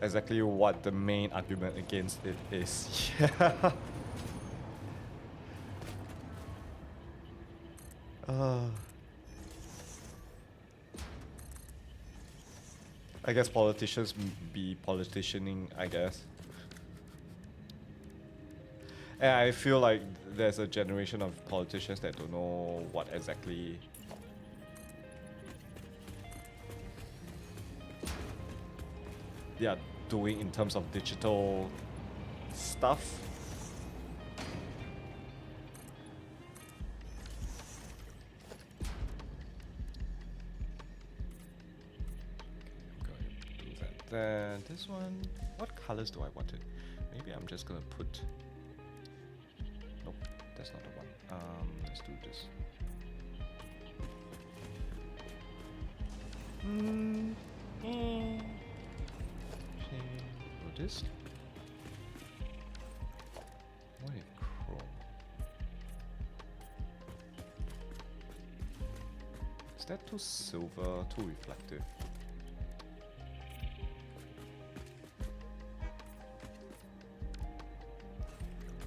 exactly what the main argument against it is. Yeah. I guess politicians be politicianing, I guess. And I feel like there's a generation of politicians that don't know what exactly they are doing in terms of digital stuff. Then this one, what colors do I want it? Maybe I'm just gonna put. Nope, that's not the one. Let's do this. Do this. What is chrome? Is that too silver, too reflective?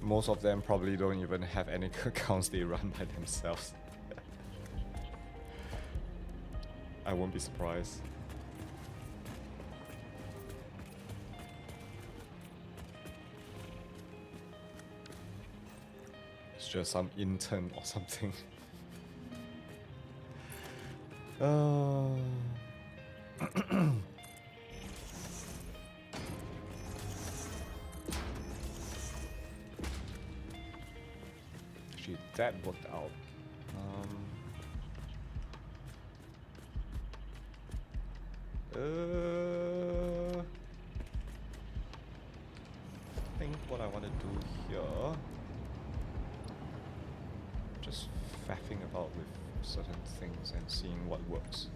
Most of them probably don't even have any accounts they run by themselves. I won't be surprised. It's just some intern or something. Actually, that worked out. I think what I want to do here, just faffing about with certain things and seeing what works.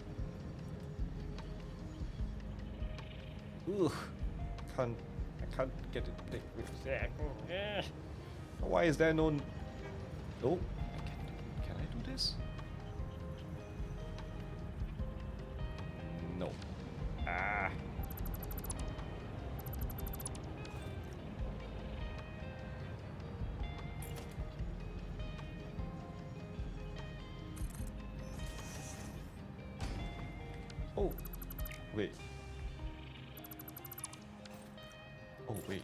Ugh, I can't get it big with that. Why is there no? Oh, can I do this? No. Ah. Oh, wait. Oh, wait.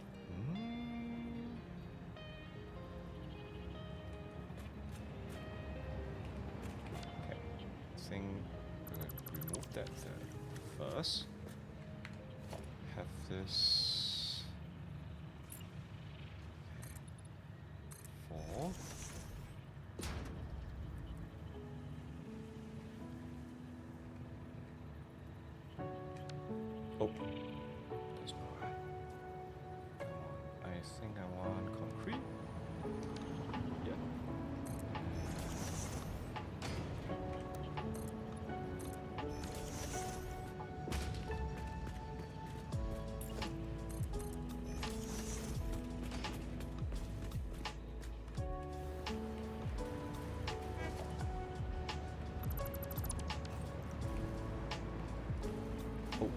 Okay. I think I'm gonna remove that first. Have this. Okay. 4. Oh, that's not right. Come on. I think I want concrete. Yeah. Oh.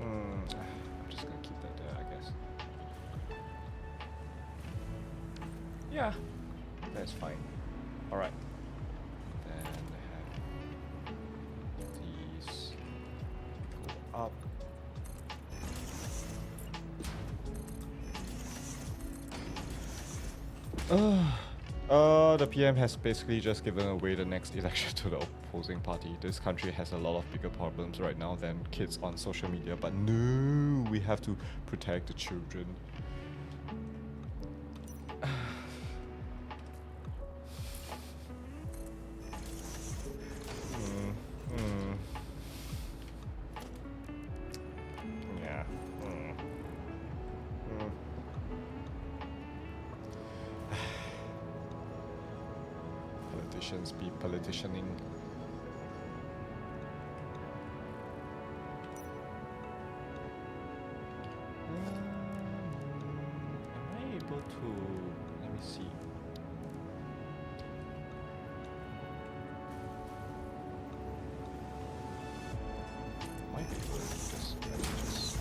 I'm just gonna keep that there, I guess. Yeah, that's fine. All right. Then have these go up. The PM has basically just given away the next election to the opposing party. This country has a lot of bigger problems right now than kids on social media, but no, we have to protect the children. Yeah. Politicians be politicianing. Am I able to? Let me see. Might be able to do this. Let me just.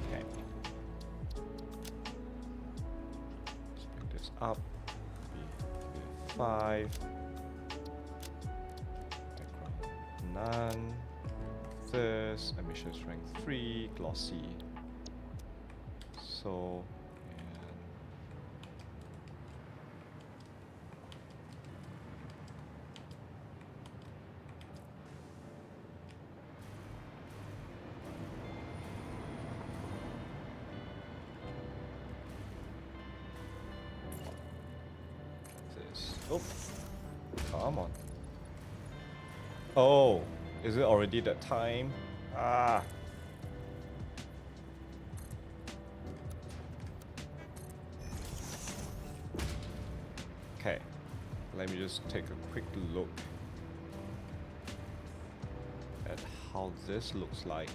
Okay. Let's bring this up. 5. Background none. This emission strength 3, glossy. So Oh, come on. Oh, is it already that time? Ah. Okay, let me just take a quick look at how this looks like.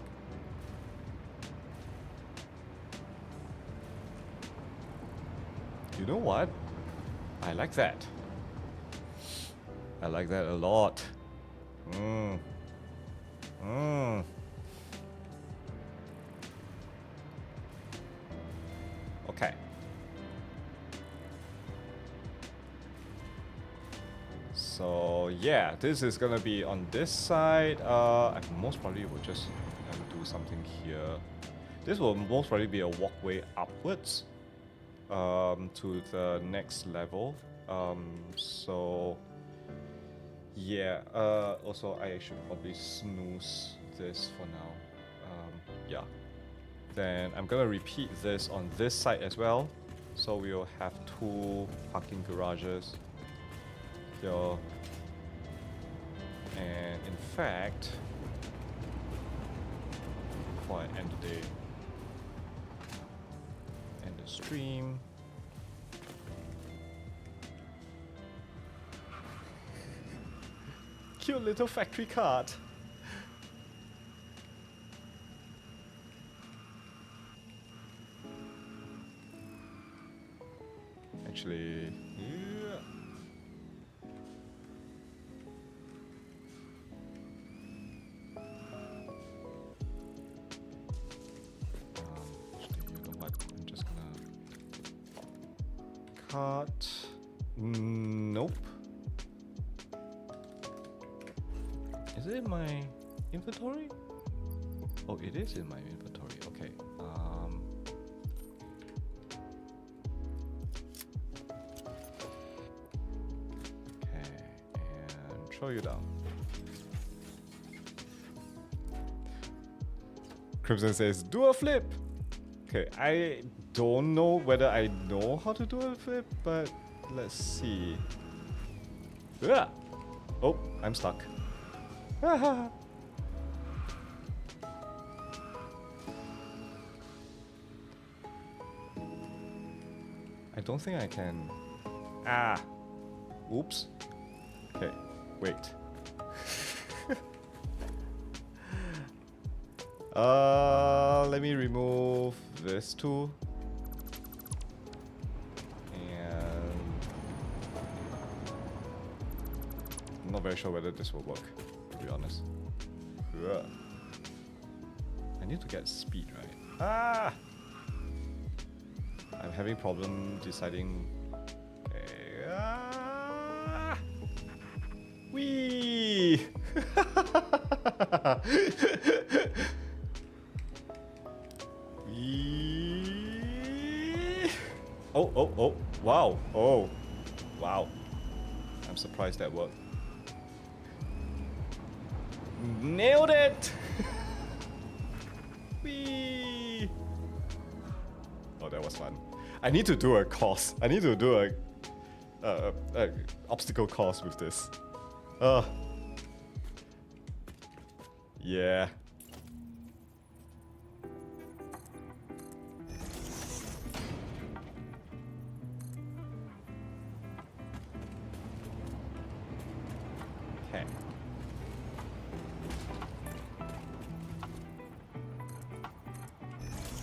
You know what? I like that. I like that a lot. Okay. So yeah, this is gonna be on this side. I most probably will just do something here. This will most probably be a walkway upwards to the next level. So yeah. Also, I should probably snooze this for now. Yeah. Then I'm gonna repeat this on this side as well. So we'll have 2 parking garages here. And in fact, before I end the day, end the stream. Cute little factory cart. Actually, yeah. Actually, you know what? I'm just gonna cut. Nope. Is it in my inventory? Oh, it is in my inventory. Okay. Okay, and throw you down. Crimson says, "Do a flip." Okay, I don't know whether I know how to do a flip, but let's see. Ah! Oh, I'm stuck. I don't think I can. Ah! Oops. Okay, wait. Let me remove this too. And I'm not very sure whether this will work, to be honest. Ugh. I need to get speed, right? Ah! I'm having problem deciding. Okay. Ah! Whee! Whee! Oh, oh, oh. Wow. Oh. Wow. I'm surprised that worked. Nailed it! Whee! Oh, that was fun. I need to do a course. I need to do a obstacle course with this. Yeah. Okay.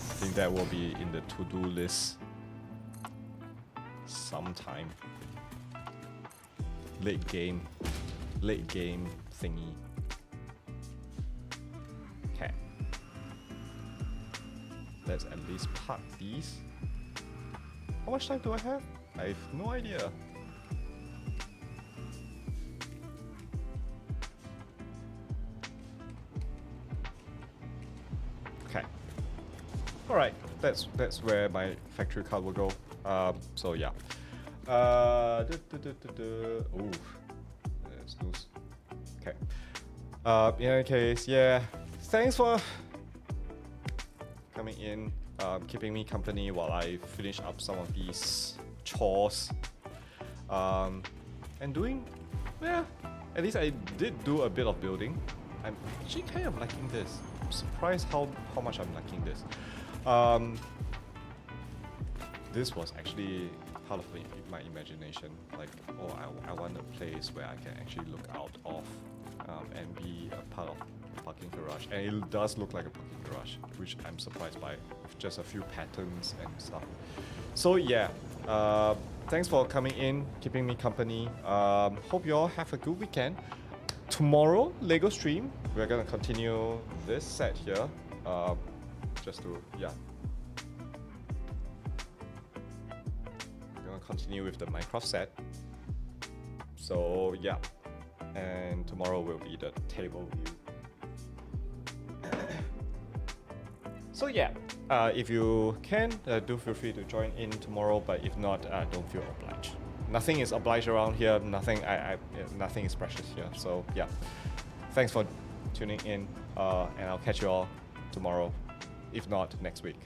I think that will be in the to-do list sometime. Late game thingy. Okay. Let's at least park these. How much time do I have? I have no idea. Okay. All right. That's where my factory card will go. So yeah. Ooh. Snooze. Okay. In any case, yeah. Thanks for coming in, keeping me company while I finish up some of these chores. and doing, yeah, at least I did do a bit of building. I'm actually kind of liking this. I'm surprised how much I'm liking this. This was actually part of my imagination. Like, oh, I want a place where I can actually look out of and be a part of a parking garage. And it does look like a parking garage, which I'm surprised by, with just a few patterns and stuff. So yeah, thanks for coming in, keeping me company. Hope you all have a good weekend. Tomorrow, Lego stream, we're gonna continue this set here. Just to, yeah. We're gonna continue with the Minecraft set. So yeah, and tomorrow will be the table view. So yeah, if you can, do feel free to join in tomorrow. But if not, don't feel obliged. Nothing is obliged around here. Nothing is precious here. So yeah, thanks for tuning in, and I'll catch you all tomorrow, if not next week.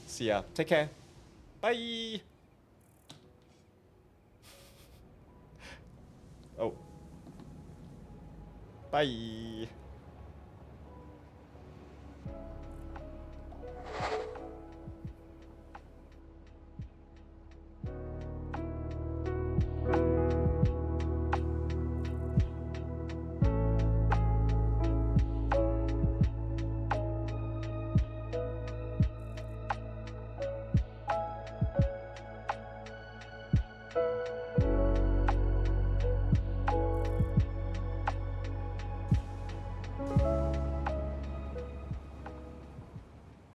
See ya. Take care. Bye. Oh. Bye.